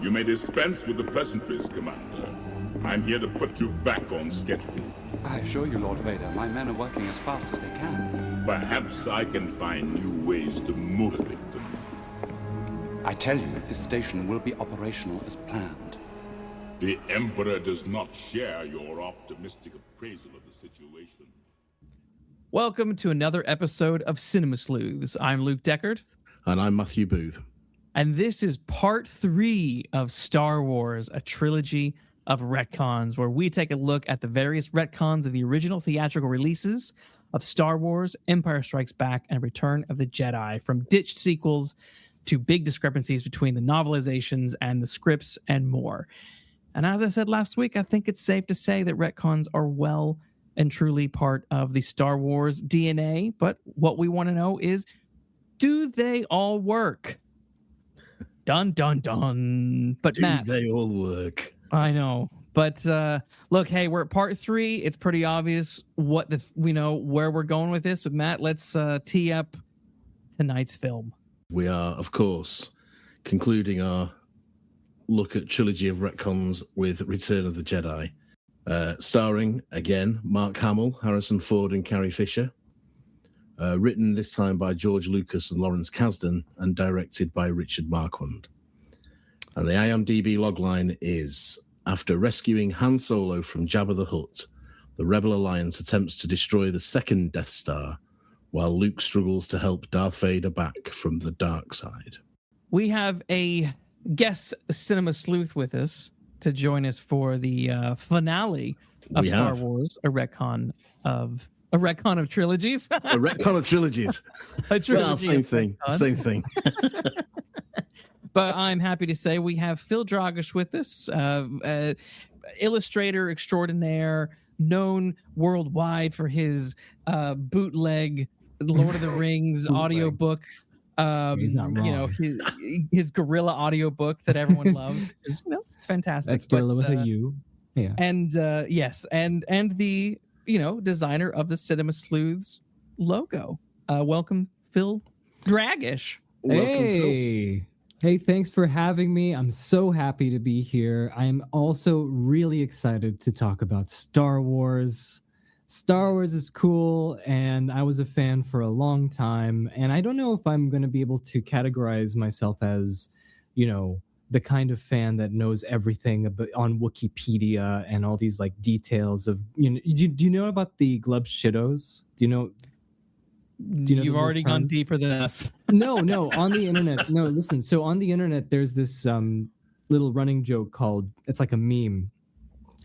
You may dispense with the pleasantries, Commander. I'm here to put you back on schedule. I assure you, Lord Vader, my men are working as fast as they can. Perhaps I can find new ways to motivate them. I tell you, this station will be operational as planned. The Emperor does not share your optimistic appraisal of the situation. Welcome to another episode of Cinema Sleuths. I'm Luke Deckard. And I'm Matthew Booth. And this is part 3 of Star Wars, a trilogy of retcons, where we take a look at the various retcons of the original theatrical releases of Star Wars, Empire Strikes Back, and Return of the Jedi, from ditched sequels to big discrepancies between the novelizations and the scripts and more. And as I said last week, I think it's safe to say that retcons are well and truly part of the Star Wars DNA. But what we want to know is, do they all work? Dun, dun, dun. But Matt, do they all work? I know. But look, hey, we're at part 3. It's pretty obvious we know where we're going with this. But Matt, let's tee up tonight's film. We are, of course, concluding our look at Trilogy of Retcons with Return of the Jedi, starring, again, Mark Hamill, Harrison Ford, and Carrie Fisher. Written this time by George Lucas and Lawrence Kasden, and directed by Richard Marquand. And the IMDb logline is: after rescuing Han Solo from Jabba the Hutt, the Rebel Alliance attempts to destroy the second Death Star, while Luke struggles to help Darth Vader back from the dark side. We have a guest cinema sleuth with us to join us for the finale of Star Wars, a retcon of trilogies. A retcon of trilogies. A trilogy. Well, same thing. Same thing. But I'm happy to say we have Phil Dragash with us, illustrator extraordinaire, known worldwide for his bootleg Lord of the Rings audiobook. He's not wrong. You know, his guerrilla audiobook that everyone loves. It's fantastic. That's guerrilla with a U. Yeah. And yes, and the designer of the Cinema Sleuths logo. Welcome, Phil Dragash. Hey, thanks for having me. I'm so happy to be here. I'm also really excited to talk about Star Wars. Star Wars is cool, and I was a fan for a long time, and I don't know if I'm going to be able to categorize myself as, the kind of fan that knows everything on Wikipedia and all these details of, do you know about the Glub Shitos? Do you know You've already gone deeper than us. No, on the internet. No, listen. So on the internet, there's this little running joke called, it's like a meme.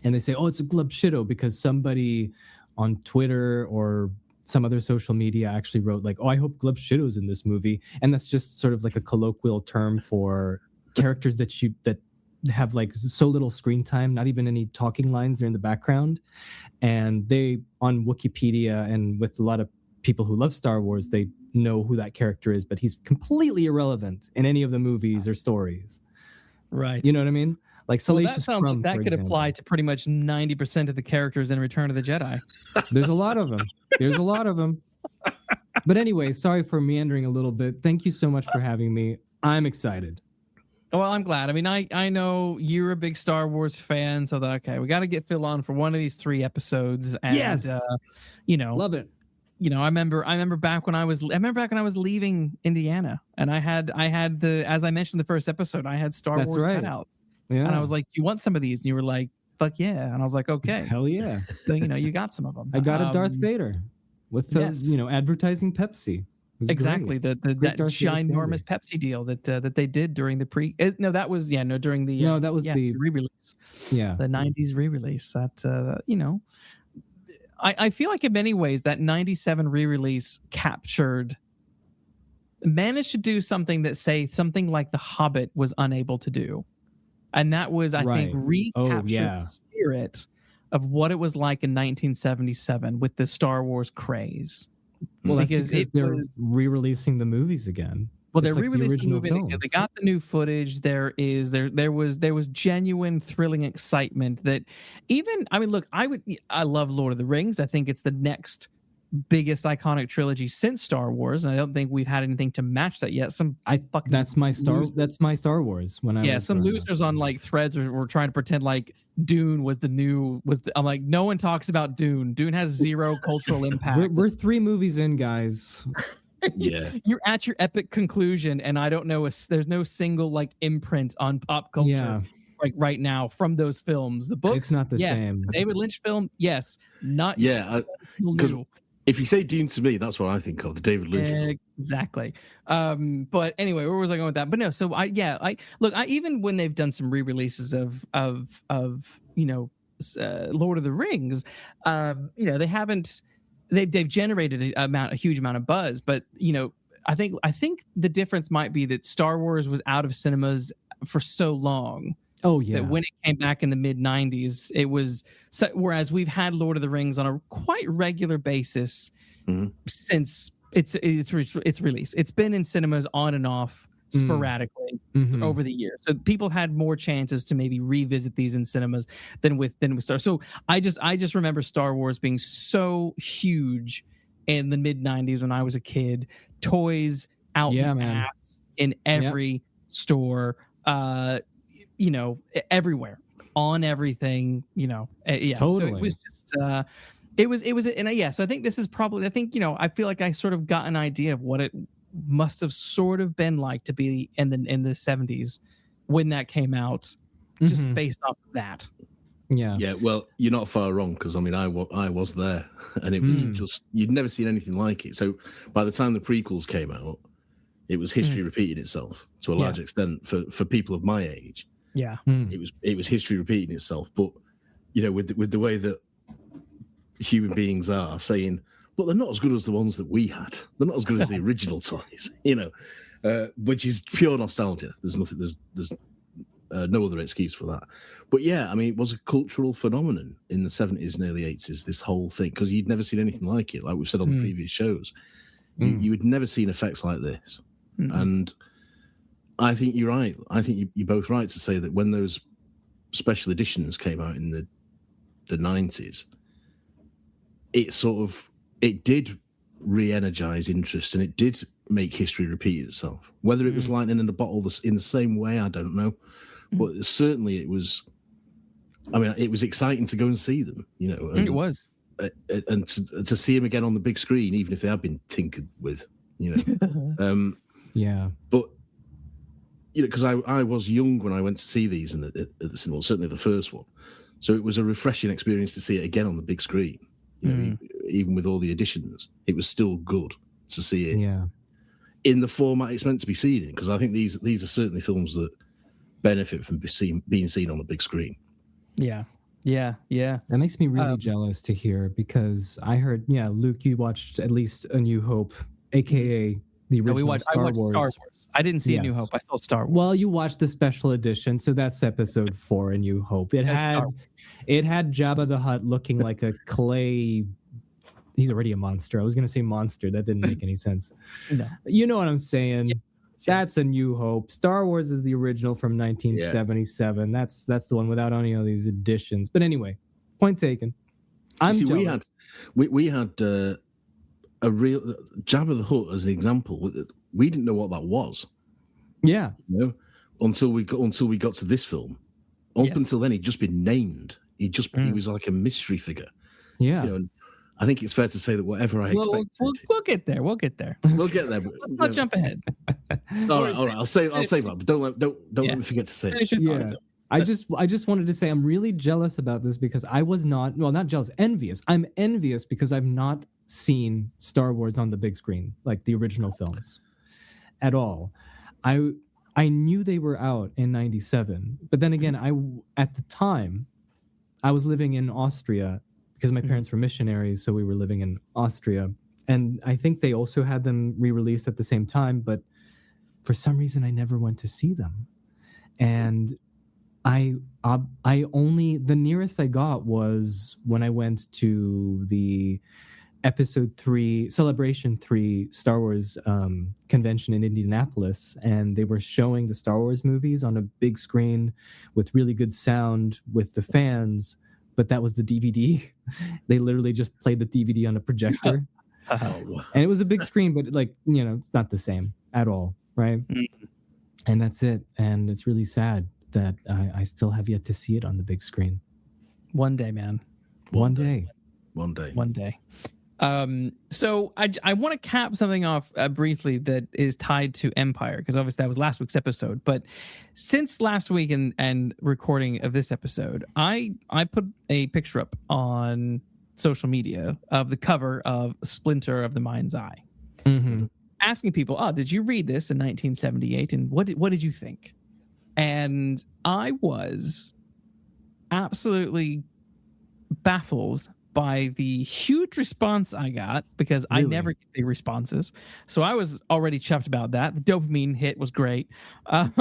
And they say, oh, it's a Glub Shito because somebody on Twitter or some other social media actually wrote oh, I hope Glub Shito's in this movie. And that's just sort of like a colloquial term for characters that have so little screen time, not even any talking lines. They're in the background. And they, on Wikipedia and with a lot of people who love Star Wars, they know who that character is, but he's completely irrelevant in any of the movies or stories. Right. You know what I mean? Salacious Crumb, that could apply to pretty much 90% of the characters in Return of the Jedi. There's a lot of them. But anyway, sorry for meandering a little bit. Thank you so much for having me. I'm excited. Well, I'm glad. I mean, I know you're a big Star Wars fan, so we got to get Phil on for one of these 3 episodes. And, yes. Love it. I remember back when I was leaving Indiana, and I had as I mentioned in the first episode, I had Star Wars cutouts. Yeah. And I was like, "You want some of these?" And you were like, "Fuck yeah!" And I was like, "Okay, hell yeah!" So you got some of them. I got a Darth Vader with the advertising Pepsi. Exactly, that ginormous Pepsi deal that they did during the during the re-release. Yeah, the '90s re-release. That I feel like in many ways that 97 re-release managed to do something that something like The Hobbit was unable to do. And that was, I think, recaptured the spirit of what it was like in 1977 with the Star Wars craze. Well, because they're re-releasing the movies again. Well, they're re-releasing the movie. They got the new footage. There was genuine, thrilling excitement that I love Lord of the Rings. I think it's the next biggest iconic trilogy since Star Wars, and I don't think we've had anything to match that yet. That's my Star Wars. When I was some losers on like threads were trying to pretend like Dune I'm like, no one talks about Dune. Dune has zero cultural impact. We're 3 movies in, guys. Yeah, You're at your epic conclusion, and I don't know. There's no single like imprint on pop culture. Yeah. Like right now from those films. The books, It's not the same. The David Lynch film, yes. Not because if you say Dune to me, that's what I think of, the David Lynch film. Exactly. But anyway, where was I going with that? But no, so I even when they've done some re-releases of Lord of the Rings, they haven't they've generated a huge amount of buzz, but I think the difference might be that Star Wars was out of cinemas for so long. Oh yeah. That when it came back in the mid 90s, it was whereas we've had Lord of the Rings on a quite regular basis since its release. It's been in cinemas on and off sporadically over the years. So people have had more chances to maybe revisit these in cinemas than with Star. So I just remember Star Wars being so huge in the mid 90s when I was a kid. Toys out ass in every store. Everywhere on everything, Totally. So it was just, so I think this is probably, I feel like I sort of got an idea of what it must have sort of been like to be in the 70s when that came out, just based off of that. Yeah. Yeah. Well, you're not far wrong because I was there, and it was just you'd never seen anything like it. So by the time the prequels came out, it was history repeating itself to a large extent for people of my age. Yeah. It was history repeating itself, but with the way that human beings are saying, but they're not as good as the ones that we had. They're not as good as the original toys, which is pure nostalgia. There's no other excuse for that. But yeah, I mean, it was a cultural phenomenon in the 70s and early 80s, this whole thing, because you'd never seen anything like it. Like we've said on the previous shows, you had never seen effects like this. And I think you're right. I think you're both right to say that when those special editions came out in the 90s, it did re-energize interest, and it did make history repeat itself. Whether it was lightning in a bottle in the same way, I don't know. But certainly it was exciting to go and see them, It was. And to see them again on the big screen, even if they have been tinkered with, Yeah. But because I was young when I went to see these at the cinema, certainly the first one. So it was a refreshing experience to see it again on the big screen. Even with all the additions, it was still good to see it in the format it's meant to be seen in. Because I think these are certainly films that benefit from being seen on the big screen. Yeah. That makes me really jealous to hear, because I heard, Luke, you watched at least A New Hope, aka the original Star Wars. Star Wars. I didn't see A New Hope. I saw Star Wars. Well, you watched the special edition, so that's episode 4, A New Hope. It had Jabba the Hutt looking like a clay. He's already a monster. I was going to say monster. That didn't make any sense. No. You know what I'm saying? Yeah. That's A New Hope. Star Wars is the original from 1977. Yeah. That's the one without any of these additions. But anyway, point taken. We had a real Jabba the Hutt as an example. We didn't know what that was. Yeah. Until we got to this film. Up until then, he'd just been named. He was like a mystery figure. Yeah. I think it's fair to say that whatever I expected. We'll get there. We'll get there. We'll get there. But, let's not jump ahead. All right. I'll save that. But don't let me forget to say it. Yeah. I just wanted to say I'm really jealous about this, because I was not jealous, envious. I'm envious because I've not seen Star Wars on the big screen, like the original films, at all. I knew they were out in 97, but then again, at the time I was living in Austria because my parents were missionaries, so we were living in Austria, and I think they also had them re-released at the same time, but for some reason I never went to see them. And I only, the nearest I got was when I went to the Episode 3, Celebration 3 Star Wars convention in Indianapolis, and they were showing the Star Wars movies on a big screen with really good sound with the fans, but that was the DVD. They literally just played the DVD on a projector. And it was a big screen, but like, it's not the same at all, right? And that's it. And it's really sad that I still have yet to see it on the big screen. One day, man. One day. So I want to cap something off briefly that is tied to Empire, because obviously that was last week's episode. But since last week and recording of this episode, I put a picture up on social media of the cover of Splinter of the Mind's Eye, asking people, did you read this in 1978? And what did you think? And I was absolutely baffled by the huge response I got, because I never get big responses. So I was already chuffed about that. The dopamine hit was great. But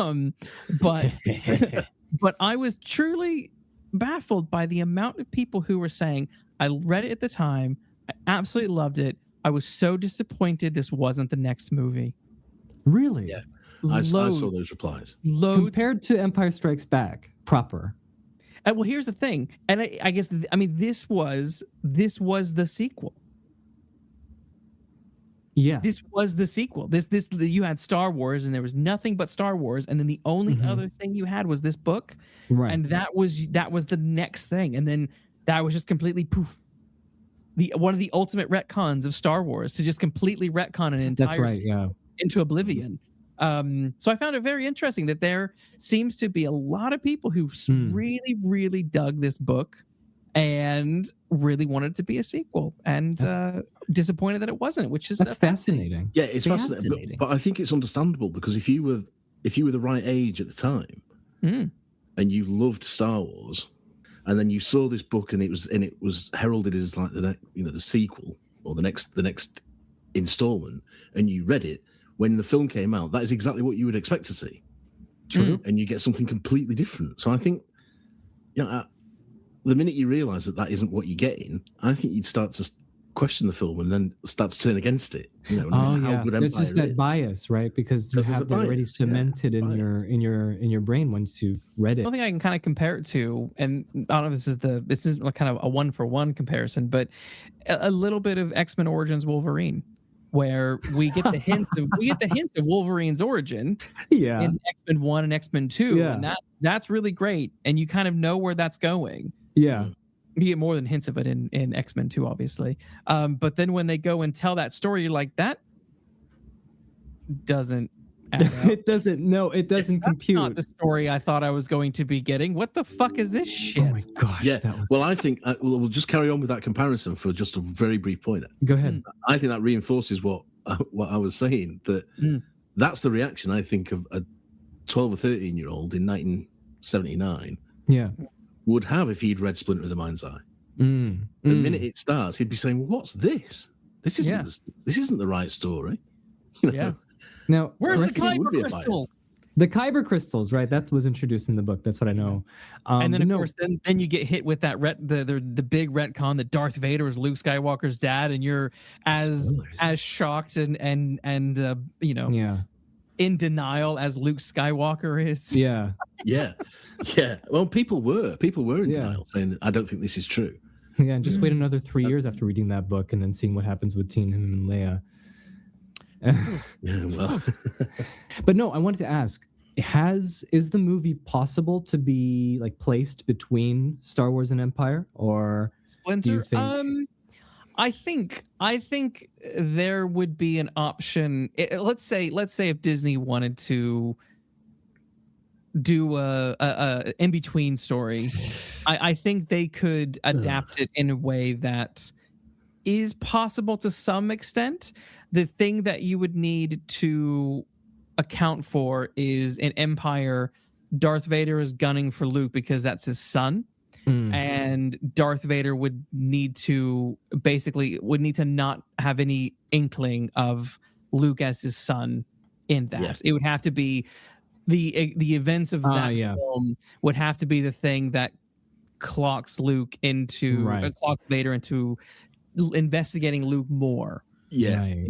I was truly baffled by the amount of people who were saying, I read it at the time, I absolutely loved it, I was so disappointed this wasn't the next movie. Really? Yeah. I saw those replies. Compared to Empire Strikes Back proper. Well, here's the thing, and I guess this was the sequel. Yeah, this was the sequel. You had Star Wars, and there was nothing but Star Wars, and then the only other thing you had was this book, right? And that was the next thing, and then that was just completely poof. One of the ultimate retcons of Star Wars, to just completely retcon an entire into oblivion. So I found it very interesting that there seems to be a lot of people who really, really dug this book and really wanted it to be a sequel, and disappointed that it wasn't, which is fascinating. Yeah, it's fascinating. But I think it's understandable, because if you were the right age at the time and you loved Star Wars, and then you saw this book and it was heralded as like the sequel or the next installment, and you read it. When the film came out, that is exactly what you would expect to see. True. And you get something completely different. So I think, the minute you realise that isn't what you're getting, I think you'd start to question the film and then start to turn against it. How good Empire There's just that is. bias, right? Because you have that already cemented in your brain once you've read it. One thing I can kind of compare it to, and I don't know if this is kind of a 1-for-1 comparison, but a little bit of X-Men Origins Wolverine, where we get the hints of Wolverine's origin in X-Men 1 and X-Men 2, and that's really great, and you kind of know where that's going. Yeah. You get more than hints of it in X-Men 2, obviously. But then when they go and tell that story, you're like, that doesn't add up. It doesn't compute. Not the story I thought I was going to be getting. What the fuck is this shit? Oh my gosh. Yeah. Well, I think we'll just carry on with that comparison for just a very brief point. Go ahead. I think that reinforces what I was saying. That's the reaction, I think, of a 12 or 13-year-old in 1979. Yeah. Would have if he'd read Splinter of the Mind's Eye. The minute it starts, he'd be saying, "What's this? This isn't the right story." Yeah. Now, where's the Kyber crystal? The Kyber crystals, right? That was introduced in the book. That's what I know. And then, of course, then you get hit with that the big retcon that Darth Vader is Luke Skywalker's dad, and you're as shocked and in denial as Luke Skywalker is. Yeah. Yeah. Well, people were in denial, saying, "I don't think this is true." Yeah, and just wait another 3 years after reading that book and then seeing what happens with him and Leia. Yeah, well. But no, I wanted to ask, is the movie possible to be like placed between Star Wars and Empire, or Splinter? Do you think... I think there would be an option. Let's say if Disney wanted to do a in between story, I think they could adapt it in a way that is possible to some extent. The thing that you would need to account for is in Empire, Darth Vader is gunning for Luke because that's his son. And Darth Vader would need to not have any inkling of Luke as his son in that. Yeah. It would have to be the events of that film would have to be the thing that clocks Vader into investigating Luke more. Right.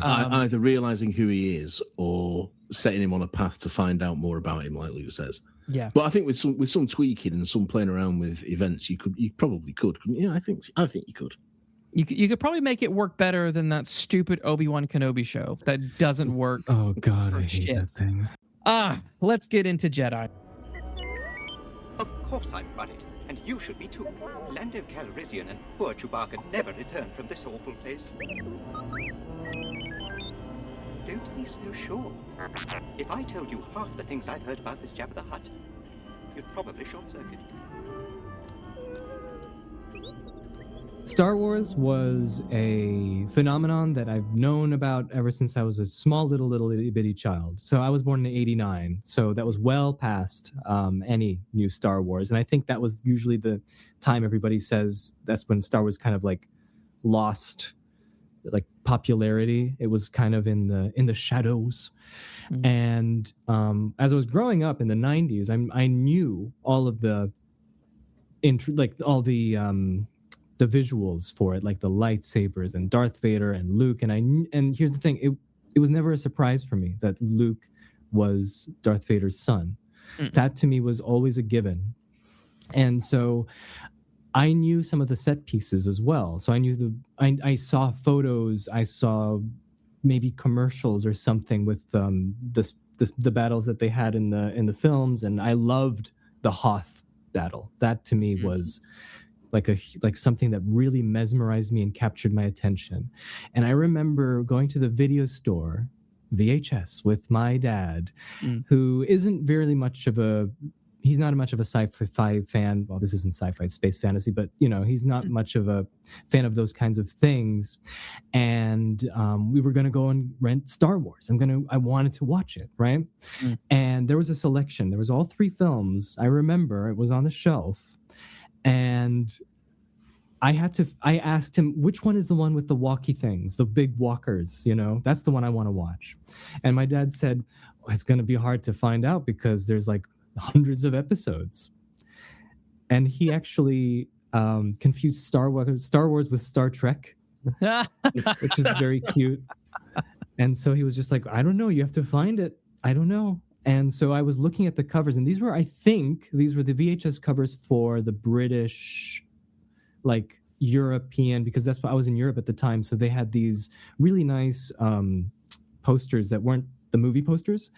Either realizing who he is or setting him on a path to find out more about him, like Luke says. Yeah, but I think with some tweaking and some playing around with events, you probably could. Yeah, I think you could. You could probably make it work better than that stupid Obi-Wan Kenobi show that doesn't work. Oh God, I hate shit. that thing. Let's get into Jedi. Of course I'm worried, and you should be too. Lando Calrissian and poor Chewbacca never return from this awful place. Don't be so sure. If I told you half the things I've heard about this Jabba the Hutt, you'd probably short-circuit. Star Wars was a phenomenon that I've known about ever since I was a small little itty bitty child. So I was born in '89, so that was well past any new Star Wars, and I think that was usually the time everybody says that's when Star Wars kind of like lost like popularity. It was kind of in the shadows. Mm-hmm. And as I was growing up in the '90s, I knew all of the visuals for it, like the lightsabers and Darth Vader and Luke. And here's the thing, it was never a surprise for me that Luke was Darth Vader's son. That to me was always a given. And so I knew some of the set pieces as well. So I knew I saw photos, I saw maybe commercials or something with the battles that they had in the films, and I loved the Hoth battle. That to me was like something that really mesmerized me and captured my attention. And I remember going to the video store, VHS, with my dad, who isn't very much of he's not much of a sci-fi fan. Well, this isn't sci-fi, it's space fantasy, but he's not much of a fan of those kinds of things. And we were going to go and rent Star Wars. I wanted to watch it, right? And there was a selection. There was all 3 films. I remember it was on the shelf. And I asked him, which one is the one with the walkie things, the big walkers, that's the one I want to watch. And my dad said, it's going to be hard to find out because there's like hundreds of episodes. And he actually confused Star Wars with Star Trek, which is very cute. And so he was just like, I don't know, you have to find it. I don't know. And so I was looking at the covers, and these were the VHS covers for the British, like European, because that's what I was in Europe at the time. So they had these really nice posters that weren't the movie posters.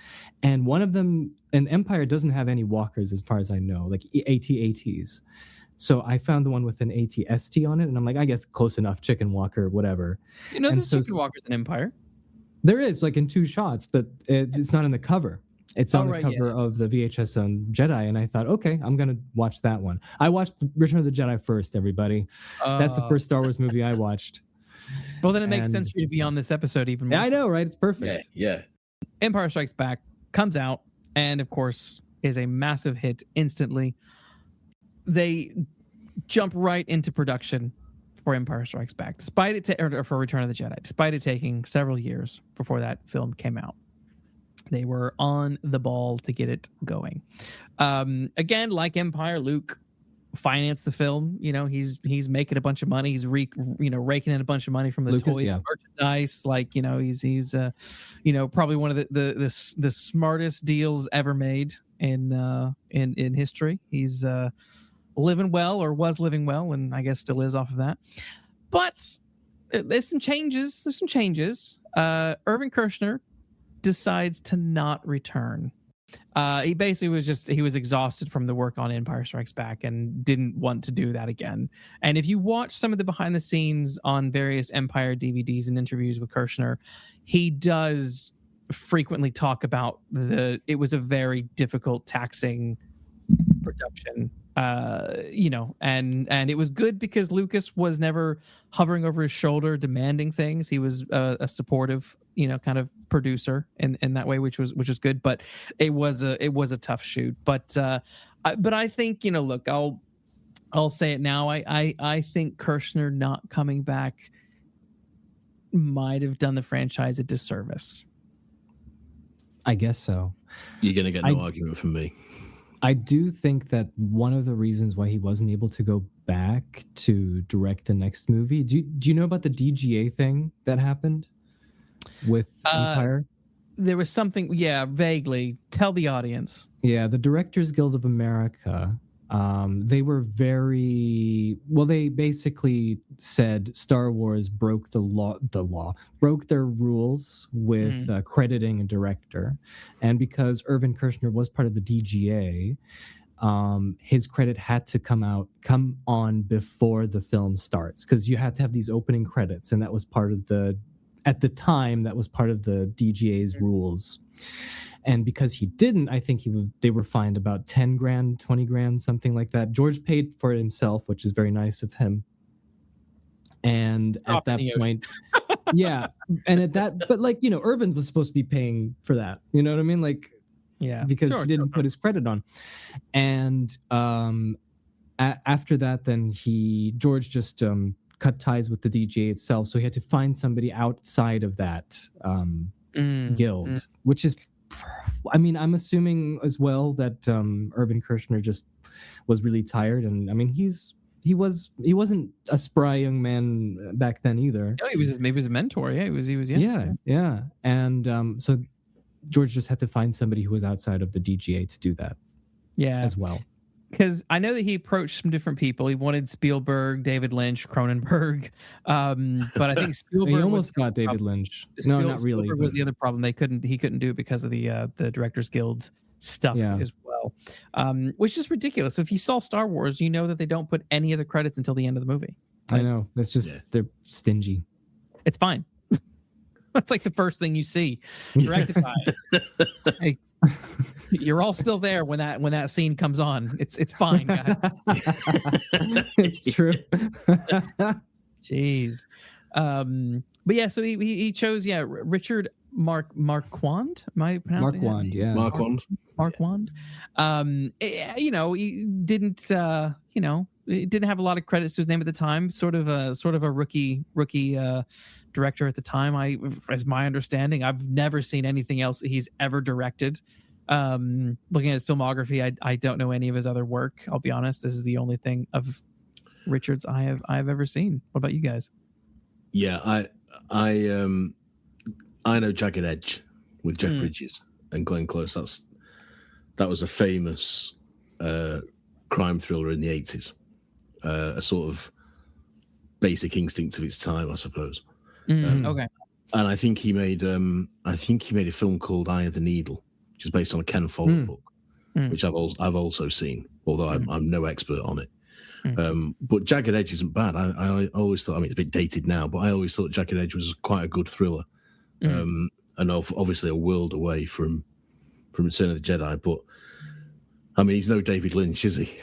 And one of them, and Empire doesn't have any walkers as far as I know, like AT-ATs. So I found the one with an AT-ST on it, and I'm like, I guess close enough, chicken walker, whatever. There's chicken walkers in Empire. There is, like in 2 shots, but it's not in the cover. It's on the cover of the VHS on Jedi, and I thought, okay, I'm going to watch that one. I watched Return of the Jedi first, everybody. That's the first Star Wars movie I watched. Well, then it makes sense for you to be on this episode even more. Yeah, I know, right? It's perfect. Yeah. Empire Strikes Back comes out, and of course, is a massive hit instantly. They jump right into production for Empire Strikes Back, despite it or for Return of the Jedi, despite it taking several years before that film came out. They were on the ball to get it going. Again, like Empire, Luke financed the film. He's making a bunch of money. He's raking in a bunch of money from the toys and merchandise. Like he's probably one of the smartest deals ever made in history. He's living well, or was living well, and I guess still is off of that. But there's some changes. Irvin Kershner decides to not return. He basically was exhausted from the work on Empire Strikes Back and didn't want to do that again. And if you watch some of the behind the scenes on various Empire DVDs and interviews with Kershner, he does frequently talk about it was a very difficult, taxing production. And it was good because Lucas was never hovering over his shoulder demanding things. He was a supportive, kind of producer in that way, which was good. But it was a tough shoot. But I think, look, I'll say it now. I think Kershner not coming back might have done the franchise a disservice. I guess so. You're gonna get no argument from me. I do think that one of the reasons why he wasn't able to go back to direct the next movie, do you know about the DGA thing that happened with Empire? There was something, vaguely. Tell the audience. Yeah, the Directors Guild of America They were very well. They basically said Star Wars broke broke their rules with crediting a director, and because Irvin Kershner was part of the DGA, his credit had to come on before the film starts, because you had to have these opening credits, and that was part of at the time that was part of the DGA's rules. And because he didn't, I think they were fined about 10 grand, 20 grand, something like that. George paid for it himself, which is very nice of him. And at that point, yeah. And at that, but like, Irvin was supposed to be paying for that. You know what I mean? Like, yeah, because he didn't put his credit on. And after that, then George just cut ties with the DGA itself. So he had to find somebody outside of that guild, which is, I mean, I'm assuming as well that Irvin Kershner just was really tired, and I mean, he wasn't a spry young man back then either. No, he was a mentor. Yeah, he was. Yeah. And so George just had to find somebody who was outside of the DGA to do that. Yeah, as well. Because I know that he approached some different people. He wanted Spielberg, David Lynch, Cronenberg, but I think Spielberg he almost got David Lynch. No, not really. Spielberg was the other problem. He couldn't do it because of the Directors Guild stuff as well, which is ridiculous. So if you saw Star Wars, you know that they don't put any of the credits until the end of the movie. Right? I know. That's just they're stingy. It's fine. That's like the first thing you see. Rectify it. Hey, you're all still there when that scene comes on. It's fine, guys. It's true. Jeez. But yeah, so he chose Richard Marquand. Am I pronouncing Marquand? Yeah, Marquand. He didn't. He didn't have a lot of credits to his name at the time. Sort of a rookie director at the time. As my understanding, I've never seen anything else that he's ever directed. Looking at his filmography, I don't know any of his other work. I'll be honest. This is the only thing of Richard's I have ever seen. What about you guys? Yeah, I know Jagged Edge with Jeff Bridges and Glenn Close. That was a famous crime thriller in the 80s. A sort of Basic Instinct of its time, I suppose. Okay. And I think he made a film called Eye of the Needle, which is based on a Ken Follett book, which I've also seen, although I'm no expert on it. But Jagged Edge isn't bad. I always thought, I mean, it's a bit dated now, but I always thought Jagged Edge was quite a good thriller. And obviously a world away from Return of the Jedi. But I mean, he's no David Lynch, is he?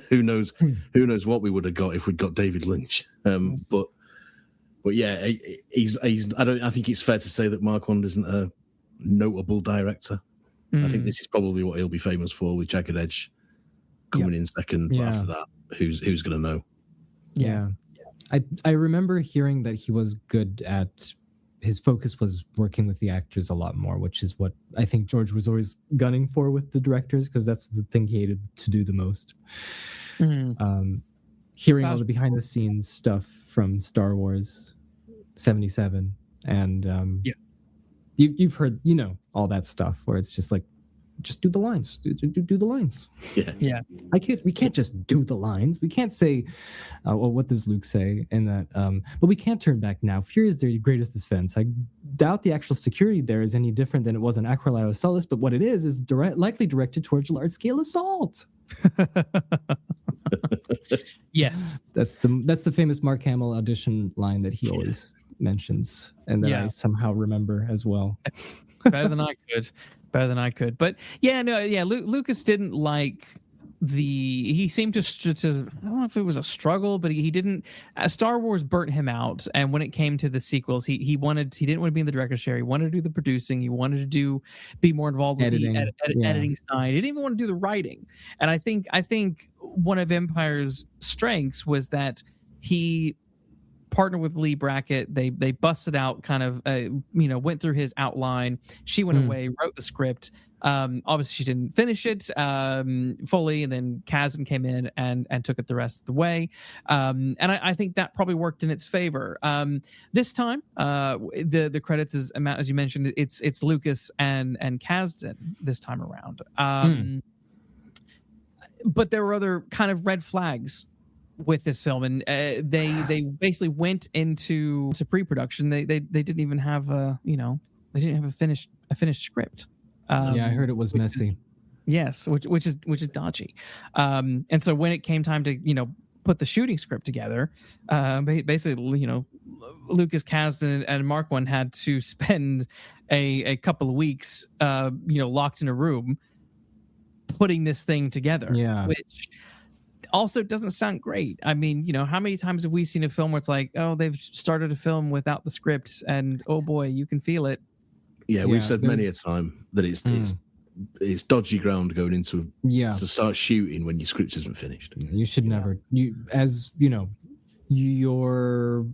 Who knows what we would have got if we'd got David Lynch. But yeah, I think it's fair to say that Marquand isn't a notable director. I think this is probably what he'll be famous for, with Jagged Edge coming in second. But after that, who's going to know? Yeah. I remember hearing that he was good at, his focus was working with the actors a lot more, which is what I think George was always gunning for with the directors, because that's the thing he hated to do the most. Hearing all the behind the scenes stuff from Star Wars 77, and you've heard all that stuff where it's just like, just do the lines, do the lines. Yeah. We can't just do the lines. We can't say, well, what does Luke say in that? But we can't turn back now. Fear is their greatest defense. I doubt the actual security there is any different than it was in Acrolio Sullus, but what it is likely directed towards large-scale assault. Yes. That's the famous Mark Hamill audition line that he always mentions, and that I somehow remember as well. It's better than I could. But Lucas didn't like he seemed to I don't know if it was a struggle, but he didn't. Star Wars burnt him out, and when it came to the sequels, he didn't want to be in the director's chair. He wanted to do the producing. He wanted to be more involved with the editing side. He didn't even want to do the writing. And I think one of Empire's strengths was that he partnered with Lee Brackett. They busted out kind of went through his outline. She went away, wrote the script. Obviously she didn't finish it fully, and then Kasdan came in and took it the rest of the way. And I think that probably worked in its favor. This time, the credits is, as you mentioned, it's Lucas and Kasdan this time around. but there were other kind of red flags with this film, and they basically went into pre-production. They didn't even have they didn't have a finished script. Yeah, I heard it was messy. Yes, which is dodgy. And so when it came time to put the shooting script together, basically Lucas, Kasden, and Marquand had to spend a couple of weeks locked in a room putting this thing together. Yeah, which also doesn't sound great. I mean, how many times have we seen a film where it's like, oh, they've started a film without the script, and oh boy, you can feel it. Yeah, we've said many a time that it's dodgy ground going into to start shooting when your script isn't finished. You should never. Your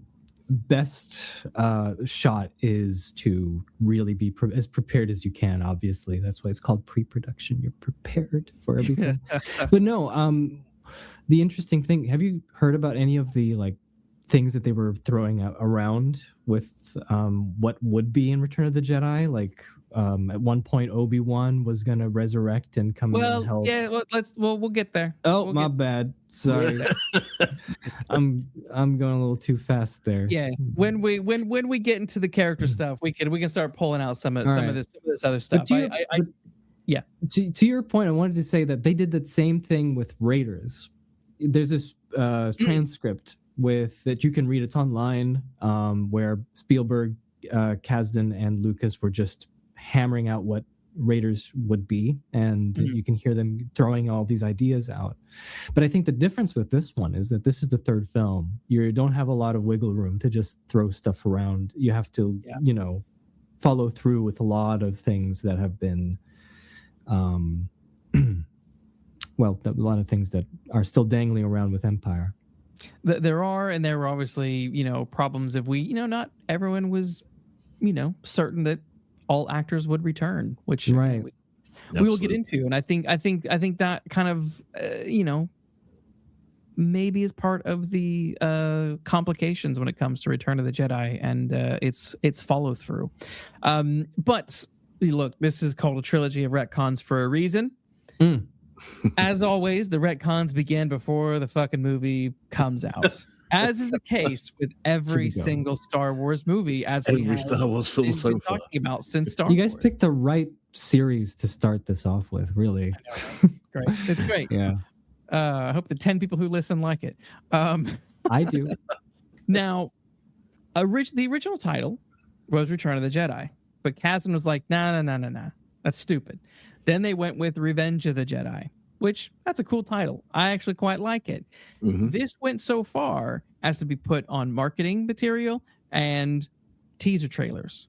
best shot is to really be as prepared as you can. Obviously, that's why it's called pre-production. You're prepared for everything. But no, the interesting thing. Have you heard about any of the things that they were throwing around with what would be in Return of the Jedi? Like at one point, Obi-Wan was going to resurrect and come in and help. Yeah, we'll get there. Oh, my bad. Sorry. I'm going a little too fast there. Yeah. When we get into the character stuff, we can start pulling out some of this other stuff. To your point, I wanted to say that they did the same thing with Raiders. There's this transcript that you can read. It's online, where Spielberg, Kasdan, and Lucas were just hammering out what Raiders would be, and you can hear them throwing all these ideas out. But I think the difference with this one is that this is the third film. You don't have a lot of wiggle room to just throw stuff around. You have to, follow through with a lot of things that have been, a lot of things that are still dangling around with Empire. There were obviously, problems if we, not everyone was, certain that all actors would return, which we will get into. And I think that kind of, maybe is part of the complications when it comes to Return of the Jedi and its follow through. But look, this is called a trilogy of retcons for a reason. As always, the retcons begin before the fucking movie comes out, as is the case with every single Star Wars movie. Every Star Wars film so far talking about since Star Wars. You guys picked the right series to start this off with. Really, great. It's great. Yeah. I hope the 10 people who listen like it. I do. Now, the original title was Return of the Jedi, but Kasdan was like, nah, that's stupid. Then they went with Revenge of the Jedi, which that's a cool title. I actually quite like it. This went so far as to be put on marketing material and teaser trailers.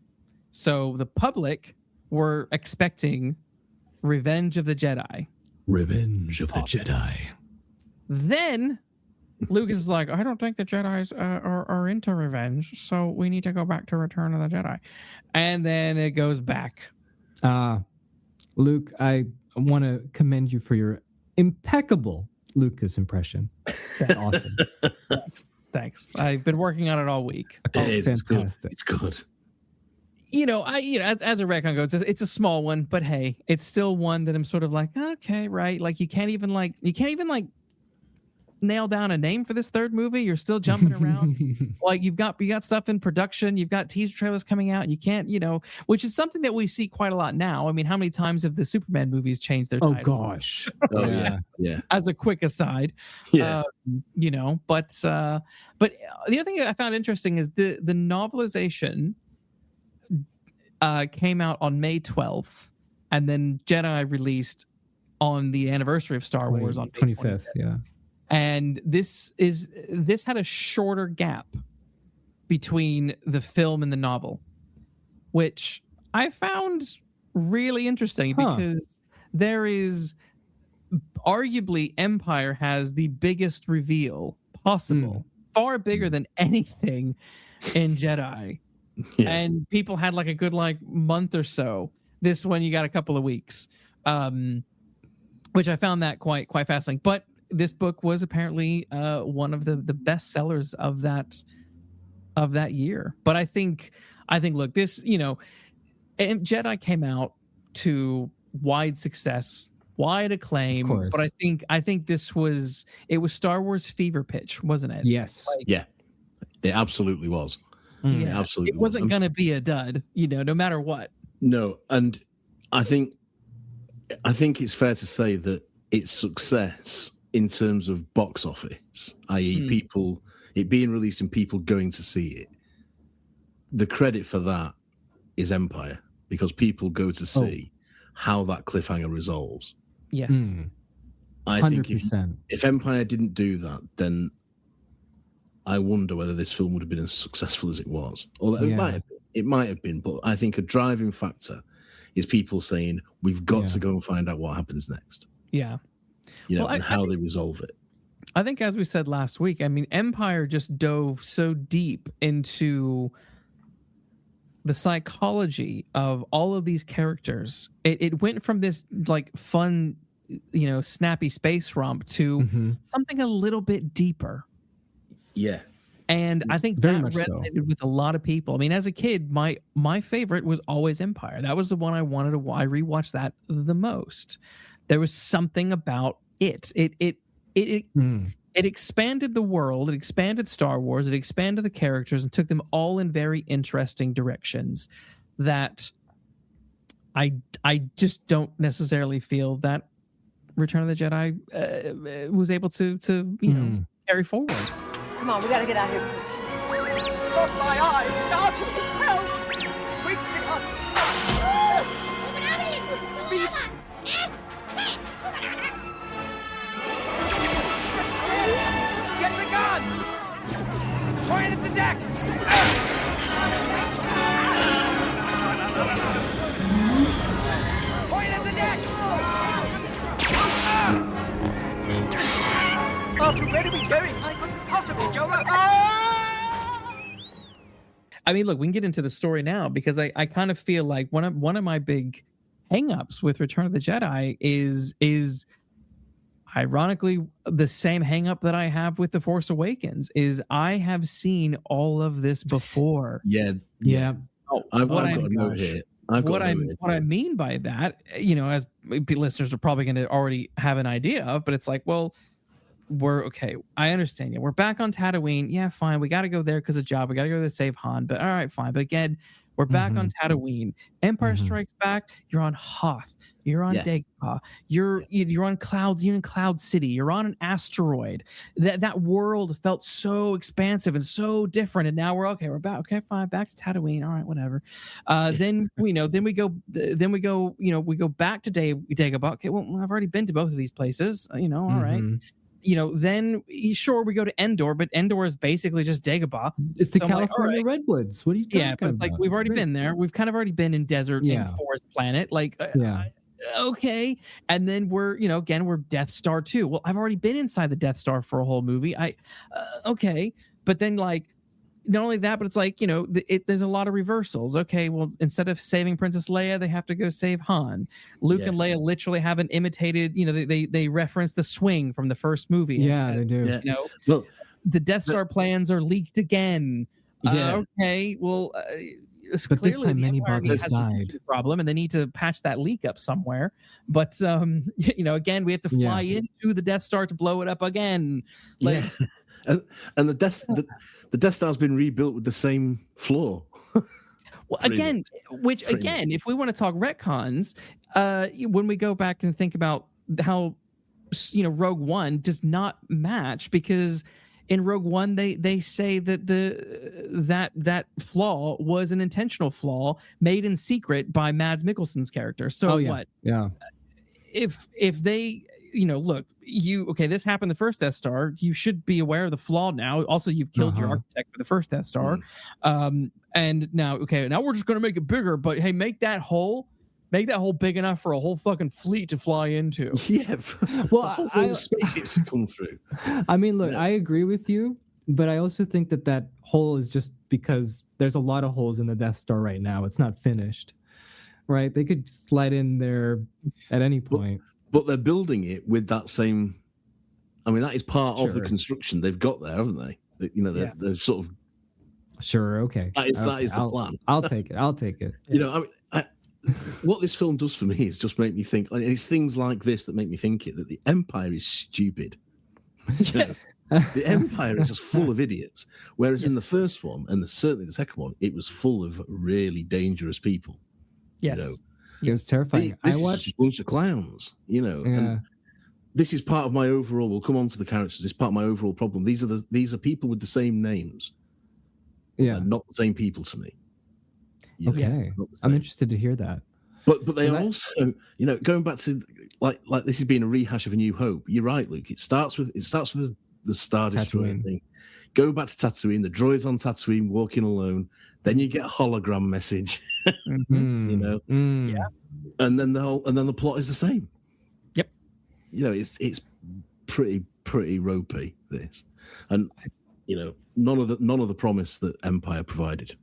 So the public were expecting Revenge of the Jedi. Revenge of the Jedi. Then Lucas is like, I don't think the Jedis are into revenge, so we need to go back to Return of the Jedi. And then it goes back. Luke, I want to commend you for your impeccable Lucas impression. That's awesome. Thanks. I've been working on it all week. It's fantastic. It's good. As a retcon goes, it's a small one, but hey, it's still one that I'm sort of like, okay, right. Like you can't even nail down a name for this third movie. You're still jumping around. Like you got stuff in production, you've got teaser trailers coming out, and you can't, which is something that we see quite a lot now. I mean, how many times have the Superman movies changed their titles? Oh gosh. Yeah. As a quick aside, but the other thing I found interesting is the novelization came out on May 12th, and then Jedi released on the anniversary of Star Wars on May 25th. Yeah. And this had a shorter gap between the film and the novel, which I found really interesting because there is arguably Empire has the biggest reveal possible, far bigger than anything in Jedi. Yeah. And people had like a good month or so. This one you got a couple of weeks, which I found that quite fascinating. But this book was apparently one of the best sellers of that year. But I think look, this Jedi came out to wide success wide acclaim. Of course. But I think it was Star Wars fever pitch, wasn't it? Yes. Yeah, it absolutely was. Mm. It absolutely It wasn't was. going to be a dud, no matter what. No, and I think it's fair to say that its success in terms of box office, i.e., people, it being released and people going to see it, the credit for that is Empire, because people go to see how that cliffhanger resolves. Yes. I 100%. think if Empire didn't do that, then I wonder whether this film would have been as successful as it was. Although it might have been, but I think a driving factor is people saying, we've got to go and find out what happens next. Yeah. And how they resolve it. I think, as we said last week, I mean, Empire just dove so deep into the psychology of all of these characters. It went from this like fun, snappy space romp to something a little bit deeper. Yeah. And I think Very that much so. resonated with a lot of people. I mean, as a kid, my favorite was always Empire. That was the one I wanted to. I rewatched that the most. There was something about it. It expanded the world. It expanded Star Wars. It expanded the characters and took them all in very interesting directions. That I just don't necessarily feel that Return of the Jedi was able to carry forward. Come on, we gotta get out of here. Lost my eyes! Archie! Help! Quick, Beast! Get the gun! Point at the deck! Point at the deck! Archie, where are we going? I couldn't possibly, Joe. I mean, look, we can get into the story now because I kind of feel like one of my big hang-ups with Return of the Jedi is ironically the same hang-up that I have with The Force Awakens is I have seen all of this before. Yeah. I've got a note here. What I mean by that, as listeners are probably going to already have an idea of, but it's like, well, we're okay. I understand you. We're back on Tatooine. Yeah, fine. We got to go there because of job. We got to go there to save Han. But all right, fine. But again, we're back on Tatooine. Empire Strikes Back. You're on Hoth. You're on Dagobah. You're on Clouds. You're in Cloud City. You're on an asteroid. That world felt so expansive and so different. And now we're back. Okay, fine. Back to Tatooine. All right, whatever. Then we go back to Dagobah. Okay, well, I've already been to both of these places. All right. Then sure we go to Endor, but Endor is basically just Dagobah. It's the California Redwoods. What are you talking about? Yeah, but it's like we've already been there. We've kind of already been in desert and forest planet. Like, okay. And then we're Death Star 2. Well, I've already been inside the Death Star for a whole movie. Okay. But then like, not only that, but it's like, there's a lot of reversals. Okay, well, instead of saving Princess Leia, they have to go save Han. Luke and Leia literally haven't imitated, they reference the swing from the first movie. Yeah, they do. Well, the Death Star plans are leaked again. Okay, well, but clearly this time many bodies has died. A problem, and they need to patch that leak up somewhere. But again, we have to fly into the Death Star to blow it up again. Like, and the Death Star's been rebuilt with the same floor. Well, again, if we want to talk retcons, when we go back and think about how Rogue One does not match, because in Rogue One they say that that flaw was an intentional flaw made in secret by Mads Mikkelsen's character. So what? Yeah. If they look, this happened the first Death Star. You should be aware of the flaw now. Also, you've killed your architect for the first Death Star. And now we're just going to make it bigger. But hey, make that hole big enough for a whole fucking fleet to fly into. Yeah. Well, spaceships to come through. I mean, look, I agree with you, but I also think that hole is just because there's a lot of holes in the Death Star right now. It's not finished, right? They could slide in there at any point. But they're building it with that same. I mean, that is part of the construction they've got there, haven't they? They're sort of. Sure. Okay. That is the plan. I'll take it. I mean, what this film does for me is just make me think, and it's things like this that make me think that the Empire is stupid. Yes. The Empire is just full of idiots. Whereas in the first one, and certainly the second one, it was full of really dangerous people. Yes. You know? It was terrifying. This I watched is just a bunch of clowns, you know. Yeah. And this is part of my overall. We'll come on to the characters. This is part of my overall problem. These are people with the same names, and not the same people to me. You know, Okay, not the I'm same. interested to hear that. But they are also, you know, going back to like this has been a rehash of A New Hope. You're right, Luke. It starts with the Star Destroyer Tatooine. thing. Go back to Tatooine. The droids on Tatooine walking alone. Then you get a hologram message. You know, Yeah. and then the plot is the same. Yep. You know, it's pretty ropey, this, and you know, none of the promise that Empire provided,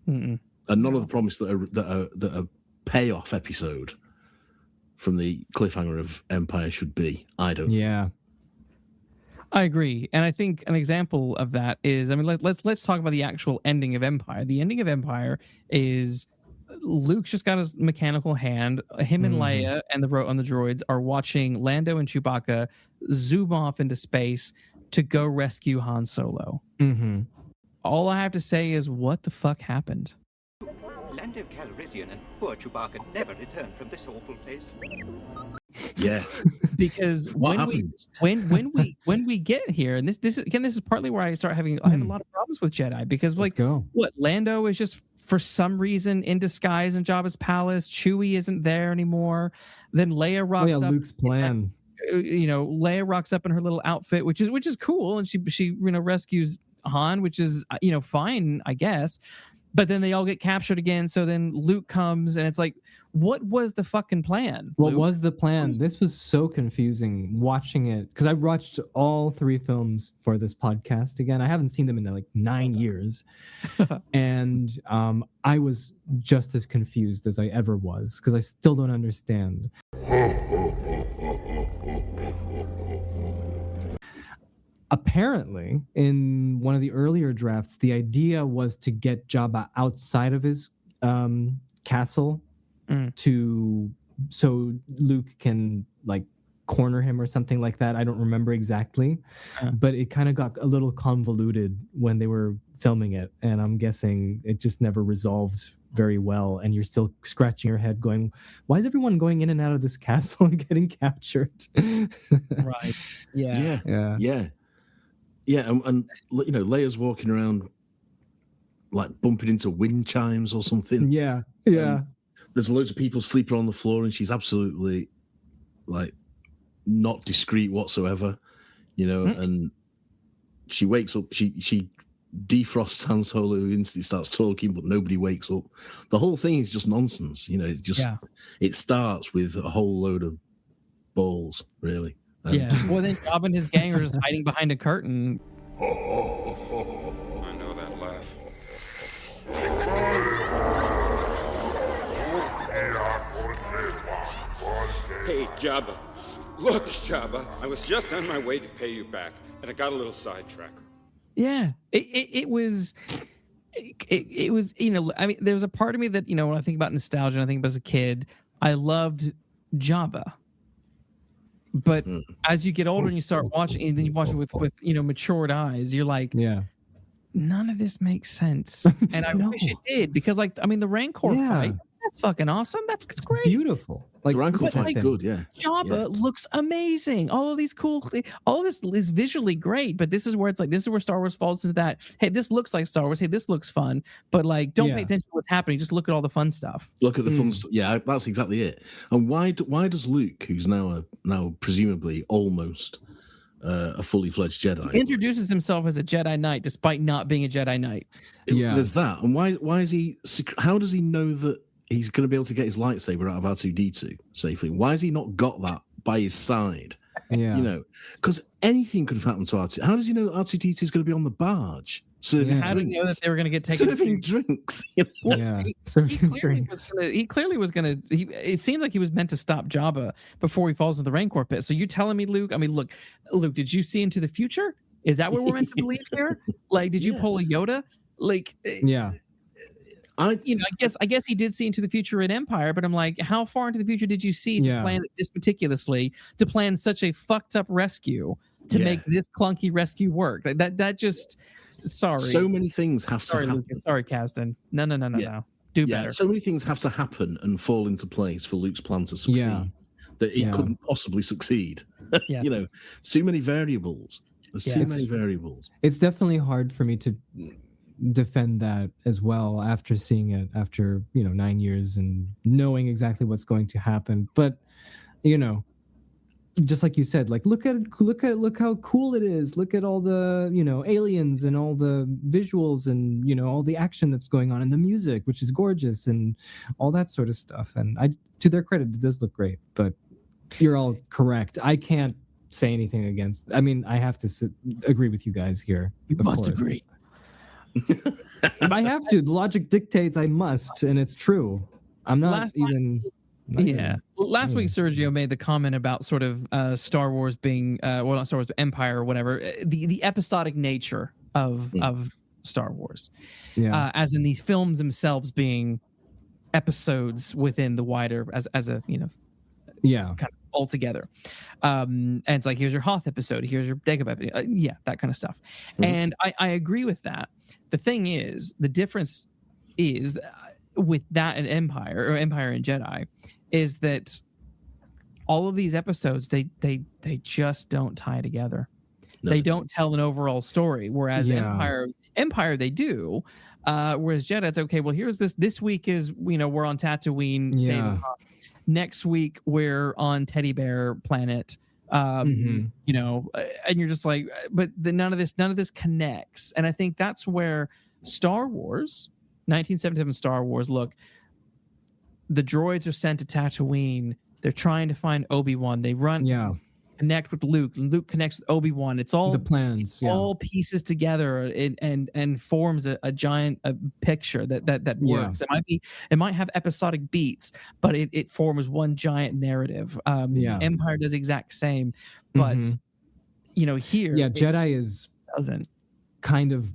Mm-mm. and none of the promise that a payoff episode from the cliffhanger of Empire should be. I don't. Yeah. I agree, and I think an example of that is, I mean, let's talk about the actual ending of Empire. The ending of Empire is Luke's just got his mechanical hand. Him and Leia and on the droids are watching Lando and Chewbacca zoom off into space to go rescue Han Solo. Mm-hmm. All I have to say is, what the fuck happened? Lando Calrissian and poor Chewbacca never returned from this awful place. Yeah. Because What when we get here, and this is partly where I start having I have a lot of problems with Jedi, because Let's go. what Lando is just for some reason in disguise in Jabba's palace. Chewie isn't there anymore. Then Leia rocks up. Luke's plan. You know, Leia rocks up in her little outfit, which is cool, and she you know rescues Han, which is fine, I guess. But then they all get captured again. So then Luke comes, and it's like, what was the fucking plan? What Luke? was the plan? This was so confusing watching it, because I watched all 3 films for this podcast again. I haven't seen them in like 9 years. And I was just as confused as I ever was, because I still don't understand. Apparently, in one of the earlier drafts, the idea was to get Jabba outside of his castle so Luke can like corner him or something like that. I don't remember exactly, but it kind of got a little convoluted when they were filming it, and I'm guessing it just never resolved very well. And you're still scratching your head, going, "Why is everyone going in and out of this castle and getting captured?" Right? Yeah. And you know, Leia's walking around like bumping into wind chimes or something. Yeah. There's loads of people sleeping on the floor, and she's absolutely like not discreet whatsoever, you know. And she wakes up, she defrosts Han Solo, who instantly starts talking, but nobody wakes up. The whole thing is just nonsense, you know. It starts with a whole load of balls, really. Well, then Jabba and his gang are just hiding behind a curtain. I know that laugh. Hey, Jabba. Look, Jabba. I was just on my way to pay you back, and I got a little sidetracked. Yeah, it was, you know, I mean, there's a part of me that, you know, when I think about nostalgia, and I think about as a kid, I loved Jabba. But as you get older and you start watching, and then you watch it with you know, matured eyes, you're like, none of this makes sense. And I wish it did, because like, I mean, the Rancor fight, that's fucking awesome. That's great. Beautiful. Like the Rancor fight's good, Jabba looks amazing. All of these all of this is visually great, but this is where it's like, this is where Star Wars falls into that. Hey, this looks like Star Wars. Hey, this looks fun, but like, don't pay attention to what's happening. Just look at all the fun stuff. Look at the fun stuff. Yeah, that's exactly it. And why does Luke, who's now presumably almost a fully fledged Jedi, introduces himself as a Jedi Knight despite not being a Jedi Knight? There's that. And why is he? How does he know that he's going to be able to get his lightsaber out of R2-D2 safely? Why has he not got that by his side? You know, because anything could have happened to R2. How does he know that R2-D2 is going to be on the barge serving How drinks? did he know that they were going to get taken? Serving drinks. He clearly was going to. It seems like he was meant to stop Jabba before he falls into the Rancor pit. So you telling me, Luke? I mean, Luke, did you see into the future? Is that what we're meant to believe here? Like, did you pull a Yoda? Like, I guess he did see into the future in Empire, but I'm like, how far into the future did you see to plan it this meticulously, to plan such a fucked up rescue, to make this clunky rescue work? That just, sorry. So many things have to happen. Lucas, sorry, Kasdan. No. Do better. So many things have to happen and fall into place for Luke's plan to succeed that he couldn't possibly succeed. So many variables. There's too many variables. It's definitely hard for me to defend that as well after seeing it after 9 years and knowing exactly what's going to happen. But just like you said, like look how cool it is. Look at all the aliens and all the visuals and all the action that's going on and the music, which is gorgeous, and all that sort of stuff. And to their credit, it does look great. But you're all correct. I can't say anything against. I mean, I have to agree with you guys here. You must agree. I have to. The logic dictates I must, and it's true. I'm not Last week, Sergio made the comment about sort of Star Wars being, not Star Wars, but Empire or whatever, the episodic nature of Star Wars, as in these films themselves being episodes within the wider as a kind of altogether. And it's like, here's your Hoth episode, here's your Dagobah episode, that kind of stuff. And I agree with that. The thing is, the difference is with that and Empire and Jedi is that all of these episodes they just don't tie together. No, they don't tell an overall story, whereas Empire they do. Whereas Jedi, it's okay, well, here's this week is we're on Tatooine, next week we're on Teddy Bear Planet, and you're just like, but none of this connects. And I think that's where Star Wars 1977 Star Wars, look, the droids are sent to Tatooine, they're trying to find Obi-Wan, they connect with Luke, and Luke connects with Obi-Wan. It's all the plans, all pieces together and forms a giant picture that works. It might have episodic beats, but it forms one giant narrative. Empire does the exact same, but here Jedi doesn't kind of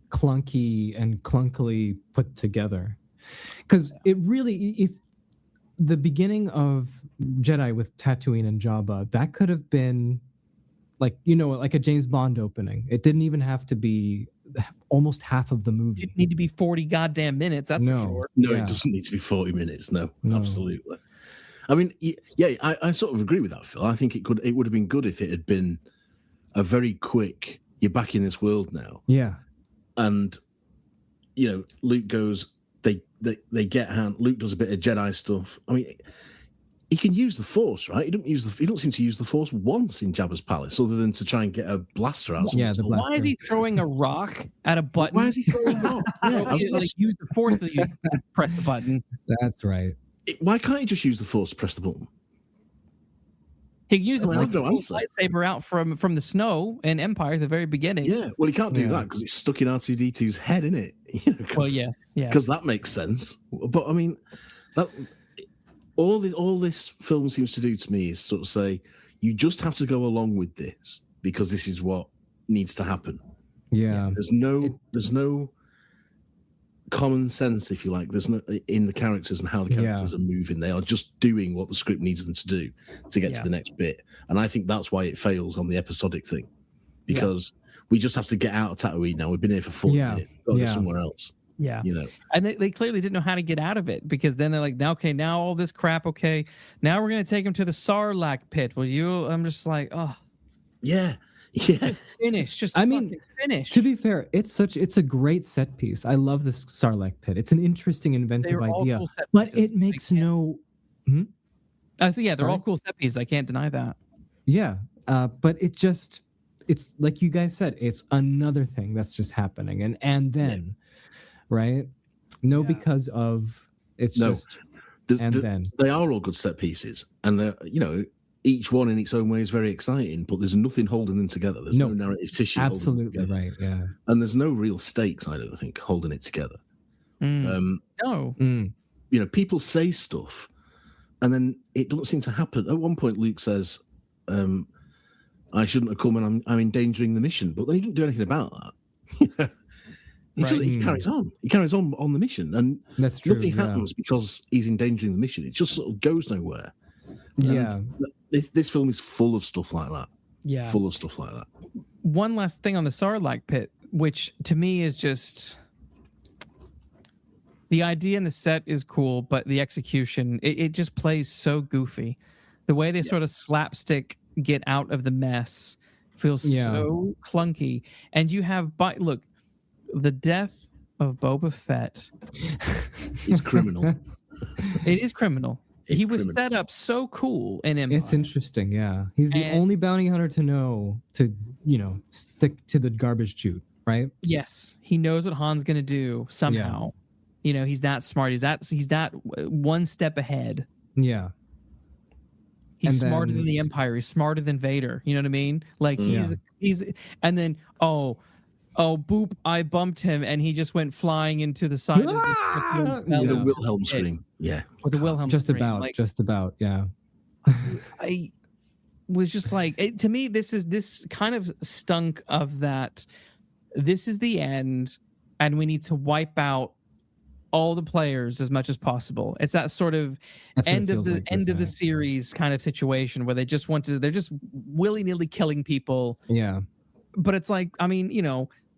clunky and clunkily put together, because it really, if the beginning of Jedi with Tatooine and Jabba, that could have been like a James Bond opening. It didn't even have to be almost half of the movie. It didn't need to be 40 goddamn minutes, that's for sure. No, it doesn't need to be 40 minutes. No, absolutely. I mean, I sort of agree with that, Phil. I think it would have been good if it had been a very quick, you're back in this world now. Yeah. And Luke goes, they get hand. Luke does a bit of Jedi stuff. I mean, he can use the Force, right? He don't seem to use the Force once in Jabba's palace, other than to try and get a blaster out. Yeah, the blaster. Why is he throwing a rock at a button? Why is he throwing a rock? Use the Force to press the button. That's right. Why can't he just use the Force to press the button? He can use a lightsaber out from the snow in Empire at the very beginning. Yeah, well, he can't do that because it's stuck in R2-D2's head, isn't it? Because that makes sense. But I mean, that all this film seems to do to me is sort of say, you just have to go along with this because this is what needs to happen. Yeah, there's no common sense, if you like. There's no in the characters and how the characters are moving. They are just doing what the script needs them to do to get to the next bit. And I think that's why it fails on the episodic thing, because we just have to get out of Tatooine now. We've been here for 4 minutes. Go somewhere else. Yeah. And they clearly didn't know how to get out of it, because then they're like, now all this crap. Okay, now we're gonna take him to the Sarlacc pit. I'm just like, oh yeah. Just finish. Finish. To be fair, it's a great set piece. I love this Sarlacc pit. It's an interesting, inventive idea, cool, but it makes no. They're all cool set pieces. I can't deny that. Yeah, but it's like you guys said. It's another thing that's just happening, and then, right? No, because of just then they are all good set pieces, and they're each one in its own way is very exciting, but there's nothing holding them together. There's no narrative tissue. Absolutely right. Yeah, and there's no real stakes. I don't think holding it together. No. People say stuff, and then it doesn't seem to happen. At one point, Luke says, "I shouldn't have come, and I'm endangering the mission," but then he didn't do anything about that. He carries on. He carries on the mission, and That's true. nothing happens because he's endangering the mission. It just sort of goes nowhere. And this film is full of stuff like that. Yeah, full of stuff like that. One last thing on the Sarlacc pit, which to me is just the idea and the set is cool, but the execution, it just plays so goofy. The way they sort of slapstick get out of the mess feels so clunky. And you have, look, the death of Boba Fett is criminal. It is criminal. He was set up so cool in Empire. It's interesting, yeah. He's the only bounty hunter to know to, stick to the garbage chute, right? Yes. He knows what Han's going to do somehow. Yeah. He's that smart. He's that one step ahead. Yeah. He's smarter than the Empire. He's smarter than Vader. You know what I mean? Like he's and then boop, I bumped him and he just went flying into the side of the with a Wilhelm scream. Yeah. With a Wilhelm just scream. Just about, yeah. I was just like, to me, this kind of stunk of that. This is the end, and we need to wipe out all the players as much as possible. It's that sort of end of the series kind of situation where they're just willy-nilly killing people. Yeah. But it's like, I mean,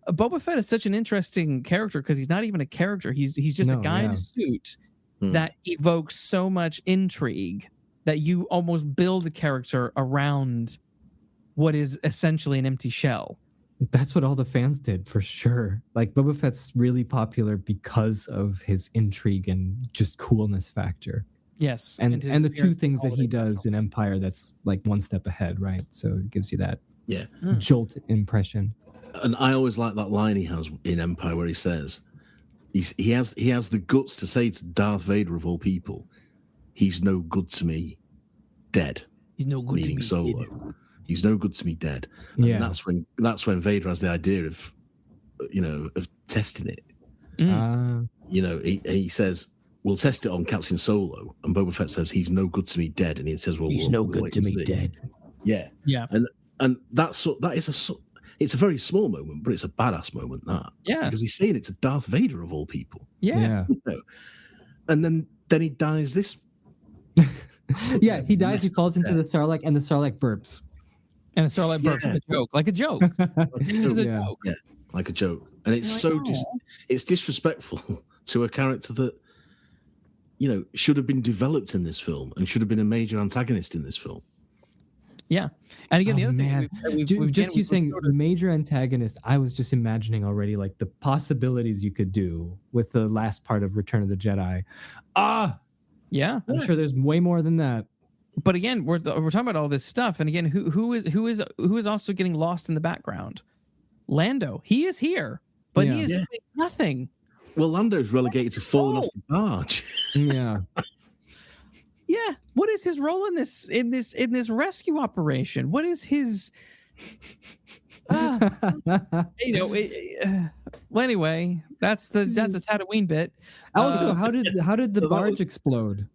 Boba Fett is such an interesting character because he's not even a character. He's just a guy in a suit that evokes so much intrigue that you almost build a character around what is essentially an empty shell. That's what all the fans did, for sure. Like, Boba Fett's really popular because of his intrigue and just coolness factor. Yes. And the two things that he does in Empire that's like one step ahead, right? So it gives you that jolt impression. And I always like that line he has in Empire where he says, he has the guts to say to Darth Vader of all people, he's no good to me dead. He's no good to me Solo. dead. He's no good to me dead. And that's when Vader has the idea of testing it. He says, we'll test it on Captain Solo, and Boba Fett says he's no good to me dead, and he says, well, he's no good to me dead. Yeah. And it's a very small moment, but it's a badass moment, because he's saying it to Darth Vader of all people. And then he dies this. He dies. He falls into the Sarlacc, and the Sarlacc burps. And the Sarlacc burps like a joke. Like a joke. And it's it's disrespectful to a character that should have been developed in this film and should have been a major antagonist in this film. Yeah. And again, the other thing we've saying major antagonist, I was just imagining already like the possibilities you could do with the last part of Return of the Jedi. Yeah. I'm sure there's way more than that. But again, we're talking about all this stuff, and again, who is also getting lost in the background? Lando. He is here, but he is doing nothing. Well, Lando's relegated to falling off the barge. Yeah. Yeah. What is his role in this rescue operation? What is his? Well, anyway, that's the Tatooine bit. Also, how did the barge explode?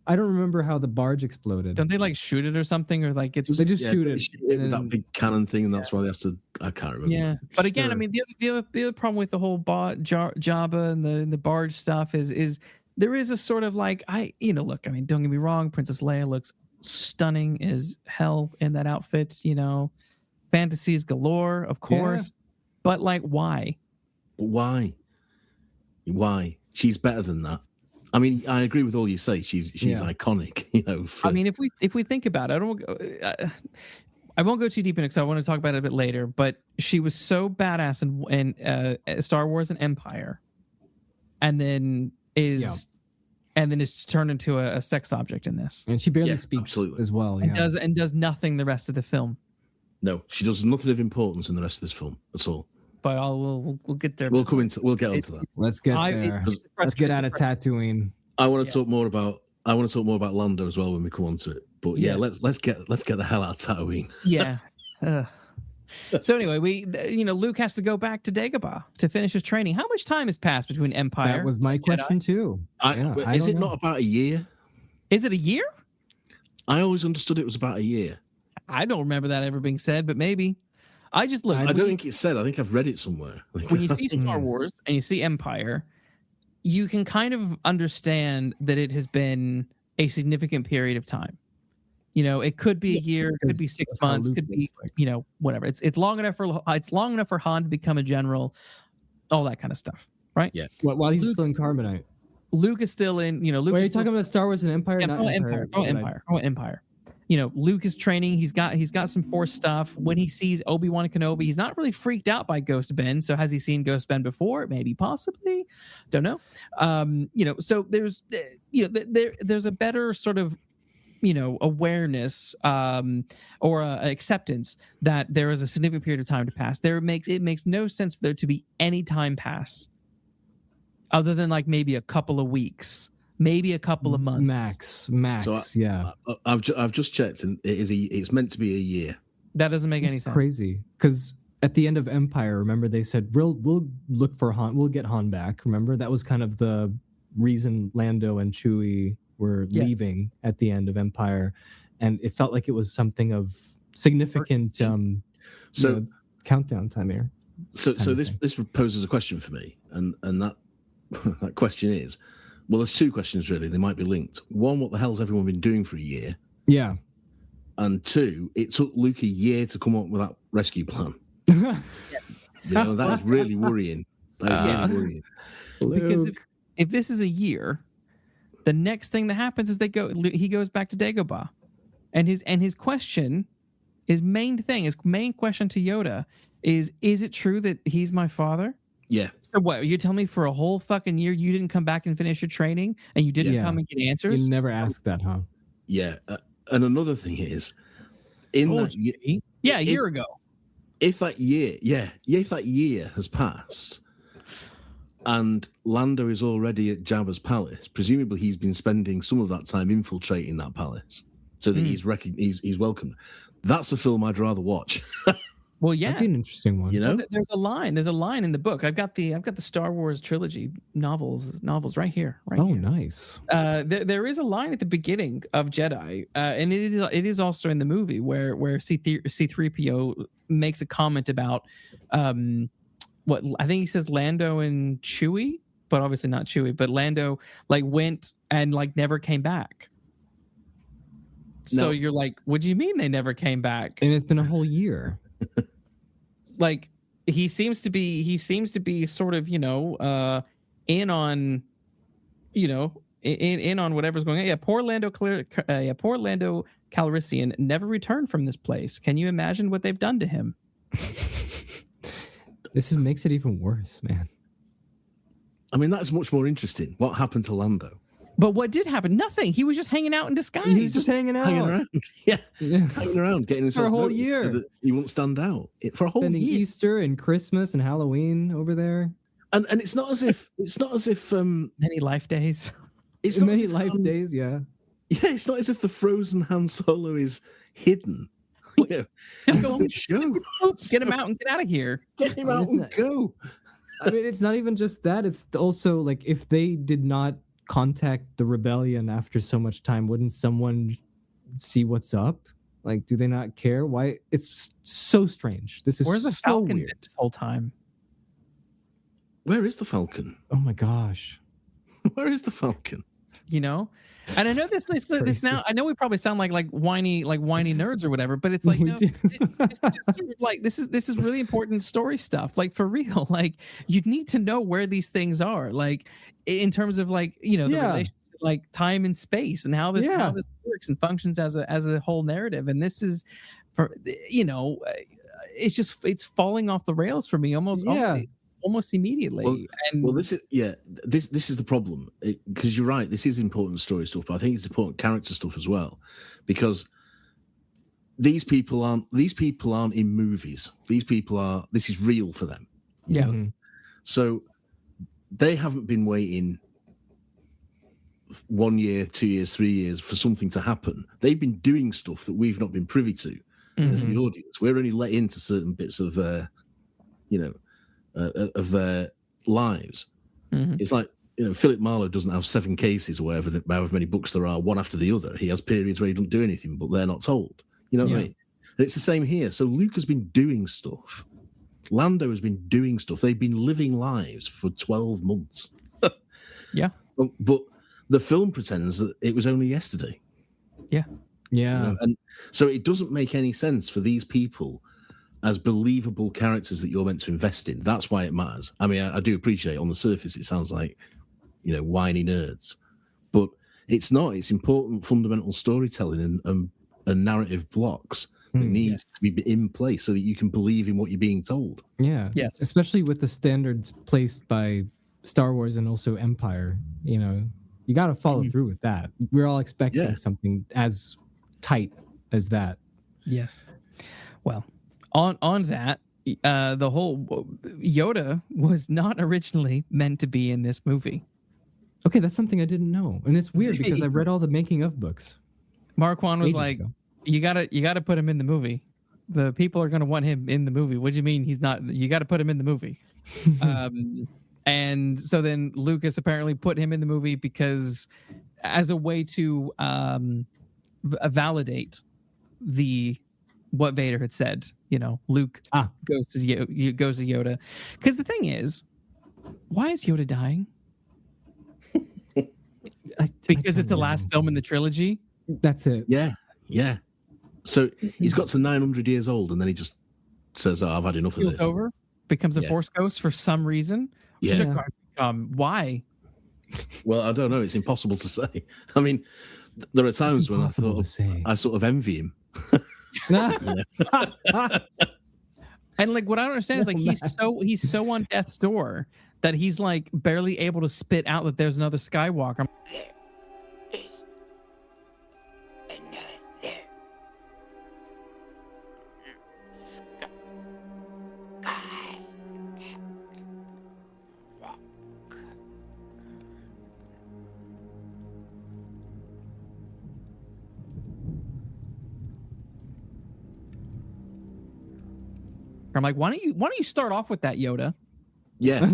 I don't remember how the barge exploded. Don't they like shoot it or something, or like they just shoot it with that big cannon thing, and that's why they have to. I can't remember. Yeah, but again, I mean, the other problem with the whole Jabba and the barge stuff is there is a sort of like look. I mean, don't get me wrong, Princess Leia looks stunning as hell in that outfit. Fantasies galore, of course, but like, why? Why? She's better than that. I mean, I agree with all you say. She's iconic, I mean, if we think about it, I won't go too deep in it because I want to talk about it a bit later. But she was so badass in Star Wars and Empire, and then is turned into a sex object in this. And she barely speaks as well. And does nothing the rest of the film. No, she does nothing of importance in the rest of this film at all. But we'll get there. We'll get onto that. Let's get there. Let's get out of Tatooine. I want to talk more about Lando as well when we come onto it. But let's get the hell out of Tatooine. Yeah. So anyway, Luke has to go back to Dagobah to finish his training. How much time has passed between Empire? That was my question too. Is it not about a year? Is it a year? I always understood it was about a year. I don't remember that ever being said, but maybe. I just look. I don't think it's said. I think I've read it somewhere. When you see Star Wars and you see Empire, you can kind of understand that it has been a significant period of time. You know, it could be a year, it could be 6 months, could be whatever. It's long enough for Han to become a general, all that kind of stuff, right? Yeah. While he's still in Carbonite. Luke is still in. Luke. Wait, are you talking about Star Wars and Empire? Yeah, not Empire. Empire. Luke is training. He's got some Force stuff. When he sees Obi-Wan Kenobi, he's not really freaked out by Ghost Ben. So has he seen Ghost Ben before? Maybe, possibly. Don't know. So there's there's a better sort of awareness or acceptance that there is a significant period of time to pass. It makes no sense for there to be any time pass other than like maybe a couple of weeks. Maybe a couple of months. Max. So yeah. I've just checked, and it's meant to be a year. That doesn't make any sense. Crazy, because at the end of Empire, remember they said we'll look for Han. We'll get Han back. Remember that was kind of the reason Lando and Chewie were leaving at the end of Empire, and it felt like it was something of significant countdown time here. So this poses a question for me, and that that question is. Well, there's two questions, really. They might be linked. One, what the hell's everyone been doing for a year? Yeah. And two, it took Luke a year to come up with that rescue plan. That is really worrying. Really worrying. Because if this is a year, the next thing that happens is he goes back to Dagobah. And his question, his main question to Yoda is it true that he's my father? Yeah. So what? You tell me for a whole fucking year you didn't come back and finish your training, and you didn't come and get answers? You never asked that, huh? Yeah. And another thing is, a year ago. If that year has passed, and Lando is already at Jabba's palace, presumably he's been spending some of that time infiltrating that palace, so that he's welcomed. That's a film I'd rather watch. Well, yeah, that'd be an interesting one. Well, there's a line in the book. I've got the Star Wars trilogy novels right here. Nice. There is a line at the beginning of Jedi, and it is also in the movie where C-3PO makes a comment about what I think he says Lando and Chewie, but obviously not Chewie, but Lando went and never came back. So you're like, what do you mean they never came back? And it's been a whole year. He seems to be sort of in on in on whatever's going on. Yeah, poor Lando Calrissian never returned from this place. Can you imagine what they've done to him? This makes it even worse, man. I mean, that's much more interesting. What happened to Lando? But what did happen? Nothing. He was just hanging out in disguise. He was just hanging around. Yeah. Hanging around, getting himself for a whole year. So that he won't stand out for a whole Spending year. Easter and Christmas and Halloween over there. And it's not as if many life days. It's not many life days. Yeah. Yeah, it's not as if the frozen Han Solo is hidden. Just go show. Get him out and get out of here. Get him out and go. I mean, it's not even just that. It's also if they did not contact the rebellion after so much time, wouldn't someone see what's up? Do they not care? Why? It's so strange. This is Where's the Falcon been this whole time? Where is the Falcon? Oh my gosh. Where is the Falcon? And I know this now. I know we probably sound like whiny nerds or whatever, but it's it's just sort of this is really important story stuff. For real, you need to know where these things are. In terms of the relationship, time and space, and how this works and functions as a whole narrative. And this is, it's falling off the rails for me almost immediately. This is the problem, because you're right. This is important story stuff, but I think it's important character stuff as well, because these people aren't in movies. This is real for them. Yeah. Mm-hmm. So they haven't been waiting 1 year, 2 years, 3 years for something to happen. They've been doing stuff that we've not been privy to as the audience. We're only let into certain bits of their, of their lives. Mm-hmm. It's like, Philip Marlowe doesn't have 7 cases or however many books there are, one after the other. He has periods where he doesn't do anything, but they're not told. You know what I mean? And it's the same here. So Luke has been doing stuff. Lando has been doing stuff. They've been living lives for 12 months. Yeah. But the film pretends that it was only yesterday. Yeah. Yeah. You know? And so it doesn't make any sense for these people as believable characters that you're meant to invest in. That's why it matters. I mean, I do appreciate on the surface it sounds like, whiny nerds, but it's not. It's important fundamental storytelling and narrative blocks that needs to be in place so that you can believe in what you're being told. Yeah. Yes. Especially with the standards placed by Star Wars and also Empire, you got to follow through with that. We're all expecting something as tight as that. Yes. Well, on that, the whole Yoda was not originally meant to be in this movie. Okay, that's something I didn't know, and it's weird because I read all the making of books. Marquand was ages like, ago. "You gotta put him in the movie. The people are gonna want him in the movie. What do you mean he's not? You got to put him in the movie." And so then Lucas apparently put him in the movie because as a way to validate what Vader had said. Luke goes to Yoda. Because the thing is, why is Yoda dying? Because it's the last film in the trilogy. That's it. Yeah. So he's got to 900 years old, and then he just says, I've had enough of this. Over, becomes a Force ghost for some reason. Yeah. Why? Well, I don't know. It's impossible to say. I mean, there are times when I sort of envy him. And like what I don't understand is like he's so on death's door that he's like barely able to spit out that there's another Skywalker. There is another I'm like, why don't you start off with that, Yoda? Yeah.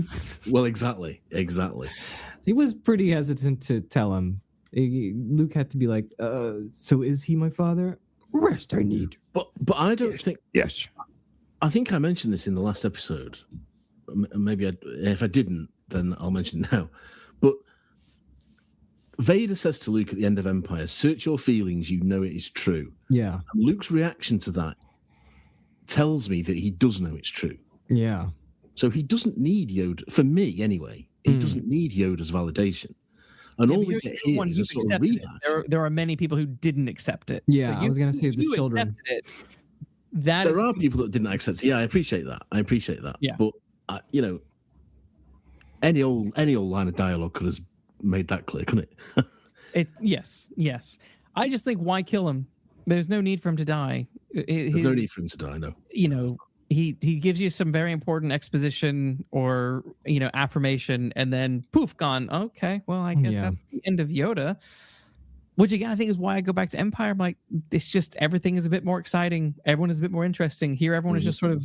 Well, exactly. He was pretty hesitant to tell him. Luke had to be like, so is he my father? Rest I need. But I don't think... Yes. I think I mentioned this in the last episode. Maybe if I didn't, then I'll mention it now. But Vader says to Luke at the end of Empire, search your feelings, you know it is true. Yeah. And Luke's reaction to that tells me that he does know it's true. Yeah. So he doesn't need Yoda, for me anyway, he doesn't need Yoda's validation. And all we get here is a sort of rehash. There are many people who didn't acceect it. Yeah, I was going to say the children. There are people that didn't accept it. Yeah, I appreciate that. Yeah. But, any old line of dialogue could have made that clear, couldn't it? Yes. I just think, why kill him? There's no need for him to die. There's no need for him to die, no. He gives you some very important exposition or affirmation, and then poof, gone. Okay, well, I guess that's the end of Yoda. Which again, I think is why I go back to Empire. I'm like, it's just everything is a bit more exciting. Everyone is a bit more interesting. Here, everyone is just sort of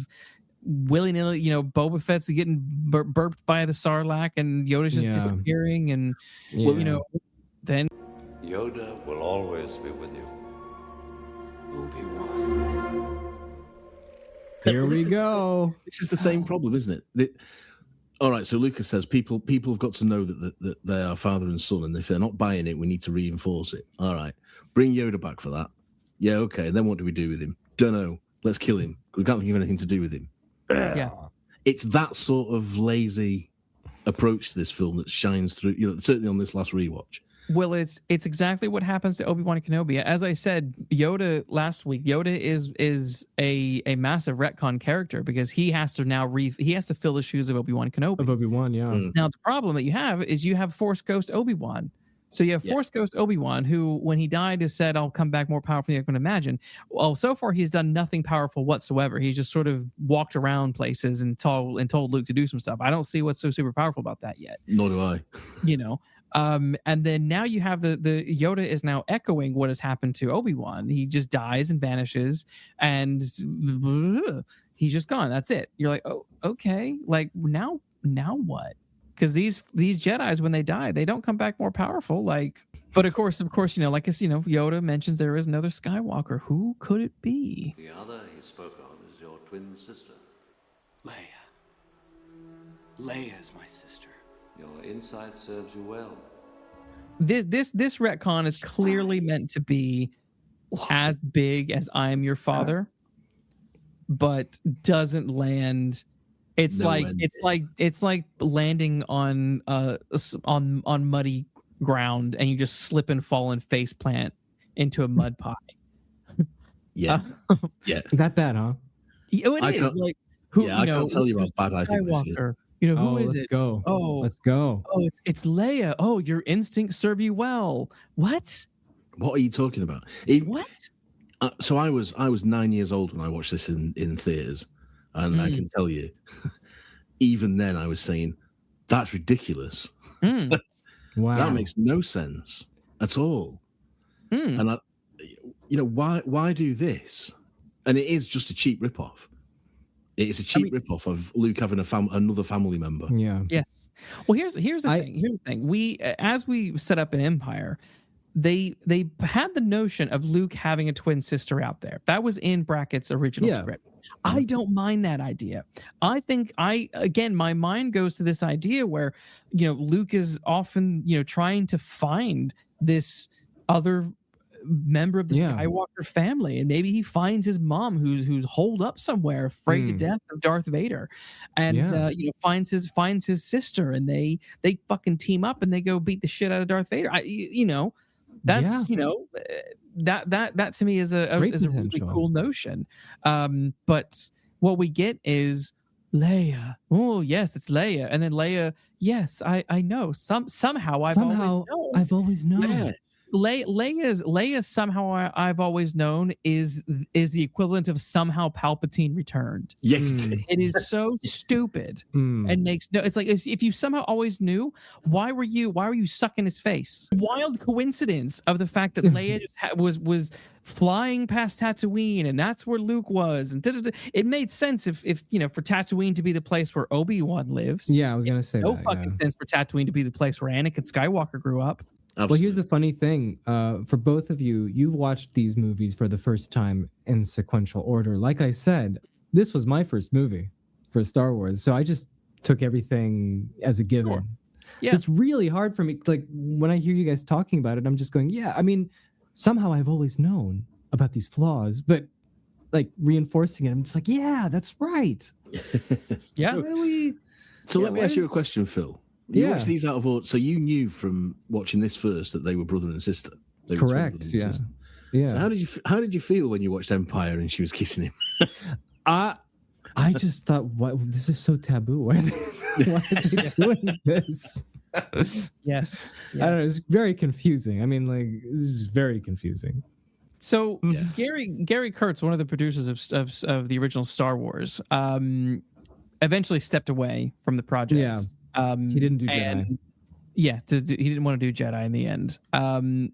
willy-nilly. Boba Fett's getting burped by the Sarlacc, and Yoda's just disappearing, and then Yoda will always be with you. Obi-Wan. Here we go. This is the same problem, isn't it? All right, so Lucas says people have got to know that they are father and son, and if they're not buying it, we need to reinforce it. All right, bring Yoda back for that. Yeah, okay. Then what do we do with him? Don't know. Let's kill him. We can't think of anything to do with him. Yeah, it's that sort of lazy approach to this film that shines through. Certainly on this last rewatch. Well, it's exactly what happens to Obi-Wan Kenobi. As I said, Yoda last week, Yoda is a massive retcon character because he has to now he has to fill the shoes of Obi-Wan Kenobi. Of Obi-Wan, yeah. Now the problem that you have is you have Force Ghost Obi-Wan. So you have Force Ghost Obi-Wan, who, when he died, has said, "I'll come back more powerful than you can imagine." Well, so far he's done nothing powerful whatsoever. He's just sort of walked around places and told Luke to do some stuff. I don't see what's so super powerful about that yet. Nor do I. And then now you have the Yoda is now echoing what has happened to Obi-Wan. He just dies and vanishes, and he's just gone. That's it. You're like, oh, okay. Like now what? Because these Jedis, when they die, they don't come back more powerful. Like, But of course, like us, Yoda mentions there is another Skywalker. Who could it be? The other he spoke of is your twin sister. Leia. Leia is my sister. Your insight serves you well. This retcon is clearly meant to be as big as I Am Your Father, but doesn't land. It's like landing on muddy ground and you just slip and fall and face plant into a mud pie. Yeah. That bad, huh? It is. Like, who? I can't tell you how bad I think this is. Who is let's it? Go. Oh, let's go. Oh, it's Leia. Oh, your instincts serve you well. What? What are you talking about? What? So I was 9 years old when I watched this in theaters, and I can tell you, even then I was saying, "That's ridiculous. Wow, that makes no sense at all." And why do this? And it is just a cheap ripoff. It is a cheap ripoff of Luke having another family member. Yeah. Yes. Well, here's the thing. Here's the thing. We, as we set up an empire, they had the notion of Luke having a twin sister out there. That was in Brackett's original script. I don't mind that idea. I think my mind goes to this idea where, Luke is often, trying to find this other member of the Skywalker family, and maybe he finds his mom who's holed up somewhere, afraid to death of Darth Vader, and finds his sister, and they fucking team up and they go beat the shit out of Darth Vader. That to me is a really cool notion. But what we get is Leia. Oh yes, it's Leia, and then Leia. Yes, I know. Somehow I've always known. Yeah. Leia somehow I've always known is the equivalent of somehow Palpatine returned. Yes, it is so stupid and makes no. It's like if you somehow always knew, why were you sucking his face? Wild coincidence of the fact that Leia just was flying past Tatooine and that's where Luke was, and it made sense if for Tatooine to be the place where Obi-Wan lives. Yeah, I was gonna say no fucking sense for Tatooine to be the place where Anakin Skywalker grew up. Absolutely. Well, here's the funny thing. For both of you, you've watched these movies for the first time in sequential order. Like I said, this was my first movie for Star Wars, so I just took everything as a given. Sure. Yeah. So it's really hard for me. Like, when I hear you guys talking about it, I'm just going, yeah, I mean, somehow I've always known about these flaws, but like reinforcing it, I'm just like, yeah, that's right. Yeah. So let me ask you a question, Phil. You watched these out of order, so you knew from watching this first that they were brother and sister. Correct. Yeah. Yeah. So how did you feel when you watched Empire and she was kissing him? I just thought, what? This is so taboo. Why are they doing this? Yes. I don't know. It's very confusing. I mean, like, this is very confusing. So Gary Kurtz, one of the producers of the original Star Wars, eventually stepped away from the project. Yeah. He didn't do Jedi. He didn't want to do Jedi in the end.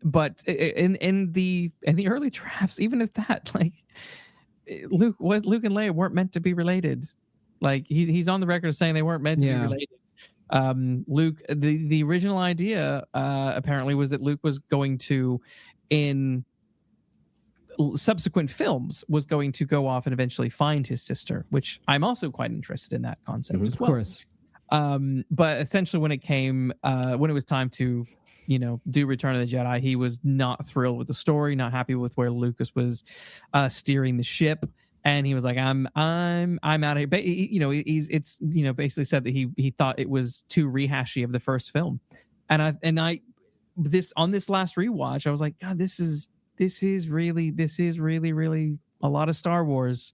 But in the early drafts, even if that, like, Luke and Leia weren't meant to be related. Like he's on the record of saying they weren't meant to be related. Luke, the original idea apparently was that Luke was going to, in subsequent films, was going to go off and eventually find his sister, which I'm also quite interested in that concept as well. Of course. But essentially when it was time to, do Return of the Jedi, he was not thrilled with the story, not happy with where Lucas was steering the ship. And he was like, I'm out of here. But it's basically said that he thought it was too rehashy of the first film. And I on this last rewatch, I was like, God, this is really a lot of Star Wars.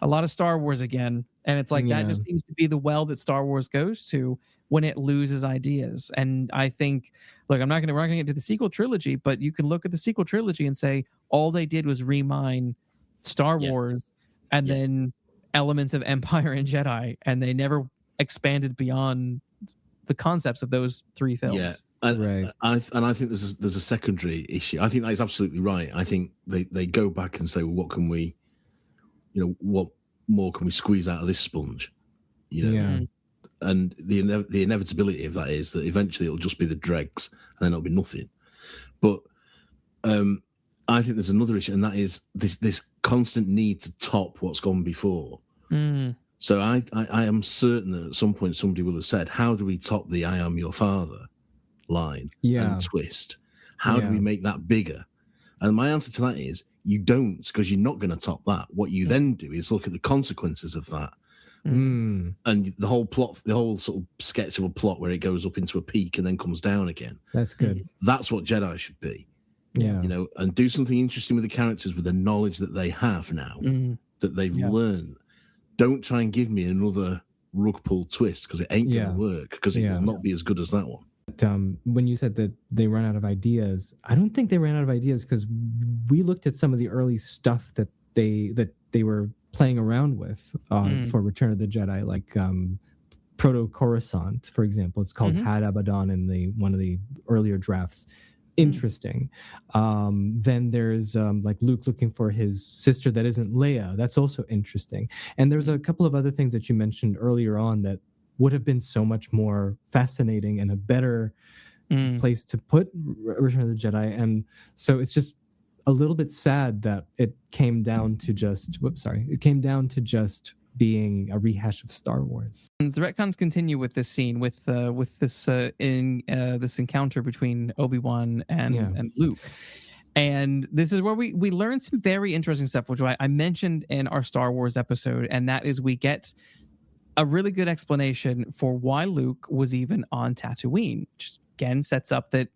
A lot of Star Wars again. And it's like that just seems to be the well that Star Wars goes to when it loses ideas. And I think, look, we're not going to get to the sequel trilogy, but you can look at the sequel trilogy and say all they did was remine Star Wars and then elements of Empire and Jedi, and they never expanded beyond the concepts of those three films. Yeah. And I think there's a secondary issue. I think that is absolutely right. I think they go back and say, well, what can we, what more can we squeeze out of this sponge? And the inevitability of that is that eventually it'll just be the dregs, and then it'll be nothing. But I think there's another issue, and that is this constant need to top what's gone before. So I am certain that at some point somebody will have said, how do we top the I am your father line and twist? How do we make that bigger? And my answer to that is you don't, because you're not going to top that. What you then do is look at the consequences of that. And the whole plot, the whole sort of sketch of a plot where it goes up into a peak and then comes down again. That's good. That's what Jedi should be. Yeah. You know, and do something interesting with the characters with the knowledge that they have now, that they've learned. Don't try and give me another rug pull twist, because it ain't going to work, because it will not be as good as that one. When you said that they run out of ideas, I don't think they ran out of ideas, because we looked at some of the early stuff that they were playing around with for Return of the Jedi, like Proto Coruscant, for example. It's called Had Abaddon in one of the earlier drafts. Interesting. Then there's like Luke looking for his sister that isn't Leia. That's also interesting. And there's a couple of other things that you mentioned earlier on that would have been so much more fascinating and a better place to put Return of the Jedi. And so it's just a little bit sad that it came down to just being a rehash of Star Wars. The retcons continue with this scene, with this this encounter between Obi-Wan and Luke. And this is where we learn some very interesting stuff, which I mentioned in our Star Wars episode, and that is we get a really good explanation for why Luke was even on Tatooine, which again sets up that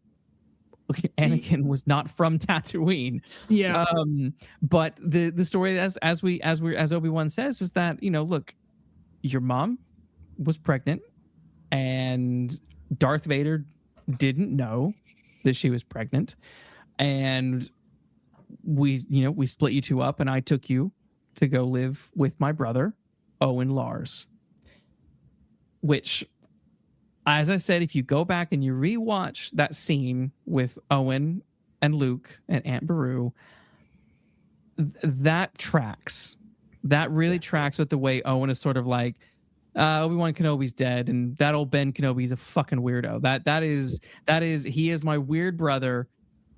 Anakin was not from Tatooine. Yeah. But the story as Obi-Wan says is that, you know, look, your mom was pregnant and Darth Vader didn't know that she was pregnant, and we split you two up, and I took you to go live with my brother Owen Lars, which, as I said, if you go back and you rewatch that scene with Owen and Luke and Aunt Beru, that tracks. That really tracks with the way Owen is sort of like, Obi-Wan Kenobi's dead, and that old Ben Kenobi's a fucking weirdo. That is he is my weird brother.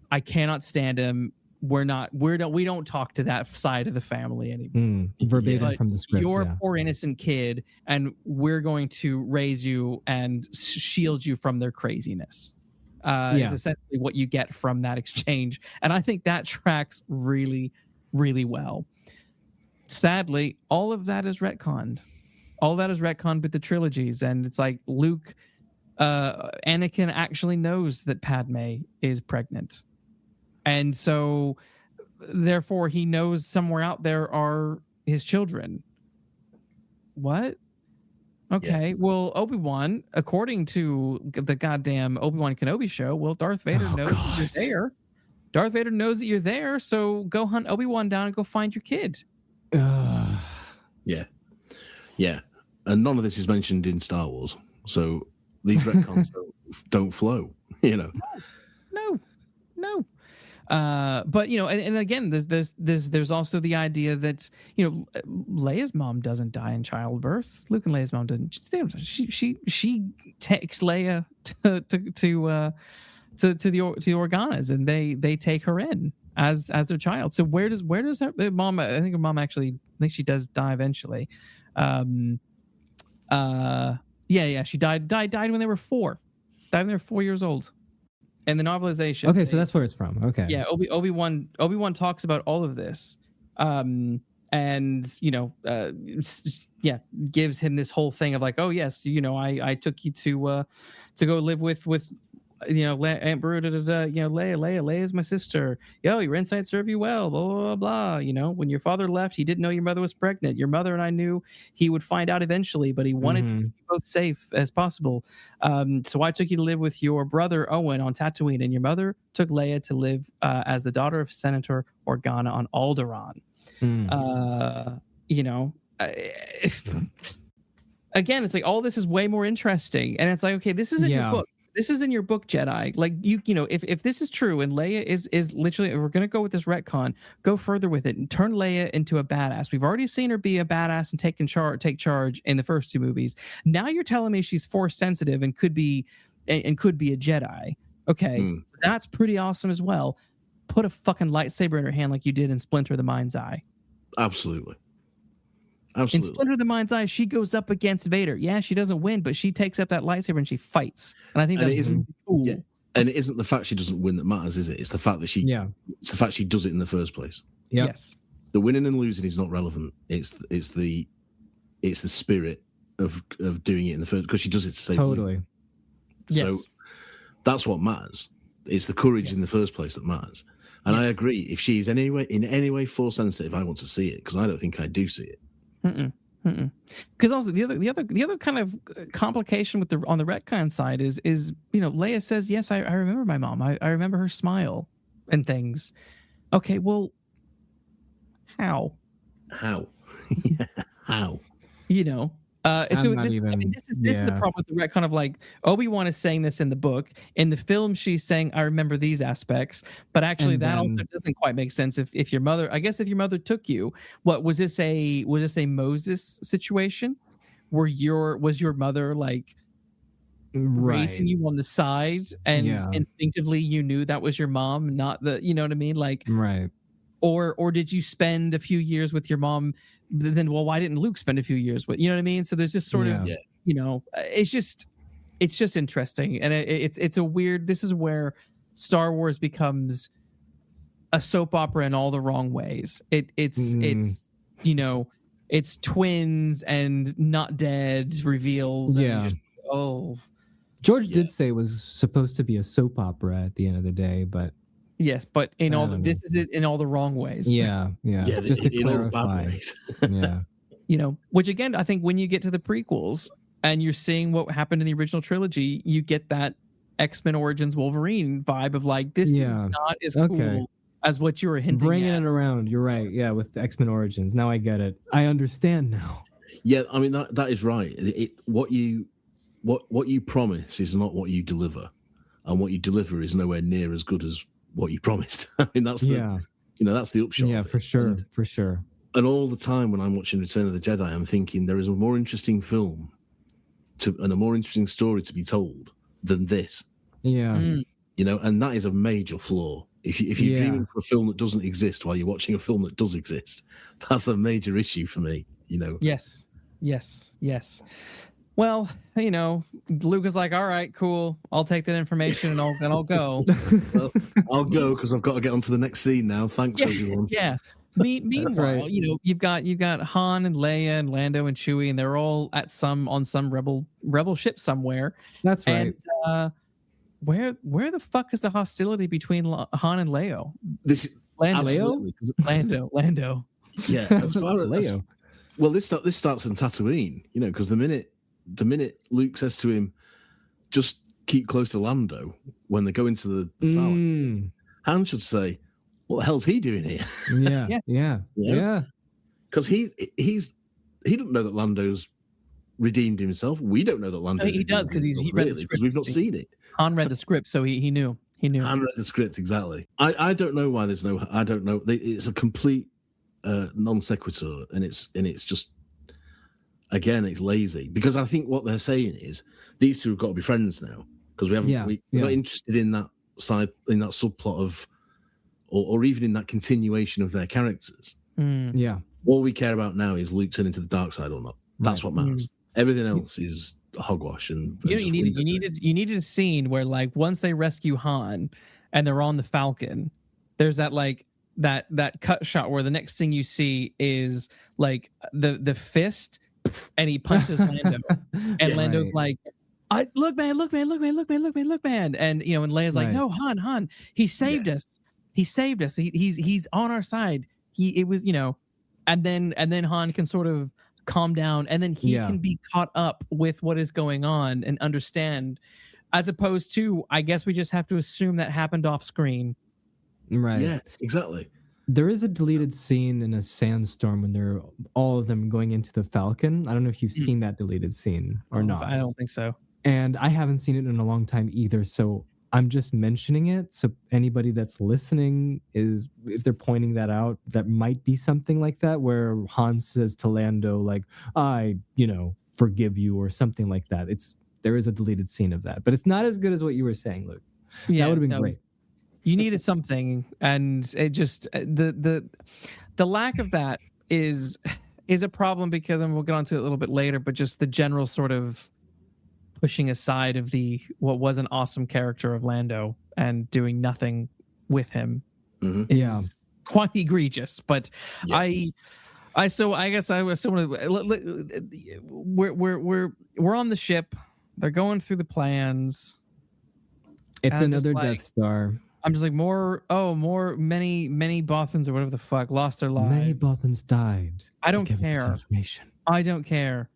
I cannot stand him. We don't talk to that side of the family anymore. Verbatim from the script. You're a poor innocent kid, and we're going to raise you and shield you from their craziness. Is essentially what you get from that exchange, and I think that tracks really, really well. Sadly, all of that is retconned. All that is retconned with the trilogies, and it's like Luke, Anakin actually knows that Padme is pregnant. And so, therefore, he knows somewhere out there are his children. What? Okay, well, Obi-Wan, according to the goddamn Obi-Wan Kenobi show, well, Darth Vader knows that you're there. Darth Vader knows that you're there, so go hunt Obi-Wan down and go find your kid. Yeah. And none of this is mentioned in Star Wars, so these retcons don't flow, you know. No. But you know, and again, there's also the idea that, you know, Leia's mom doesn't die in childbirth. Luke and Leia's mom didn't. She takes Leia to the Organas, and they take her in as their child. So where does her mom? I think her mom actually. I think she does die eventually. She died when they were 4. Died when they were 4 years old. And the novelization. Okay, so that's where it's from. Okay. Yeah, Obi-Wan talks about all of this, and you know, gives him this whole thing of like, oh yes, you know, I took you to go live with you know, Aunt Beru, you know, Leia is my sister. Yo, your insights serve you well. Blah, blah blah blah. You know, when your father left, he didn't know your mother was pregnant. Your mother and I knew he would find out eventually, but he wanted to keep you both safe as possible. So I took you to live with your brother Owen on Tatooine, and your mother took Leia to live as the daughter of Senator Organa on Alderaan. You know, again, it's like all this is way more interesting, and it's like, okay, this is in your book. This is in your book, Jedi. Like you know, if this is true and Leia is literally, we're gonna go with this retcon, go further with it and turn Leia into a badass. We've already seen her be a badass and take charge in the first 2 movies. Now you're telling me she's force sensitive and could be a Jedi. Okay, that's pretty awesome as well. Put a fucking lightsaber in her hand like you did in Splinter the Mind's Eye. Absolutely. In Splinter the Mind's Eye, she goes up against Vader. Yeah, she doesn't win, but she takes up that lightsaber and she fights. And I think that's really cool. Yeah, and it isn't the fact she doesn't win that matters, is it? It's the fact that it's the fact she does it in the first place. Yep. Yes. The winning and losing is not relevant. It's the spirit of doing it in the first, because she does it to save Totally. So Yes. that's what matters. It's the courage in the first place that matters. And I agree. If she's in any way force sensitive, I want to see it, because I don't think I do see it. Because also the other kind of complication with on the retcon side is Leia says, yes, I remember my mom. I remember her smile and things. Okay, well, how? How? How? This is the problem with the retcon of like Obi-Wan is saying this in the book. In the film, she's saying, I remember these aspects, but actually also doesn't quite make sense if your mother, I guess if your mother took you, was this a Moses situation where was your mother like raising you on the side and instinctively you knew that was your mom, not the, you know what I mean? Like, right. Or did you spend a few years with your mom? Then, well, why didn't Luke spend a few years with? You know what I mean? So there's just sort of, it's just interesting, and it's a weird. This is where Star Wars becomes a soap opera in all the wrong ways. It's twins and not dead reveals. And George did say it was supposed to be a soap opera at the end of the day, but. Yes, but this is it in all the wrong ways. Yeah. Just to clarify. Which again, I think when you get to the prequels and you're seeing what happened in the original trilogy, you get that X-Men Origins Wolverine vibe of like, this is not as cool as what you were hinting Bringing at. it around. You're right. Yeah, with X-Men Origins. Now I get it. I understand now. Yeah, I mean that is right. What you promise is not what you deliver, and what you deliver is nowhere near as good as what you promised. I mean, that's that's the upshot. Yeah, for sure, for sure. And all the time when I'm watching Return of the Jedi, I'm thinking there is a more interesting film and a more interesting story to be told than this. Yeah. And that is a major flaw. If you're dreaming for a film that doesn't exist while you're watching a film that does exist, that's a major issue for me. Yes. Well, Luke is like, all right, cool. I'll take that information and I'll go. Well, I'll go because I've got to get on to the next scene now. Thanks, everyone. Yeah. Meanwhile, right. You've got Han and Leia and Lando and Chewie, and they're all on some rebel ship somewhere. That's right. And where the fuck is the hostility between Han and Leo? Lando. Lando. Yeah, as far as Leo. Well, this starts in Tatooine, because the minute Luke says to him, just keep close to Lando, when they go into the salad, Han should say, what the hell's he doing here? Yeah. Because he doesn't know that Lando's redeemed himself. We don't know that Lando. He does because he read the script. Because we've not seen it. Han read the script, so he knew. Han read the script, exactly. I don't know why there's no. I don't know. It's a complete non sequitur, and it's just. Again, it's lazy, because I think what they're saying is these two have got to be friends now, because we're not interested in that subplot of, or even in that continuation of their characters. Yeah. All we care about now is Luke turning to the dark side or not. That's what matters. Everything else is hogwash. And you needed a scene where, like, once they rescue Han and they're on the Falcon, there's that like that cut shot where the next thing you see is like the fist. And he punches Lando, and Lando's like, look, man. And and Leia's like, no, Han, he saved us. He's on our side. And then Han can sort of calm down, and then he can be caught up with what is going on and understand, as opposed to, I guess we just have to assume that happened off screen. Right. Yeah, exactly. There is a deleted scene in a sandstorm when they're all of them going into the Falcon. I don't know if you've seen that deleted scene or not. I don't think so. And I haven't seen it in a long time either. So I'm just mentioning it. So anybody that's listening if they're pointing that out, that might be something like that, where Han says to Lando, like, I, forgive you, or something like that. There is a deleted scene of that, but it's not as good as what you were saying, Luke. Yeah, that would have been great. You needed something, and it just the lack of that is a problem because, and we'll get onto it a little bit later, but just the general sort of pushing aside of what was an awesome character of Lando and doing nothing with him is quite egregious. But I guess I was someone. We're on the ship. They're going through the plans. It's another Death Star. I'm just like many Bothans or whatever the fuck lost their lives. Many Bothans died. I don't care. I don't care.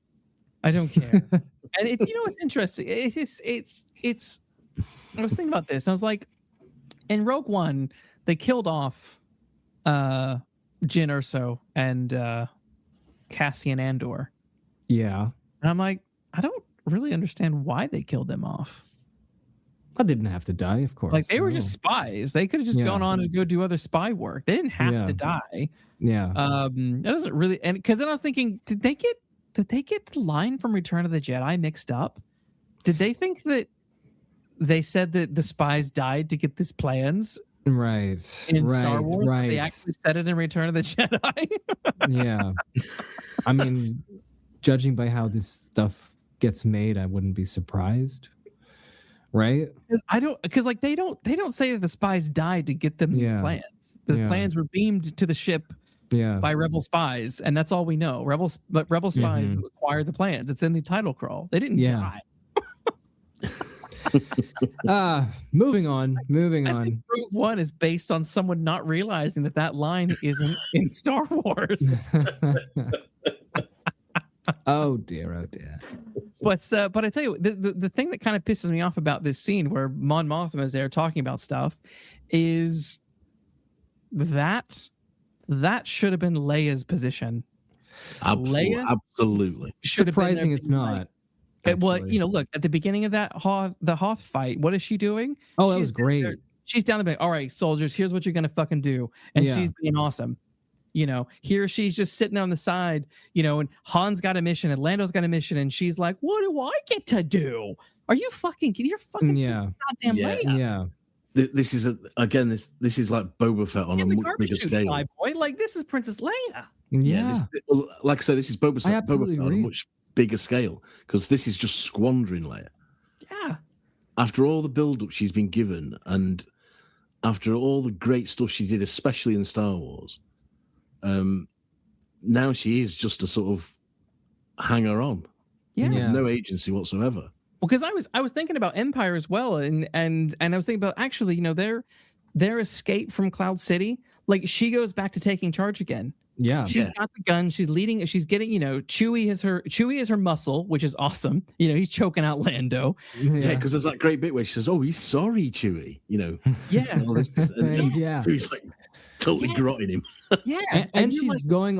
And it's it's interesting. It's. I was thinking about this. I was like, in Rogue One, they killed off Jyn Erso and Cassian Andor. Yeah, and I'm like, I don't really understand why they killed them off. I didn't have to die, of course. Like they were just spies. They could have just gone on to go do other spy work. They didn't have to die. Yeah. That doesn't really. And because then I was thinking, did they get the line from Return of the Jedi mixed up? Did they think that they said that the spies died to get these plans? Right. In Star Wars, but they actually said it in Return of the Jedi. Yeah. I mean, judging by how this stuff gets made, I wouldn't be surprised. Right? Because like they don't say that the spies died to get them these plans. The plans were beamed to the ship by rebel spies, and that's all we know. Rebel spies acquired the plans. It's in the title crawl. They didn't die. Moving on. I think Rogue One is based on someone not realizing that line isn't in Star Wars. Oh dear. But I tell you, the thing that kind of pisses me off about this scene where Mon Mothma is there talking about stuff is that should have been Leia's position. Absolutely. Surprising it's not. Well, look, at the beginning of the Hoth fight, what is she doing? Oh, that was great. She's down the back. All right, soldiers, here's what you're going to fucking do. And she's being awesome. Here she's just sitting on the side, and Han's got a mission and Lando's got a mission, and she's like, what do I get to do? Are you fucking kidding? You're fucking goddamn Leia. Yeah. This is this is like Boba Fett on a much bigger scale. Boy. Like, this is Princess Leia. Yeah. Like I say, this is Boba Fett on a much bigger scale, because this is just squandering Leia. Yeah. After all the build-up she's been given, and after all the great stuff she did, especially in Star Wars, now she is just a sort of hanger on, with no agency whatsoever. Well, because I was thinking about Empire as well, and I was thinking about actually, their escape from Cloud City. Like, she goes back to taking charge again. Yeah, she's got the gun. She's leading. She's getting. Chewie is her muscle, which is awesome. He's choking out Lando. Yeah, because there's that great bit where she says, "Oh, he's sorry, Chewie." Yeah, and he's like totally grotting him. Yeah, and she's going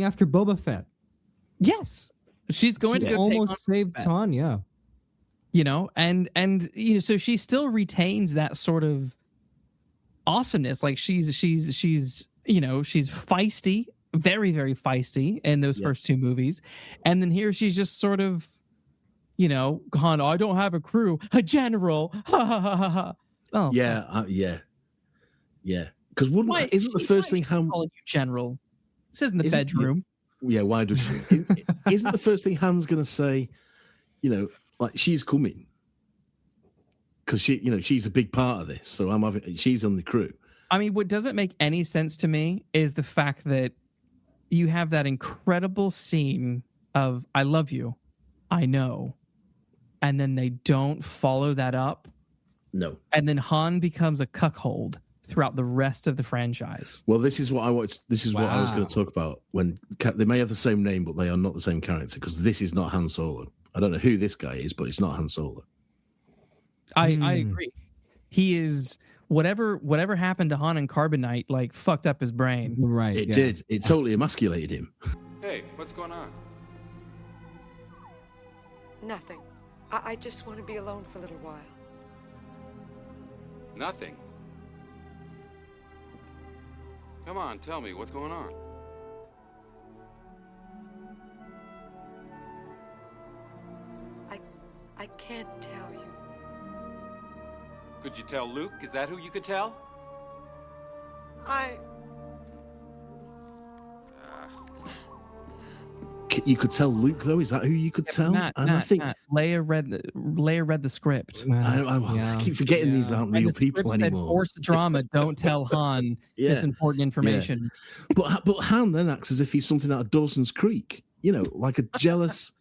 after Boba Fett. Yes, she's going to go almost save Han. Yeah, and so she still retains that sort of awesomeness. Like she's feisty, very, very feisty in those first two movies. And then here she's just sort of, Han, I don't have a crew, a general. Ha ha ha ha. Oh, yeah. Because isn't the first thing Han calling you general? This isn't the bedroom. Yeah, why does she? Isn't the first thing Han's gonna say, like, she's coming? Because she's a big part of this, so she's on the crew. I mean, what doesn't make any sense to me is the fact that you have that incredible scene of "I love you, I know," and then they don't follow that up. No. And then Han becomes a cuckold throughout the rest of the franchise. Well, this is what I wanted. This is what I was going to talk about. When they may have the same name, but they are not the same character, because this is not Han Solo. I don't know who this guy is, but it's not Han Solo. I agree. He is. Whatever happened to Han and Carbonite, like, fucked up his brain. Right. It did. It totally emasculated him. Hey, what's going on? Nothing. I just want to be alone for a little while. Nothing? Come on, tell me, what's going on? I can't tell you. Could you tell Luke? Is that who you could tell? You could tell Luke, though. Is that who you could tell? I think Leia read the script. I keep forgetting these aren't real people anymore. Forced drama. Don't tell Han this important information. Yeah. But Han then acts as if he's something out of Dawson's Creek. Like a jealous,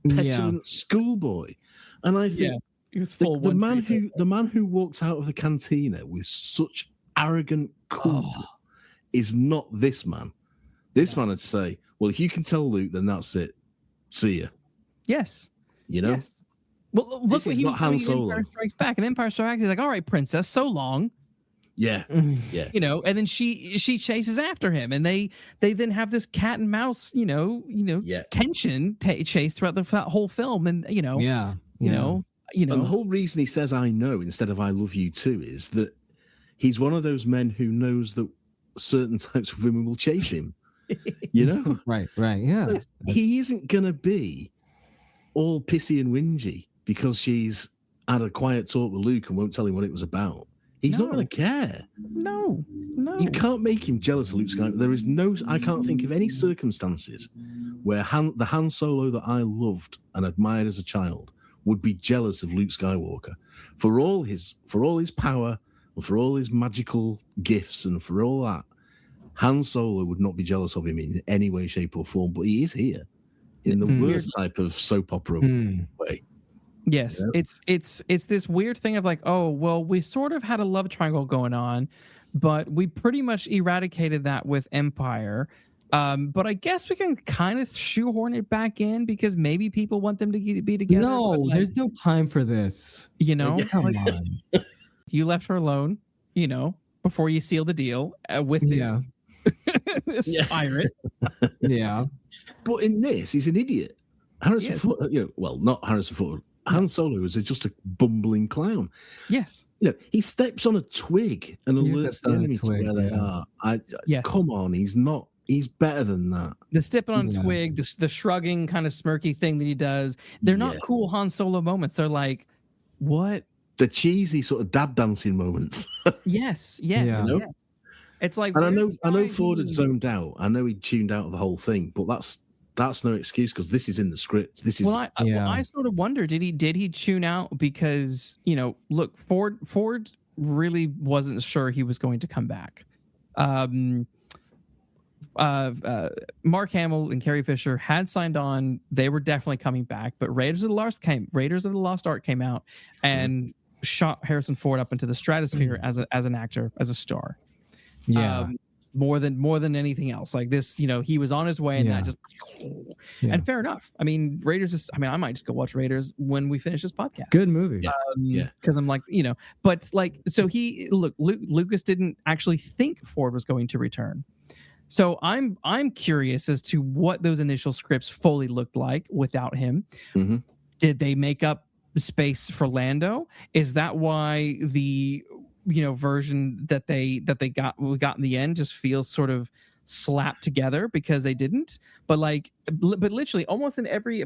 petulant schoolboy. And I think he was full the man who walks out of the cantina with such arrogant cool is not this man. This man would say, well, if you can tell Luke, then that's it. See ya. Yes. Yes. Well, look this what is he not Han was doing in Solo. Empire Strikes Back. In Empire Strikes Back, he's like, all right, princess, so long. Yeah. Yeah. And then she chases after him, and they then have this cat and mouse, tension chase throughout that whole film, and and the whole reason he says "I know" instead of "I love you too" is that he's one of those men who knows that certain types of women will chase him. Right, yeah. So he isn't gonna be all pissy and whingy because she's had a quiet talk with Luke and won't tell him what it was about. He's not going to care. No. You can't make him jealous of Luke Skywalker. I can't think of any circumstances where the Han Solo that I loved and admired as a child would be jealous of Luke Skywalker for all his power and for all his magical gifts and for all that. Han Solo would not be jealous of him in any way, shape, or form, but he is here in the worst type of soap opera way. Yes, it's this weird thing of like, oh, well, we sort of had a love triangle going on, but we pretty much eradicated that with Empire. But I guess we can kind of shoehorn it back in because maybe people want them to be together. No, there's no time for this. Come on. You left her alone, before you seal the deal with this pirate. Yeah. But in this, he's an idiot. Harrison Ford, not Harrison Ford. Han Solo is just a bumbling clown. Yes. He steps on a twig and alerts the enemy to where they are. Come on, he's not. He's better than that. The stepping on a twig, the shrugging kind of smirky thing that he does, they're not cool Han Solo moments. They're like, what? The cheesy sort of dad dancing moments. Yes. Yes. It's like, and I know Ford had zoned out. I know he tuned out of the whole thing, but that's no excuse because this is in the script. This is. Well, I sort of wonder, did he tune out because look, Ford really wasn't sure he was going to come back. Mark Hamill and Carrie Fisher had signed on; they were definitely coming back. But Raiders of the Lost Ark came out and shot Harrison Ford up into the stratosphere as an actor, as a star. Yeah. More than anything else, like this, he was on his way, and that just, and fair enough. I mean, Raiders is. I mean, I might just go watch Raiders when we finish this podcast. Good movie. Because I'm like, but like, so Lucas didn't actually think Ford was going to return. So I'm curious as to what those initial scripts fully looked like without him. Mm-hmm. Did they make up space for Lando? Is that why the version that we got in the end just feels sort of slapped together because they didn't? But literally almost in every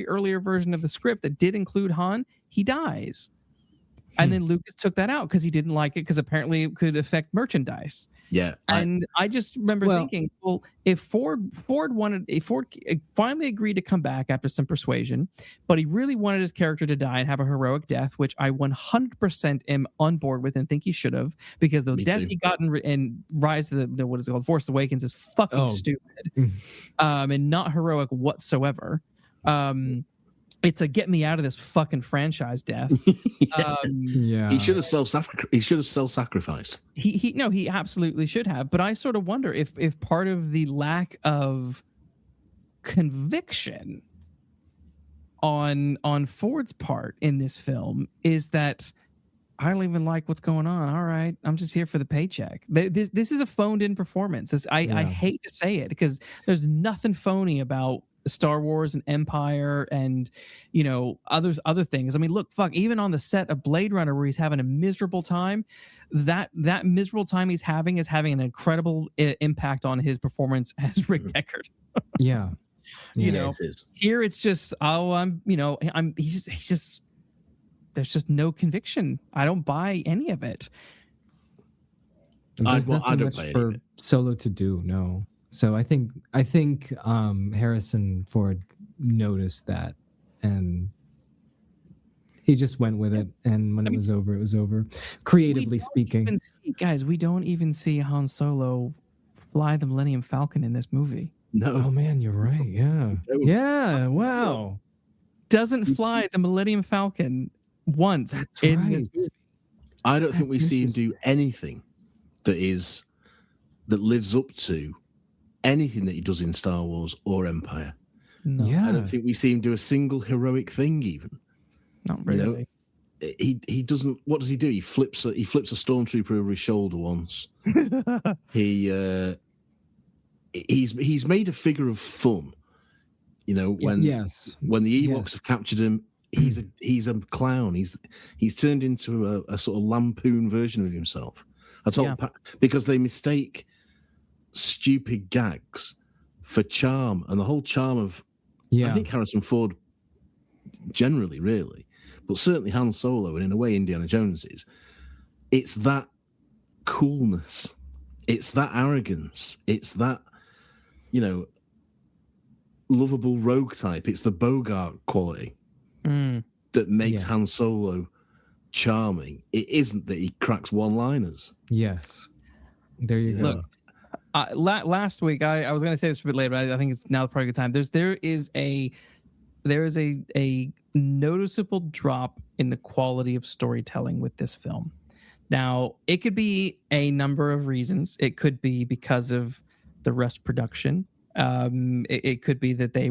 earlier version of the script that did include Han, he dies. And then Lucas took that out because he didn't like it because apparently it could affect merchandise. Yeah. And I just remember thinking, well, if Ford finally agreed to come back after some persuasion, but he really wanted his character to die and have a heroic death, which I 100% am on board with and think he should have, because the death he got in Rise of the, what is it called, Force Awakens is fucking stupid, and not heroic whatsoever. It's a get me out of this fucking franchise death. He should have self-sacrificed. He absolutely should have. But I sort of wonder if part of the lack of conviction on Ford's part in this film is that I don't even like what's going on. All right, I'm just here for the paycheck. This is a phoned-in performance. I hate to say it because there's nothing phony about Star Wars and Empire and other things. I mean, look, even on the set of Blade Runner where he's having a miserable time, that miserable time he's having is having an incredible impact on his performance as Rick Deckard. It here it's just he's just there's just no conviction. I don't buy any of it. There's I nothing don't much buy any for of it. Solo to do. No. So I think Harrison Ford noticed that, and he just went with it. And when it was over, it was over. Creatively speaking, Guys, we don't even see Han Solo fly the Millennium Falcon in this movie. No. Oh man, you're right. Yeah. Yeah. Wow. Doesn't fly the Millennium Falcon once That's in right. this movie. I don't think we see him do anything that lives up to anything that he does in Star Wars or Empire. No. Yeah. I don't think we see him do a single heroic thing, even. Not really. He doesn't. What does he do? He flips a stormtrooper over his shoulder once. He's made a figure of fun. When the Ewoks have captured him, he's a clown. He's turned into a sort of lampoon version of himself. That's all because they mistake stupid gags for charm, and the whole charm of I think Harrison Ford generally, really, but certainly Han Solo, and in a way Indiana Jones it's that coolness, it's that arrogance, it's that lovable rogue type, it's the Bogart quality that makes Han Solo charming. It isn't that he cracks one-liners. Yes. There you go. Look, last week I was going to say this a bit later, but I think it's now probably a good time. There is a noticeable drop in the quality of storytelling with this film. Now, it could be a number of reasons. It could be because of the rush production. It could be that they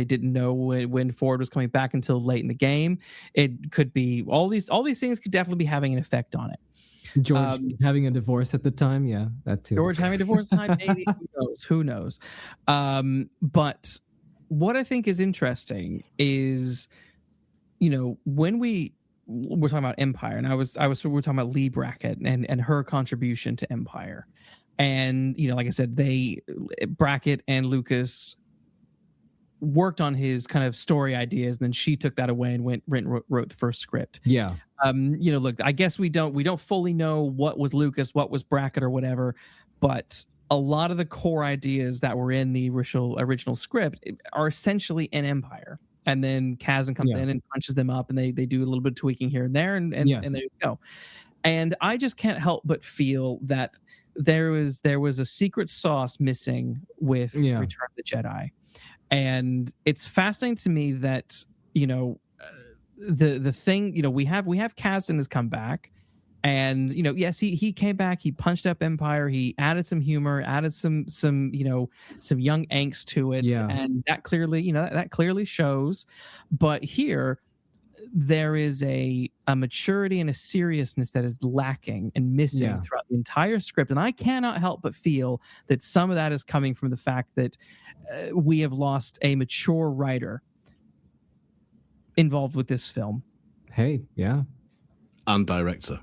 didn't know when Ford was coming back until late in the game. It could be all these things could definitely be having an effect on it. George having a divorce at the time, that too. George having a divorce time, maybe. Who knows? But what I think is interesting is, when we're talking about Empire, and we're talking about Lee Brackett and her contribution to Empire. And, like I said, Brackett and Lucas worked on his kind of story ideas, and then she took that away and wrote the first script. Yeah. Look, I guess we don't fully know what was Lucas, what was Brackett or whatever, but a lot of the core ideas that were in the original script are essentially in Empire. And then Kasdan comes in and punches them up, and they do a little bit of tweaking here and there, and there you go. And I just can't help but feel that there was a secret sauce missing with Return of the Jedi. And it's fascinating to me that, the thing, we have Kasdan has come back, and, yes, he came back, he punched up Empire, he added some humor, added some young angst to it. And that clearly shows. But here, there is a maturity and a seriousness that is lacking and missing throughout the entire script. And I cannot help but feel that some of that is coming from the fact that we have lost a mature writer involved with this film. Hey, yeah. And director.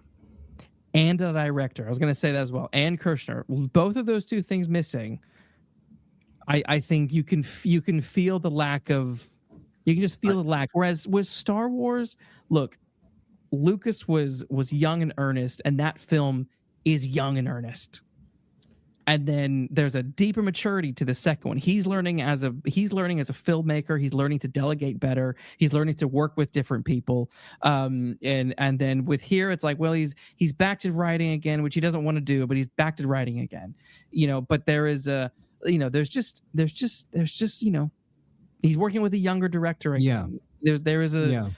And a director. I was going to say that as well. And Kirshner. Both of those two things missing. I think you can feel the lack of... You can just feel the lack. Whereas with Star Wars, look, Lucas was young and earnest, and that film is young and earnest. And then there's a deeper maturity to the second one. He's learning as a filmmaker. He's learning to delegate better. He's learning to work with different people. And then with here, it's like, well, he's back to writing again, which he doesn't want to do, but he's back to writing again. But there is there's just he's working with a younger director again. There is a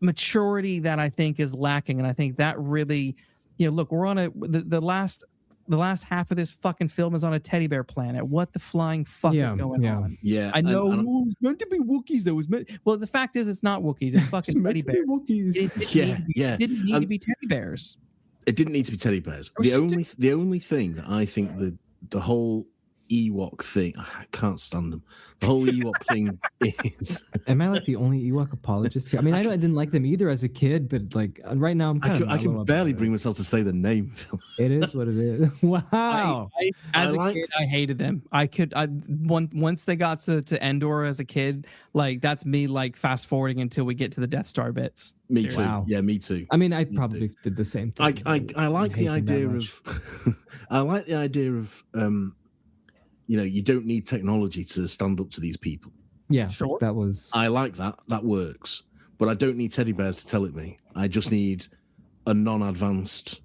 maturity that I think is lacking, and I think that really, look, we're on the last half of this fucking film is on a teddy bear planet. What the flying fuck is going on? Yeah, I know it was meant to be Wookiees. Well, the fact is, it's not Wookiees. It's fucking teddy bears. It didn't need to be teddy bears. It didn't need to be teddy bears. The only thing that I think the whole Ewok thing, I can't stand them. The whole Ewok thing is. Am I like the only Ewok apologist here? I mean, I didn't like them either as a kid, but like right now, I can barely bring myself to say the name. It is what it is. Wow. As a kid, I hated them. Once they got to Endor as a kid, like that's me like fast forwarding until we get to the Death Star bits. Me too. Wow. Yeah, me too. I mean, I probably did the same thing. I like the idea of I like the idea of you don't need technology to stand up to these people. Yeah, sure. That was. I like that. That works. But I don't need teddy bears to tell it me. I just need a non-advanced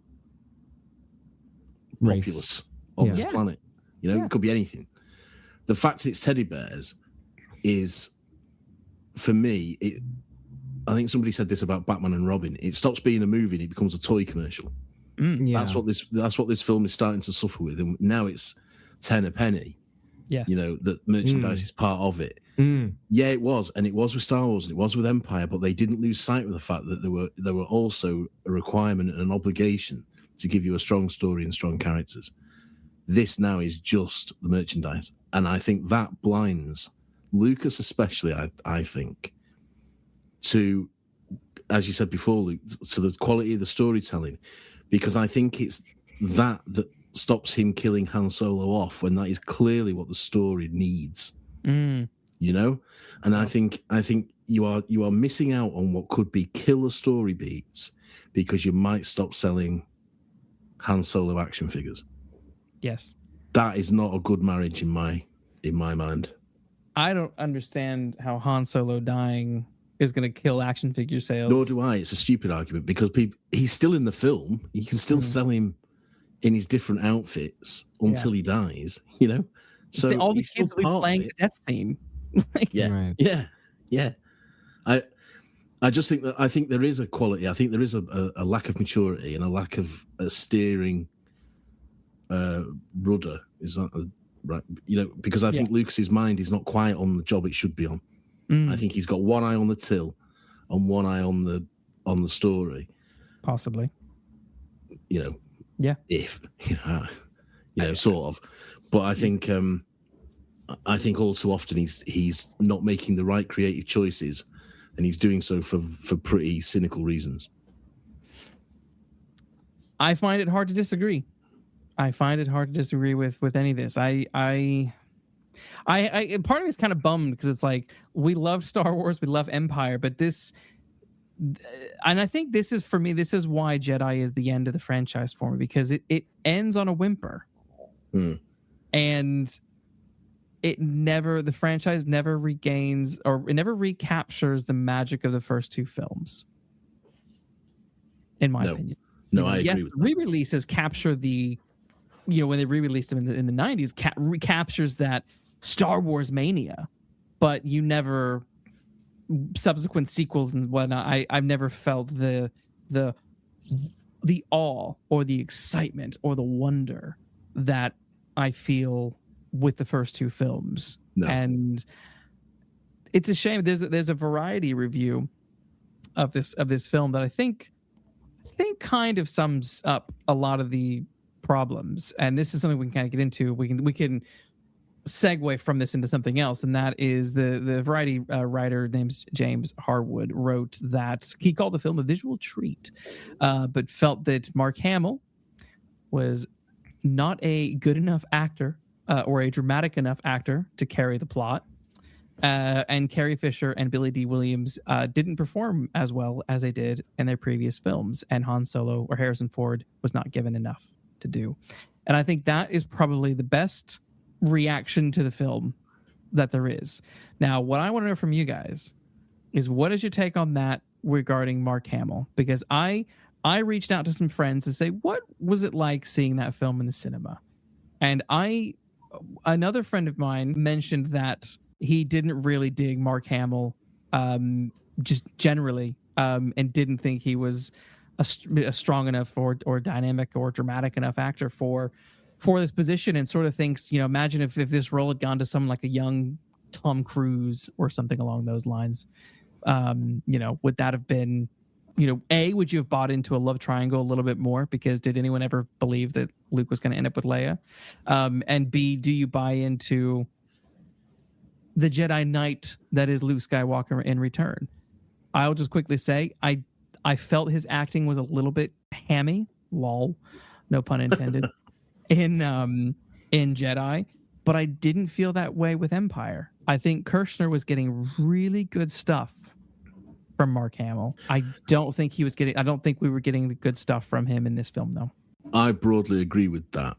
populace on this planet. It could be anything. The fact it's teddy bears is, for me, I think somebody said this about Batman and Robin. It stops being a movie and it becomes a toy commercial. That's what this film is starting to suffer with, and now it's 10 a penny. Yes, that merchandise is part of it. Yeah, it was, and it was with Star Wars, and it was with Empire, but they didn't lose sight of the fact that there were also a requirement and an obligation to give you a strong story and strong characters. This now is just the merchandise, and I think that blinds Lucas, especially. I think to, as you said before, Luke, to the quality of the storytelling, because I think it's that stops him killing Han Solo off when that is clearly what the story needs. And I think you are missing out on what could be killer story beats because you might stop selling Han Solo action figures. Yes, that is not a good marriage in my mind. I don't understand how Han Solo dying is going to kill action figure sales. Nor do I. It's a stupid argument because he's still in the film. You can still sell him in his different outfits until he dies. So all these kids will be playing the death scene. Yeah. I just think that there is a quality. I think there is a lack of maturity and a lack of a steering rudder. Is that right? Because I think Lucas's mind is not quite on the job it should be on. I think he's got one eye on the till and one eye on the story. Possibly. If sort of. But I think all too often he's not making the right creative choices, and he's doing so for pretty cynical reasons. I find it hard to disagree. With any of this. I part of me is kind of bummed because it's like we love Star Wars, we love Empire, but this, and I think this is why Jedi is the end of the franchise for me, because it ends on a whimper, and the franchise never regains or it never recaptures the magic of the first two films. In my opinion, I agree with that. Re-releases capture the, when they re-released them in the 90s, recaptures that Star Wars mania, but you never, subsequent sequels and whatnot, I've never felt the awe or the excitement or the wonder that I feel with the first two films. No. And it's a shame. There's a Variety review of this film that I think kind of sums up a lot of the problems, and this is something we can kind of get into. We can segue from this into something else, and that is the Variety writer named James Harwood wrote that he called the film a visual treat, but felt that Mark Hamill was not a good enough actor or a dramatic enough actor to carry the plot, and Carrie Fisher and Billy Dee Williams didn't perform as well as they did in their previous films, and Han Solo or Harrison Ford was not given enough to do. And I think that is probably the best reaction to the film that there is. Now, what I want to know from you guys is, what is your take on that regarding Mark Hamill? Because I reached out to some friends to say, what was it like seeing that film in the cinema? And another friend of mine mentioned that he didn't really dig Mark Hamill just generally, and didn't think he was a strong enough or dynamic or dramatic enough actor for this position, and sort of thinks, imagine if this role had gone to someone like a young Tom Cruise or something along those lines, would that have been would you have bought into a love triangle a little bit more? Because did anyone ever believe that Luke was going to end up with Leia? And B, do you buy into the Jedi Knight that is Luke Skywalker in Return? I'll just quickly say, I felt his acting was a little bit hammy, lol, no pun intended, in Jedi, but I didn't feel that way with Empire. I think Kirshner was getting really good stuff from Mark Hamill. I don't think we were getting the good stuff from him in this film, though. I broadly agree with that,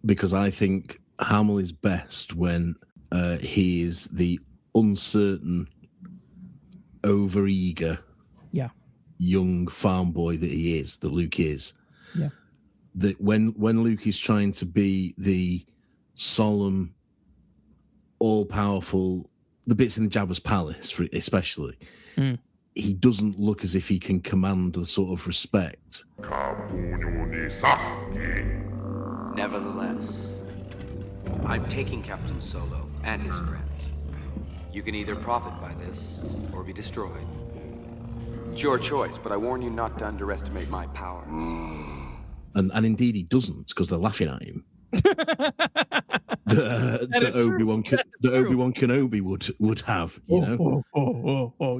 because I think Hamill is best when he is the uncertain, over-eager, young farm boy that he is, that Luke is. Yeah. That when Luke is trying to be the solemn, all-powerful, the bits in the Jabba's palace, especially, he doesn't look as if he can command the sort of respect. Nevertheless, I'm taking Captain Solo and his friends. You can either profit by this or be destroyed. It's your choice, but I warn you not to underestimate my power. And indeed he doesn't, because they're laughing at him. that Obi-Wan Kenobi would have, you know.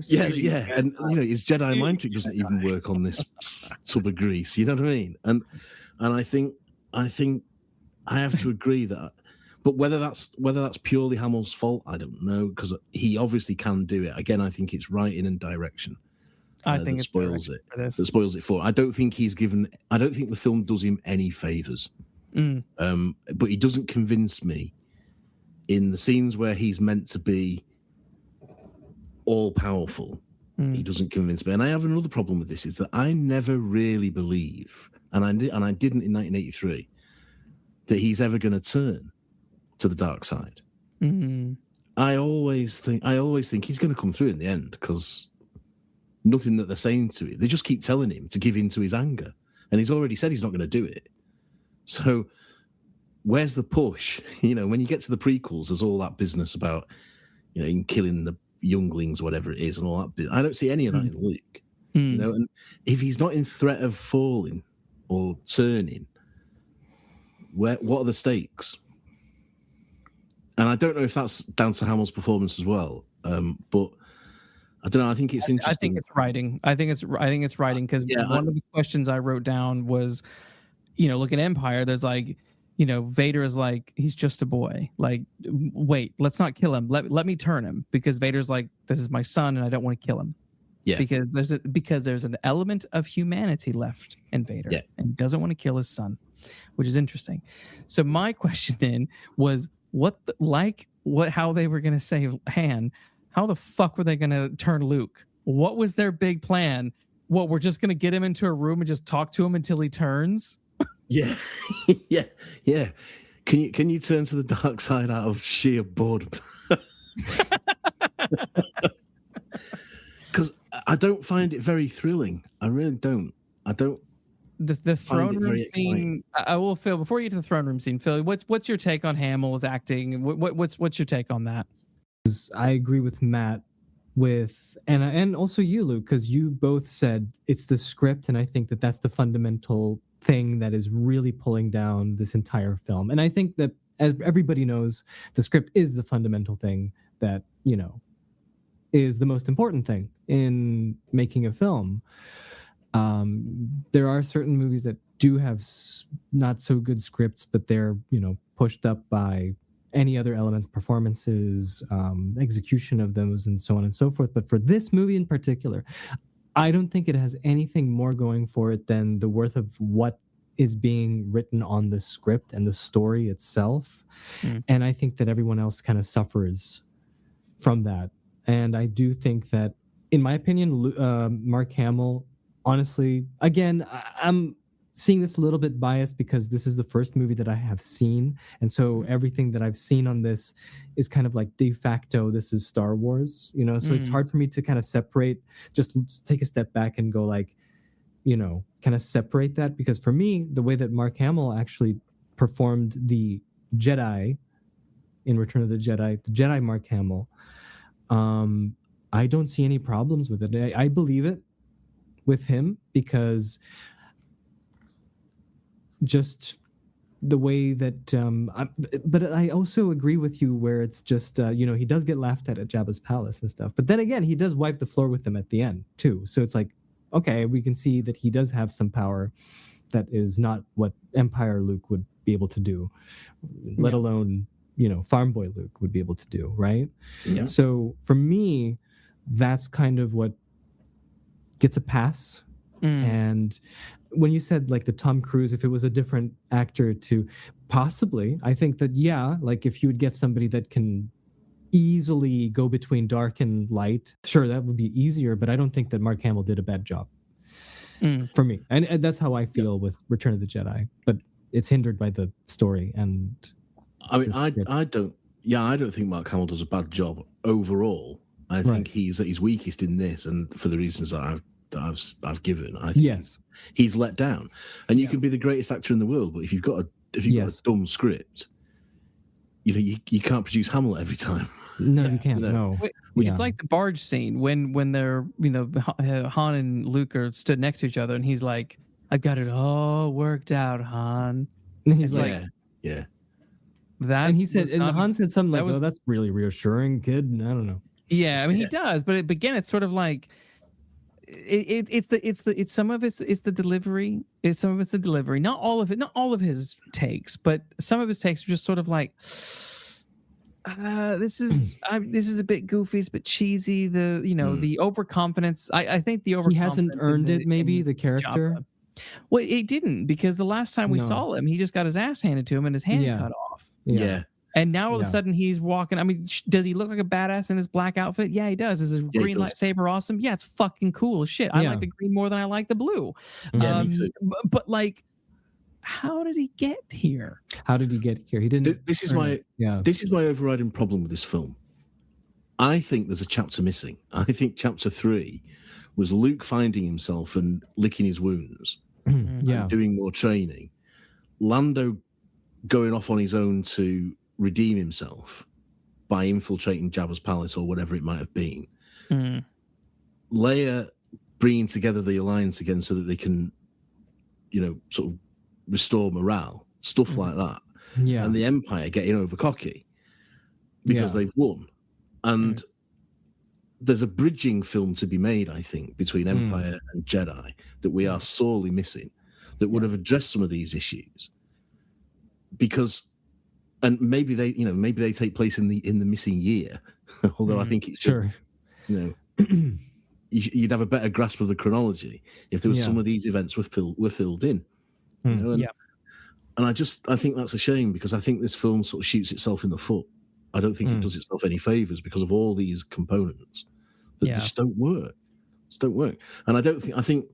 Yeah, and his Jedi mind trick doesn't even work on this tub of grease. You know what I mean? And I think I have to agree that. But whether that's purely Hamill's fault, I don't know, because he obviously can do it. Again, I think it's writing and direction. I think that it spoils it. That spoils it for. I don't think the film does him any favors. But he doesn't convince me in the scenes where he's meant to be all powerful. He doesn't convince me. And I have another problem with this, is that I never really believe, and I didn't in 1983, that he's ever going to turn to the dark side. I always think he's going to come through in the end, because nothing that they're saying to him, they just keep telling him to give in to his anger, and he's already said he's not going to do it. So where's the push? When you get to the prequels, there's all that business about in killing the younglings, whatever it is, and all that. I don't see any of that in Luke. And if he's not in threat of falling or turning, what are the stakes? And I don't know if that's down to Hamill's performance as well. But I don't know. I think it's interesting. I think it's writing. I think it's writing, because one of the questions I wrote down was, look at Empire. There's Vader is like, he's just a boy. Like, wait, let's not kill him. Let me turn him, because Vader's like, this is my son, and I don't want to kill him. Yeah. Because there's an element of humanity left in Vader, and he doesn't want to kill his son, which is interesting. So my question then was, how they were going to save Han? How the fuck were they going to turn Luke? What was their big plan? What, we're just going to get him into a room and just talk to him until he turns? Yeah. yeah. Can you turn to the dark side out of sheer boredom? Because I don't find it very thrilling. I really don't. I don't. The throne room scene. I will, Phil, before you get to the throne room scene, Phil, what's your take on Hamill's acting? What's your take on that? I agree with Matt, and also you, Luke, because you both said it's the script, and I think that's the fundamental thing that is really pulling down this entire film. And I think that, as everybody knows, the script is the fundamental thing that is the most important thing in making a film. There are certain movies that do have not so good scripts, but they're pushed up by any other elements, performances, execution of those, and so on and so forth. But for this movie in particular, I don't think it has anything more going for it than the worth of what is being written on the script and the story itself. And I think that everyone else kind of suffers from that. And I do think that, in my opinion, Mark Hamill, honestly, again, I'm seeing this a little bit biased because this is the first movie that I have seen. And so everything that I've seen on this is kind of like de facto, this is Star Wars, so it's hard for me to kind of separate, just take a step back and go kind of separate that. Because for me, the way that Mark Hamill actually performed the Jedi in Return of the Jedi Mark Hamill, I don't see any problems with it. I believe it. with him because just the way that but I also agree with you where it's just he does get laughed at Jabba's palace and stuff, but then again he does wipe the floor with them at the end too, so it's like, okay, we can see that he does have some power that is not what Empire Luke would be able to do, let alone farm boy Luke would be able to do, right? Yeah. So for me, that's kind of what gets a pass. And when you said like the Tom Cruise, if it was a different actor to possibly, I think that, like if you would get somebody that can easily go between dark and light, sure, that would be easier, but I don't think that Mark Hamill did a bad job for me. And that's how I feel with Return of the Jedi, but it's hindered by the story. And I mean, I don't think Mark Hamill does a bad job overall. I think he's weakest in this, and for the reasons that I've given, I think he's let down. And you can be the greatest actor in the world, but if you've got a dumb script, you can't produce Hamlet every time. No, you can't. No. It's like the barge scene when they're Han and Luke are stood next to each other, and he's like, "I got it all worked out, Han." And he's that. And he said, and Han said something like, "Oh, that's really reassuring, kid." I don't know. Yeah, I mean he does, but again, it's sort of like. It's some of it's the delivery. Some of it's the delivery. Not all of it. Not all of his takes, but some of his takes are just sort of like, this is a bit goofy. It's a bit cheesy. The overconfidence. I think the overconfidence. He hasn't earned it. Maybe the character. Jabba. Well, it didn't, because the last time we saw him, he just got his ass handed to him and his hand cut off. Yeah. And now all of a sudden he's walking. I mean, does he look like a badass in his black outfit? Yeah, he does. Is his green lightsaber awesome? Yeah, it's fucking cool as shit. I like the green more than I like the blue. Yeah, me too. But like, how did he get here? How did he get here? He didn't. This is my overriding problem with this film. I think there's a chapter missing. I think chapter 3 was Luke finding himself and licking his wounds, and doing more training. Lando going off on his own to redeem himself by infiltrating Jabba's palace or whatever it might have been. Leia bringing together the alliance again so that they can, sort of restore morale, stuff like that. Yeah. And the Empire getting over cocky because they've won. And there's a bridging film to be made, I think, between Empire and Jedi that we are sorely missing, that would have addressed some of these issues. Because, and maybe they take place in the missing year, although I think it's you'd have a better grasp of the chronology if there was some of these events were filled in. And I think that's a shame, because I think this film sort of shoots itself in the foot. I don't think it does itself any favors because of all these components that just don't work. And I think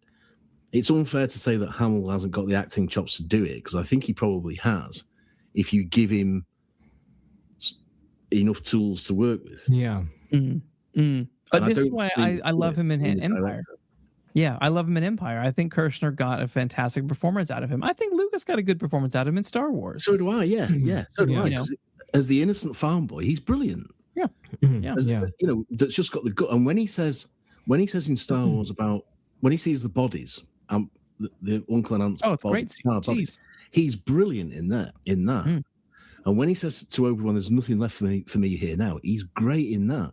it's unfair to say that Hamill hasn't got the acting chops to do it, because I think he probably has, if you give him enough tools to work with. Yeah. But this is why I love him in Empire. Yeah, I love him in Empire. I think Kirshner got a fantastic performance out of him. I think Lucas got a good performance out of him in Star Wars. So do I, So do I. As the innocent farm boy, he's brilliant. That's just got the gut. And when he says in Star Wars about when he sees the bodies, the uncle and aunt's bodies, he's brilliant in that. And when he says to Obi-Wan, "There's nothing left for me here now," he's great in that.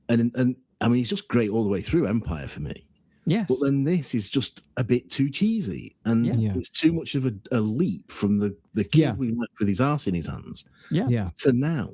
And I mean, he's just great all the way through Empire for me. Yes. But then this is just a bit too cheesy, and it's too much of a leap from the kid we left with his arse in his hands to now.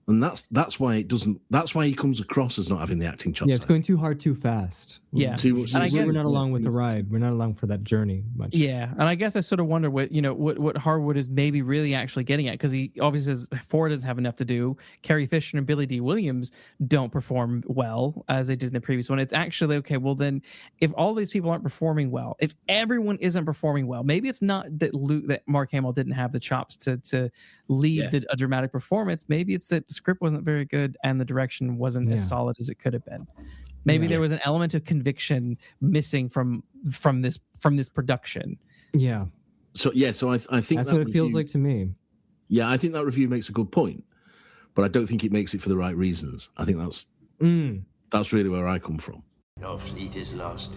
And that's why it doesn't. That's why he comes across as not having the acting chops. Yeah, it's going too hard, too fast. Yeah, too much. We're not along with the ride. We're not along for that journey much. Yeah, and I guess I sort of wonder what Harwood is maybe really actually getting at, because he obviously says Ford doesn't have enough to do. Carrie Fisher and Billy Dee Williams don't perform well as they did in the previous one. It's actually okay. Well, then, if all these people aren't performing well, if everyone isn't performing well, maybe it's not that Mark Hamill didn't have the chops to lead a dramatic performance. Maybe it's that the script wasn't very good and the direction wasn't as solid as it could have been. Maybe there was an element of conviction missing from this production. Yeah. So I think that's what it feels like to me. Yeah, I think that review makes a good point, but I don't think it makes it for the right reasons. I think that's really where I come from. Your fleet is lost,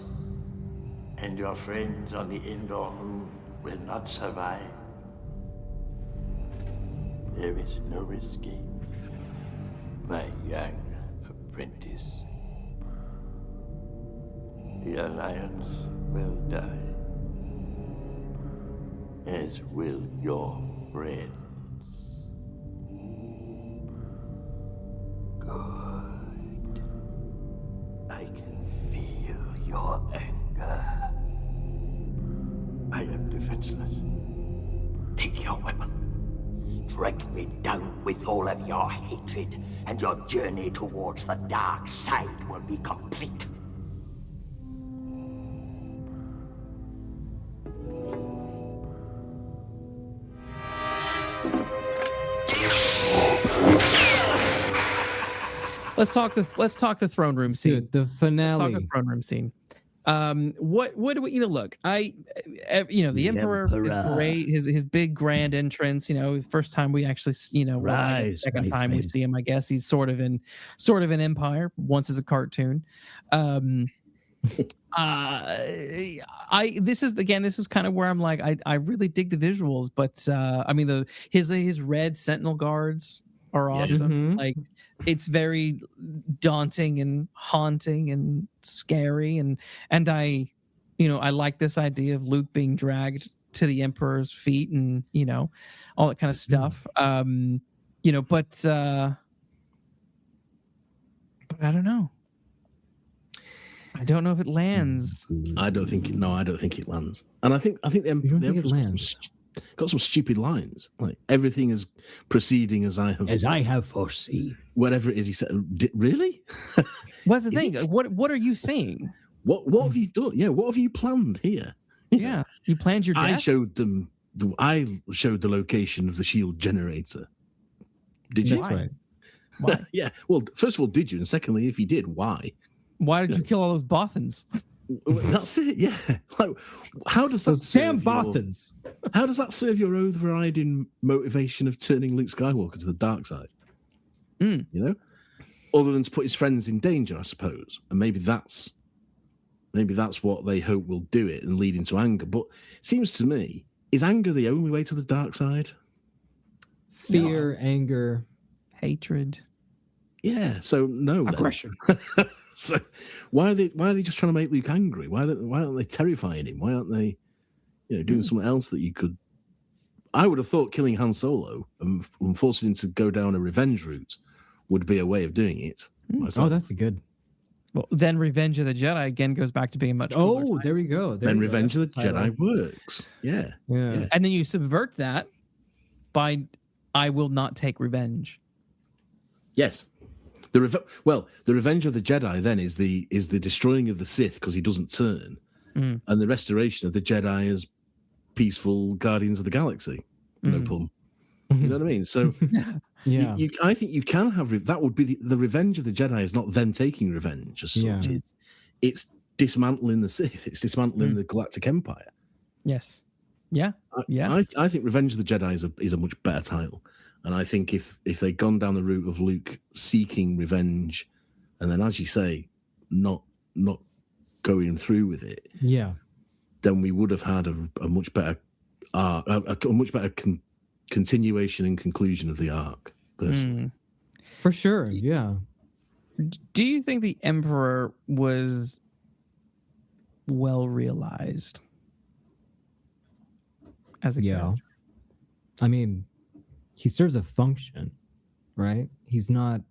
and your friends on the Endor moon will not survive. There is no escape, my young apprentice. The Alliance will die, as will your friends. Good. I can feel your anger. I am defenseless. Take your weapon. Strike me down with all of your hatred, and your journey towards the dark side will be complete. Let's talk the throne room scene. Dude, the finale. Let's talk the throne room scene. What do we, look, the Emperor is great. His big grand entrance, first time we actually, second time we see him, I guess he's sort of an Empire, once as a cartoon. This is kind of where I'm like, I really dig the visuals, but his red Sentinel guards are awesome. Mm-hmm. Like, it's very daunting and haunting and scary, and I like this idea of Luke being dragged to the Emperor's feet and all that kind of stuff. But I don't know. I don't know if it lands. I don't think it lands. And I think the Emperor lands. Got some stupid lines, like everything is proceeding as I have foreseen. Whatever it is he said. Really? What's the thing? What are you saying? What have you done? Yeah, what have you planned here? Yeah, you planned your death? I showed the location of the shield generator. Did you? That's right. Why? Yeah. Well, first of all, did you? And secondly, if you did, why? Why did you kill all those Bothans? That's it. Yeah. Like, how does that Sam Bothans? How does that serve your overriding motivation of turning Luke Skywalker to the dark side? Other than to put his friends in danger, I suppose, and maybe that's what they hope will do it and lead into anger. But it seems to me, is anger the only way to the dark side? Fear, anger, hatred. Yeah. So no. Aggression. So why are they just trying to make Luke angry? Why aren't they terrifying him? Why aren't they, doing something else that you could? I would have thought killing Han Solo and forcing him to go down a revenge route would be a way of doing it. Oh, that'd be good. Well, then Revenge of the Jedi again goes back to being much. Oh, there we go. Then Revenge of the Jedi works. Yeah. And then you subvert that by I will not take revenge. Yes. The Revenge of the Jedi then is the destroying of the Sith because he doesn't turn, and the restoration of the Jedi as peaceful guardians of the galaxy. No pun. You know what I mean? So, yeah, I think you can have that. Would be the Revenge of the Jedi is not them taking revenge as such. It's dismantling the Sith. It's dismantling the Galactic Empire. Yes. Yeah. I think Revenge of the Jedi is a much better title. And I think if they'd gone down the route of Luke seeking revenge, and then, as you say, not going through with it, then we would have had a much better continuation and conclusion of the arc. Personally, for sure, yeah. Do you think the Emperor was well realized as a character? I mean, he serves a function, right? He's not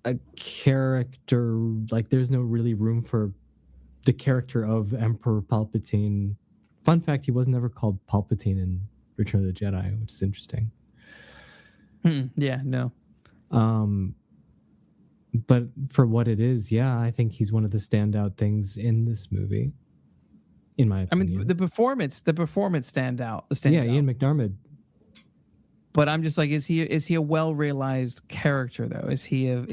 a character, like there's no really room for the character of Emperor Palpatine. Fun fact, he was never called Palpatine in Return of the Jedi, which is interesting. Yeah, no. But for what it is, I think he's one of the standout things in this movie, in my opinion. I mean, the performance stands out. Ian McDiarmid. But I'm just like, is he a well realized character though? Is he a?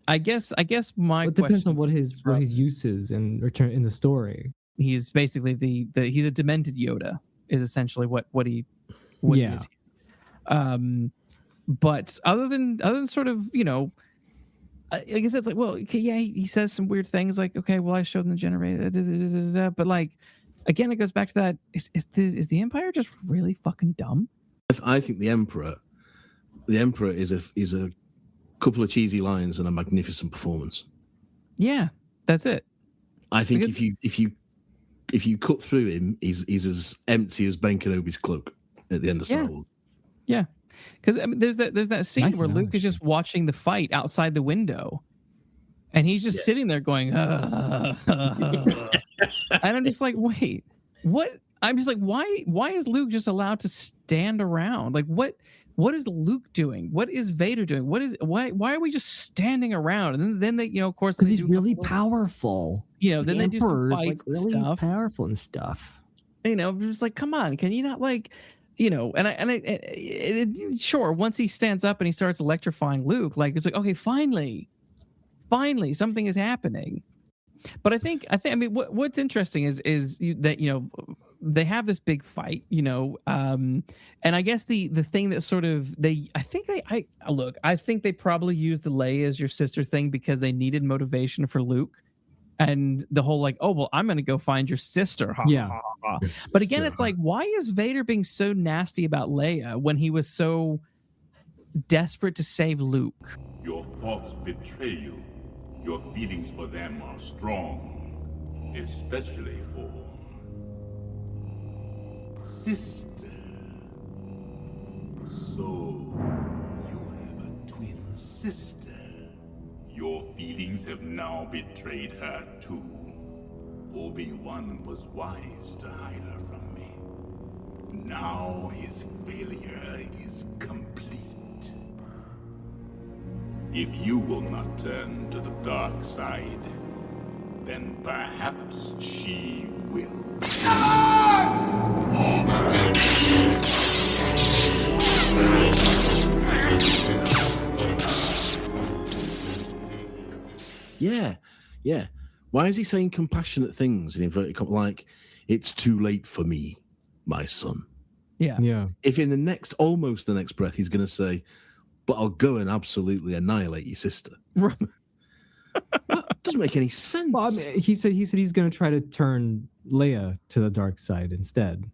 I guess my. It depends on what his use is in the story. He's basically he's a demented Yoda is essentially what he is. But other than sort of I guess it's like, well, okay, yeah, he says some weird things like, okay, well, I showed him the generator, but like, again, it goes back to that: is the Empire just really fucking dumb? I think the Emperor is a couple of cheesy lines and a magnificent performance. Yeah, that's it. I think if you cut through him, he's as empty as Ben Kenobi's cloak at the end of Star Wars. Yeah, because I mean, there's that scene where Luke is just watching the fight outside the window, and he's just sitting there going, and I'm just like, wait, what? I'm just like, why is Luke just allowed to stand around? Like, what is Luke doing? What is Vader doing? Why are we just standing around? And then they, of course, because he's really powerful. Then they do some fight like really stuff, powerful and stuff. Just like, come on, can you not like, sure, once he stands up and he starts electrifying Luke, like it's like, okay, finally something is happening. But I mean, what's interesting is that they have this big fight, and I guess the thing that sort of I think they probably used the Leia as your sister thing because they needed motivation for Luke, and the whole like, oh well, I'm gonna go find your sister. But again, it's like, why is Vader being so nasty about Leia when he was so desperate to save Luke? Your thoughts betray you. Your feelings for them are strong, especially for sister. So, you have a twin sister. Your feelings have now betrayed her too. Obi-Wan was wise to hide her from me. Now his failure is complete. If you will not turn to the dark side, then perhaps she will. Yeah. Why is he saying compassionate things in inverted commas, like, it's too late for me, my son? Yeah. If in almost the next breath, he's going to say, but I'll go and absolutely annihilate your sister. Right. That doesn't make any sense. Well, I mean, he said he's going to try to turn Leia to the dark side instead,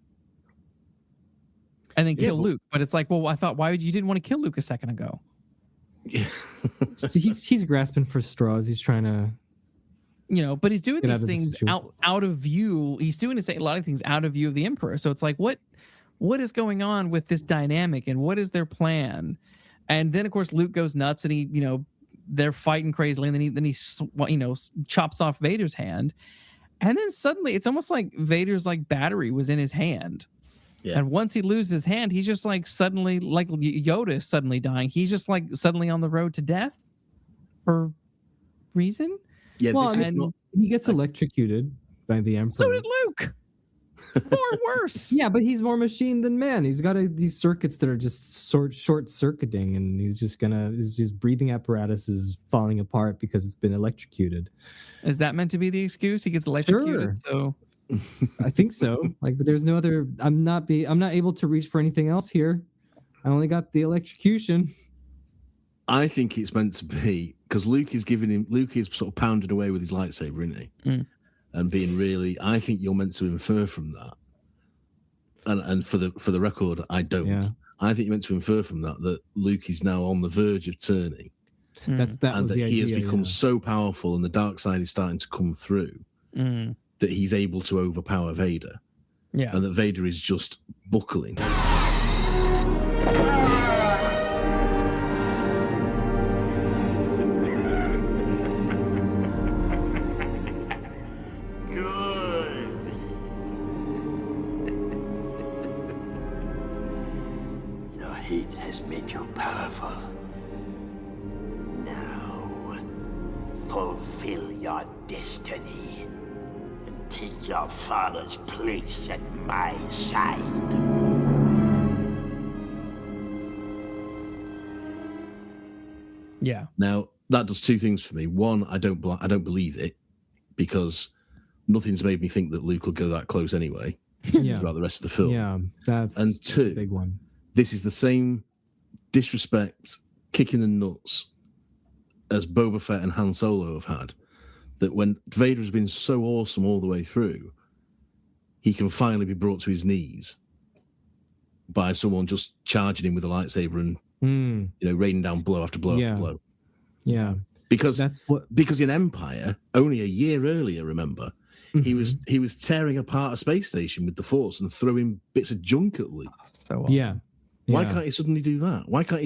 and then kill Luke. But it's like, well, I thought, you didn't want to kill Luke a second ago? So he's grasping for straws. He's trying to, but he's doing these things out of view. He's doing a lot of things out of view of the Emperor. So it's like, what is going on with this dynamic, and what is their plan? And then, of course, Luke goes nuts, and he, they're fighting crazily, and then he chops off Vader's hand, and then suddenly it's almost like Vader's like battery was in his hand, and once he loses his hand, he's just like suddenly, like Yoda is suddenly dying. He's just like suddenly on the road to death for reason. Yeah, well, he gets electrocuted by the Emperor. So did Luke. Far worse. Yeah, but he's more machine than man. He's got these circuits that are just short circuiting, and his breathing apparatus is falling apart because it's been electrocuted. Is that meant to be the excuse? He gets electrocuted. Sure. So I think so. Like, there's no other. I'm not able to reach for anything else here. I only got the electrocution. I think it's meant to be because Luke is sort of pounding away with his lightsaber, isn't he? And being really, I think you're meant to infer from that. And for the record, I don't. Yeah. I think you're meant to infer from that Luke is now on the verge of turning. That he has become so powerful, and the dark side is starting to come through that he's able to overpower Vader. Yeah, and that Vader is just buckling. Heat has made you powerful. Now, fulfill your destiny and take your father's place at my side. Yeah. Now, that does two things for me. One, I don't believe it, because nothing's made me think that Luke will go that close anyway throughout the rest of the film. Yeah, that's two, a big one. This is the same disrespect, kick in the nuts as Boba Fett and Han Solo have had, that when Vader has been so awesome all the way through, he can finally be brought to his knees by someone just charging him with a lightsaber and raining down blow after blow after blow. Yeah, because in Empire, only a year earlier, remember, he was tearing apart a space station with the Force and throwing bits of junk at Luke. So awesome. Yeah. Why can't he suddenly do that? Why can't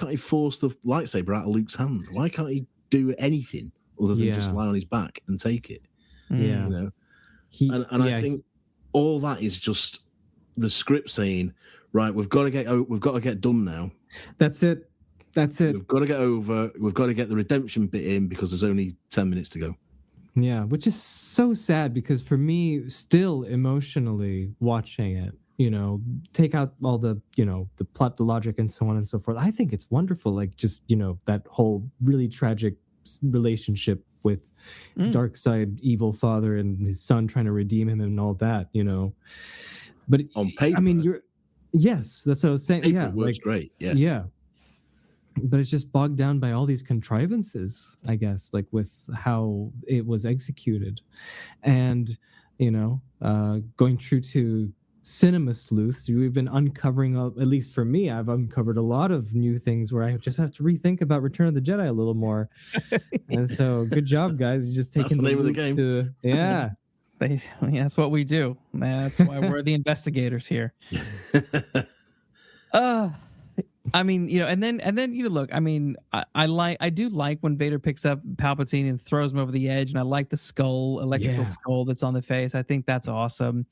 he force the lightsaber out of Luke's hand? Why can't he do anything other than just lie on his back and take it? Yeah. You know? I think all that is just the script saying, right, we've got to get done now. That's it. We've got to get over. We've got to get the redemption bit in because there's only 10 minutes to go. Yeah, which is so sad because for me, still emotionally watching it, take out all the, the plot, the logic, and so on and so forth. I think it's wonderful. Like just, that whole really tragic relationship with dark side evil father and his son trying to redeem him and all that, But on paper, I mean, yes, that's what I was saying. Paper yeah, works great. Yeah. Yeah. But it's just bogged down by all these contrivances, I guess, like with how it was executed. And, going true to cinema sleuths, we've been uncovering, at least for me, I've uncovered a lot of new things where I just have to rethink about Return of the Jedi a little more. And so good job, guys. You're just taking the name of the game. Yeah. That's what we do. That's why we're the investigators here. I mean, and then look, I mean, I do like when Vader picks up Palpatine and throws him over the edge, and I like the electrical skull that's on the face. I think that's awesome.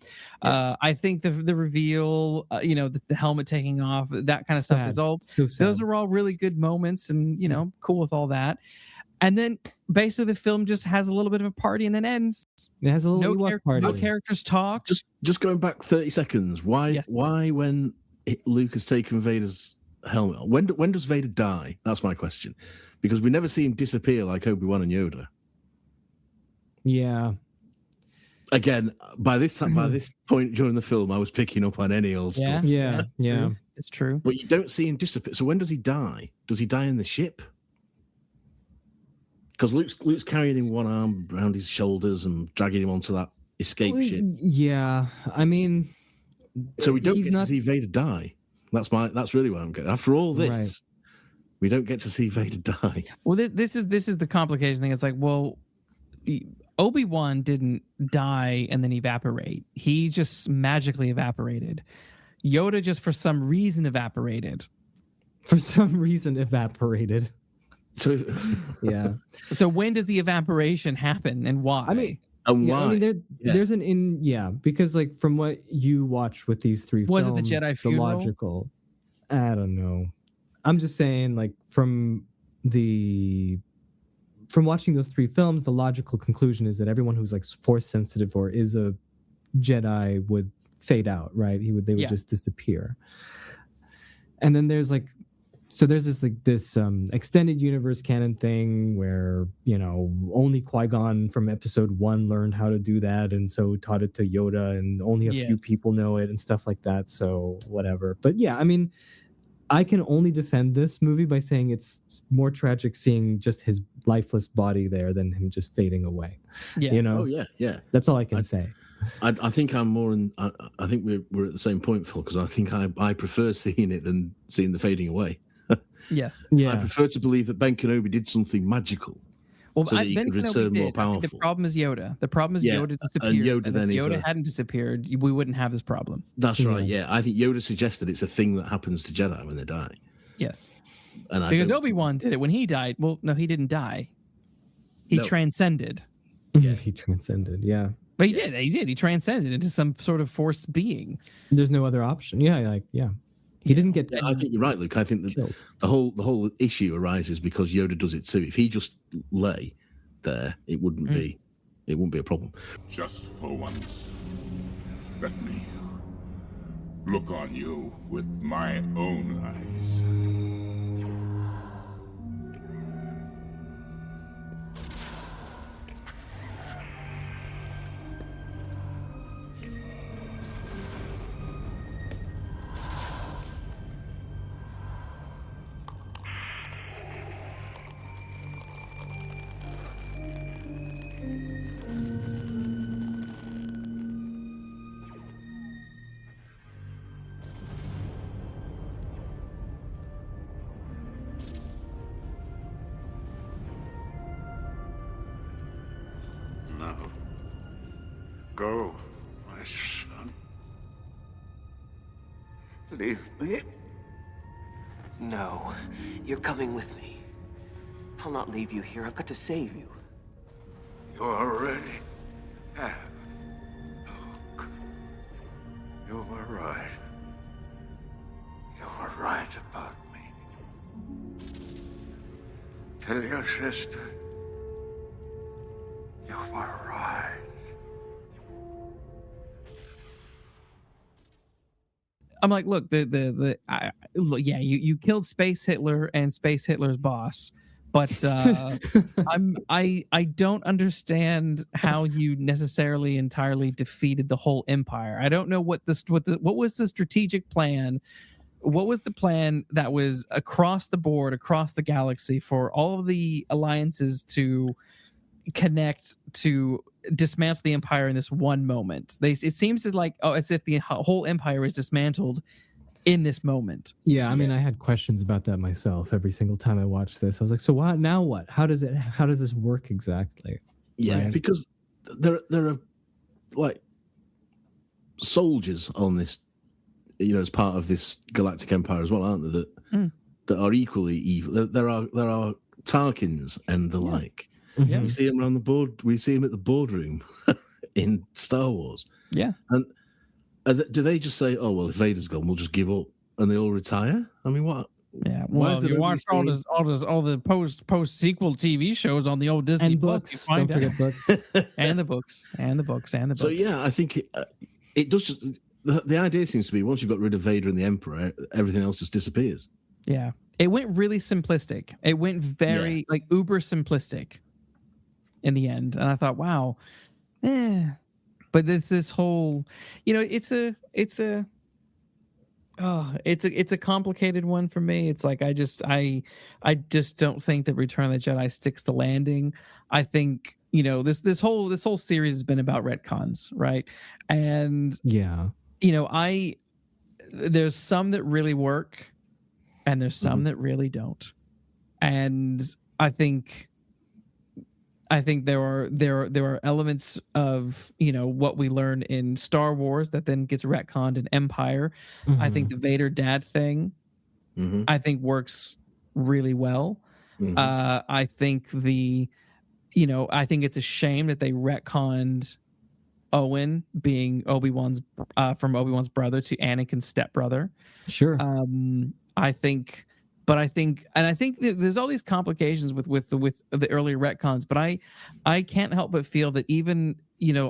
Yeah. I think the reveal, the helmet taking off, that kind of stuff is all. So those are all really good moments, and cool with all that. And then basically the film just has a little bit of a party and then ends. It has a little party. No characters talk. Just going back 30 seconds. Why when Luke has taken Vader's helmet, when does Vader die? That's my question, because we never see him disappear like Obi-Wan and Yoda. Yeah. Again, by this point during the film, I was picking up on any old stuff. Yeah. It's true. But you don't see him disappear. So when does he die? Does he die in the ship? Because Luke's carrying him one arm around his shoulders and dragging him onto that escape ship. Yeah, I mean, so we don't get to see Vader die. That's really what I'm getting. After all this, we don't get to see Vader die. Well, this is the complication thing. It's like, well, Obi-Wan didn't die and then evaporate. He just magically evaporated. Yoda just for some reason evaporated. So yeah. So when does the evaporation happen and why? I mean, why? I mean, there's because like from what you watch with these three films, it the Jedi the funeral? logical? I don't know. I'm just saying, like from watching those three films, the logical conclusion is that everyone who's like Force sensitive or is a Jedi would fade out, right? They would just disappear. And then there's this extended universe canon thing where, only Qui-Gon from episode 1 learned how to do that. And so taught it to Yoda and only a few people know it and stuff like that. So whatever. But yeah, I mean, I can only defend this movie by saying it's more tragic seeing just his lifeless body there than him just fading away. Yeah. Oh yeah. That's all I can say. I think I'm more in. I think we're at the same point, Phil, because I think I prefer seeing it than seeing the fading away. Yes. Yeah. I prefer to believe that Ben Kenobi did something magical. Well, so that he could return more powerful. The problem is Yoda. Yoda disappeared. And Yoda if Yoda hadn't disappeared, we wouldn't have this problem. That's right. Yeah, I think Yoda suggested it's a thing that happens to Jedi when they die. Yes. And because Obi-Wan did it when he died. Well, no, he didn't die. He transcended. Yeah, he transcended. Yeah. But he did. He transcended into some sort of Force being. There's no other option. Yeah, He didn't get. I think you're right, Luke. I think that the whole issue arises because Yoda does it too. If he just lay there, it wouldn't be a problem. Just for once, let me look on you with my own eyes. go, my son. Leave me. No, you're coming with me. I'll not leave you here. I've got to save you. You already have. Luke. You were right. You were right about me. Tell your sister. You were right. I'm like, look, look, yeah, you killed Space Hitler and Space Hitler's boss, but I don't understand how you necessarily entirely defeated the whole empire. I don't know what was the strategic plan. What was the plan that was across the board, across the galaxy, for all of the alliances to connect to dismantle the empire in this one moment? It seems like as if the whole empire is dismantled in this moment. Yeah, I mean, I had questions about that myself every single time I watched this. I was like, so what now? What? How does this work exactly? Yeah, Right? because there are like soldiers on this, as part of this galactic empire as well, aren't there? That are equally evil. There are Tarkins and the like. Yeah. We see him around the board. We see him at the boardroom in Star Wars. Yeah. And do they just say, "Oh well, if Vader's gone, we'll just give up," and they all retire? I mean, what? Yeah. Well, you watch all the post sequel TV shows on the old Disney And Plus, books. you find Don't out. forget books. and the books. So yeah, I think it does. The idea seems to be once you've got rid of Vader and the Emperor, everything else just disappears. Yeah. It went really simplistic. It went very like uber simplistic in the end. And I thought, wow. But it's this whole, it's a complicated one for me. It's like I just don't think that Return of the Jedi sticks the landing. I think, this whole series has been about retcons, right? And Yeah. there's some that really work and there's some that really don't. And I think there are elements of what we learn in Star Wars that then gets retconned in Empire. I think the Vader dad thing I think works really well. I think I think it's a shame that they retconned Owen being Obi-Wan's from Obi-Wan's brother to Anakin's stepbrother. Sure. I think there's all these complications with the earlier retcons, but I can't help but feel that even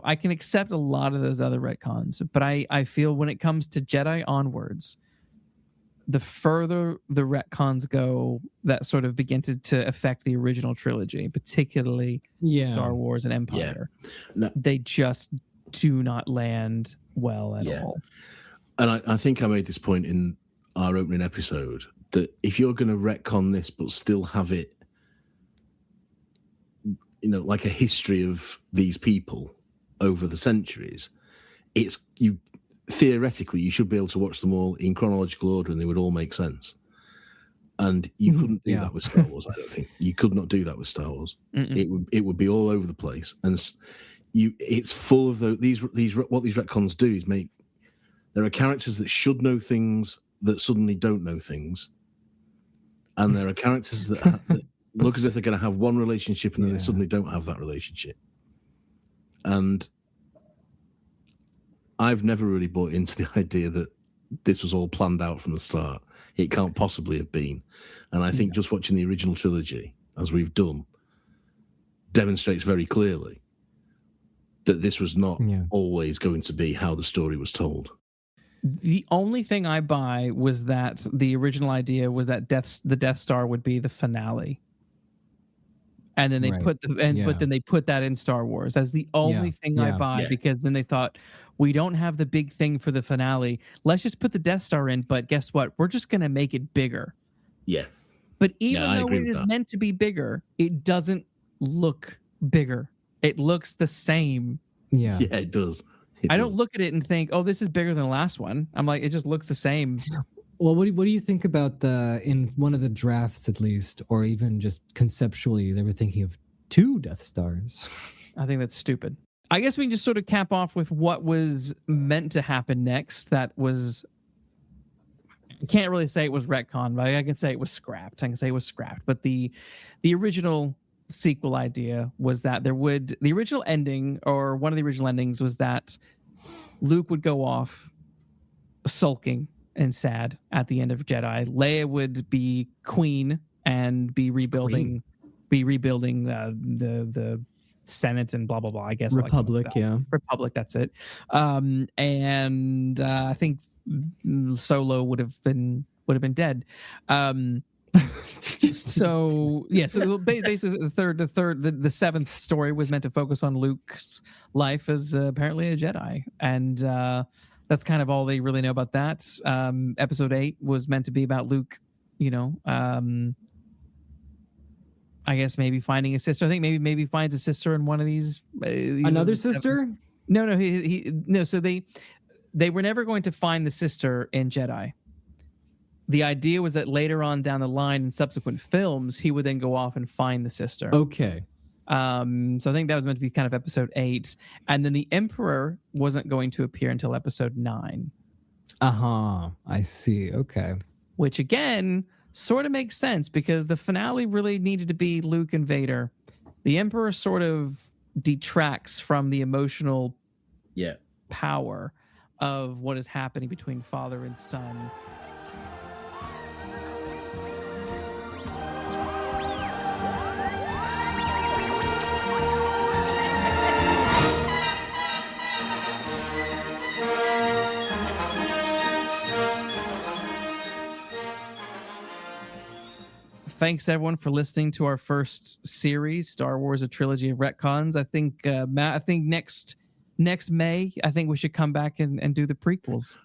I can accept a lot of those other retcons, but I feel when it comes to Jedi onwards, the further the retcons go that sort of begin to affect the original trilogy, particularly Star Wars and Empire, they just do not land well at all. And I think I made this point in our opening episode that if you're going to retcon this but still have it, like a history of these people over the centuries, theoretically you should be able to watch them all in chronological order and they would all make sense. And you couldn't do that with Star Wars. I don't think you could not do that with Star Wars. It would be all over the place, and it's full of these what these retcons do is make there are characters that should know things that suddenly don't know things, and there are characters that look as if they're going to have one relationship and then they suddenly don't have that relationship. And I've never really bought into the idea that this was all planned out from the start. It can't possibly have been. And I think just watching the original trilogy, as we've done, demonstrates very clearly that this was not always going to be how the story was told. The only thing I buy was that the original idea was that the Death Star would be the finale. And then they but then they put that in Star Wars as the only thing I buy, because then they thought, we don't have the big thing for the finale. Let's just put the Death Star in, but guess what? We're just going to make it bigger. Yeah. But even though it is meant to be bigger, it doesn't look bigger. It looks the same. Yeah, it does. I don't look at it and think, oh, this is bigger than the last one. I'm like, it just looks the same. Well, what do you think about in one of the drafts at least, or even just conceptually, they were thinking of 2 Death Stars? I think that's stupid. I guess we can just sort of cap off with what was meant to happen next. That was, I can't really say it was retcon, but I can say it was scrapped. But the original sequel idea was that the original ending, or one of the original endings, was that Luke would go off sulking and sad at the end of Jedi. Leia would be queen and be rebuilding the Senate and blah blah blah. I guess Republic, Republic. That's it. And I think Solo would have been dead. So basically the seventh story was meant to focus on Luke's life as apparently a Jedi, and that's kind of all they really know about that. Episode 8 was meant to be about Luke, I guess maybe finding a sister. I think maybe finds a sister in one of these. Another sister? No. So they were never going to find the sister in Jedi. The idea was that later on down the line in subsequent films, he would then go off and find the sister. Okay. So I think that was meant to be kind of episode 8, and then the Emperor wasn't going to appear until episode 9. I see. Okay. Which again sort of makes sense because the finale really needed to be Luke and Vader. The Emperor sort of detracts from the emotional power of what is happening between father and son. Thanks everyone for listening to our first series, Star Wars: A Trilogy of Retcons. I think Matt, I think next May, I think we should come back and do the prequels.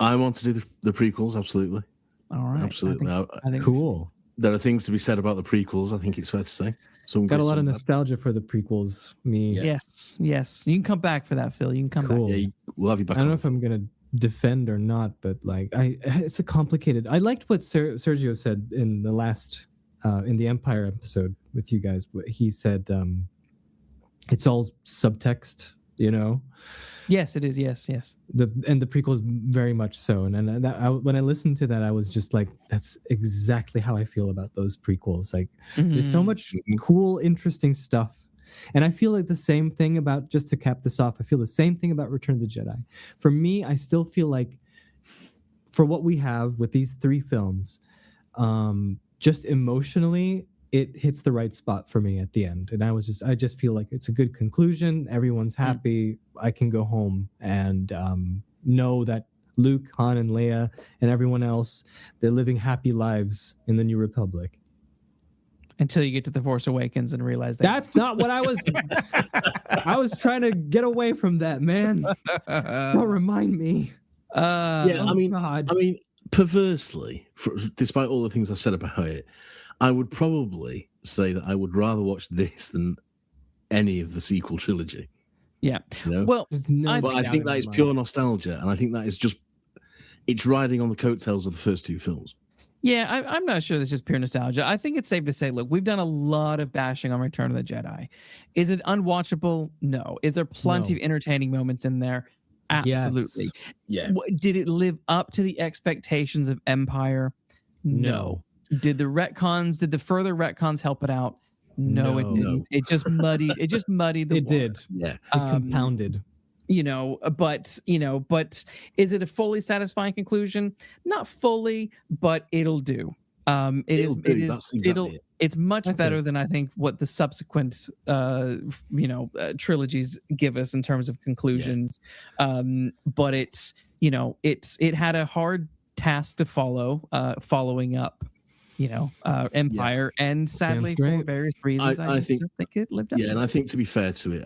I want to do the prequels, absolutely. All right, absolutely. I think cool. There are things to be said about the prequels. I think it's fair to say. Got a lot of nostalgia for the prequels. Yes. You can come back for that, Phil. You can come back. Yeah, we'll have you back. I don't know if I'm gonna defend or not, but it's a complicated. I liked what Sergio said in the last in the Empire episode with you guys. He said it's all subtext, Yes, it is. Yes. The prequels very much so, and when I listened to that, I was just like, that's exactly how I feel about those prequels. Like, there's so much cool, interesting stuff. And I feel like the same thing about, just to cap this off, I feel the same thing about Return of the Jedi. For me, I still feel like for what we have with these 3 films, just emotionally, it hits the right spot for me at the end. And I just feel like it's a good conclusion. Everyone's happy. I can go home and know that Luke, Han, and Leia, and everyone else, they're living happy lives in the New Republic. Until you get to The Force Awakens and realize that's not what I was. I was trying to get away from that, man. Don't remind me. I mean, perversely, despite all the things I've said about it, I would probably say that I would rather watch this than any of the sequel trilogy. Yeah. Well, I think that is pure nostalgia, and I think that is just it's riding on the coattails of the first 2 films. Yeah, I'm not sure that's just pure nostalgia. I think it's safe to say, look, we've done a lot of bashing on Return of the Jedi. Is it unwatchable? No. Is there plenty of entertaining moments in there? Absolutely. Yes. Yeah. Did it live up to the expectations of Empire? No. Did the further retcons help it out? No, it didn't. No. It just muddied the water. Did. Yeah. It compounded. But is it a fully satisfying conclusion? Not fully, but it'll do. It's much better than I think what the subsequent trilogies give us in terms of conclusions. But it had a hard task to follow, following up Empire, and sadly for various reasons, I think it lived up. Yeah, and I think to be fair to it,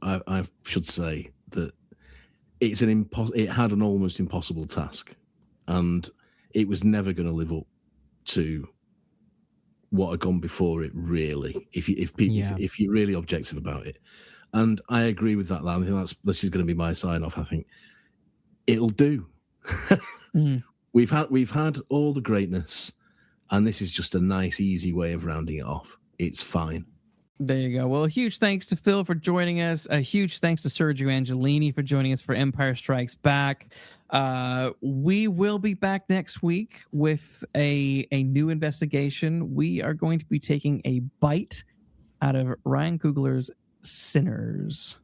I should say that it had an almost impossible task, and it was never going to live up to what had gone before it. Really, if you're really objective about it, and I agree with that. I think this is going to be my sign off. I think it'll do. We've had all the greatness. And this is just a nice, easy way of rounding it off. It's fine. There you go. Well, a huge thanks to Phil for joining us. A huge thanks to Sergio Angelini for joining us for Empire Strikes Back. We will be back next week with a new investigation. We are going to be taking a bite out of Ryan Coogler's Sinners.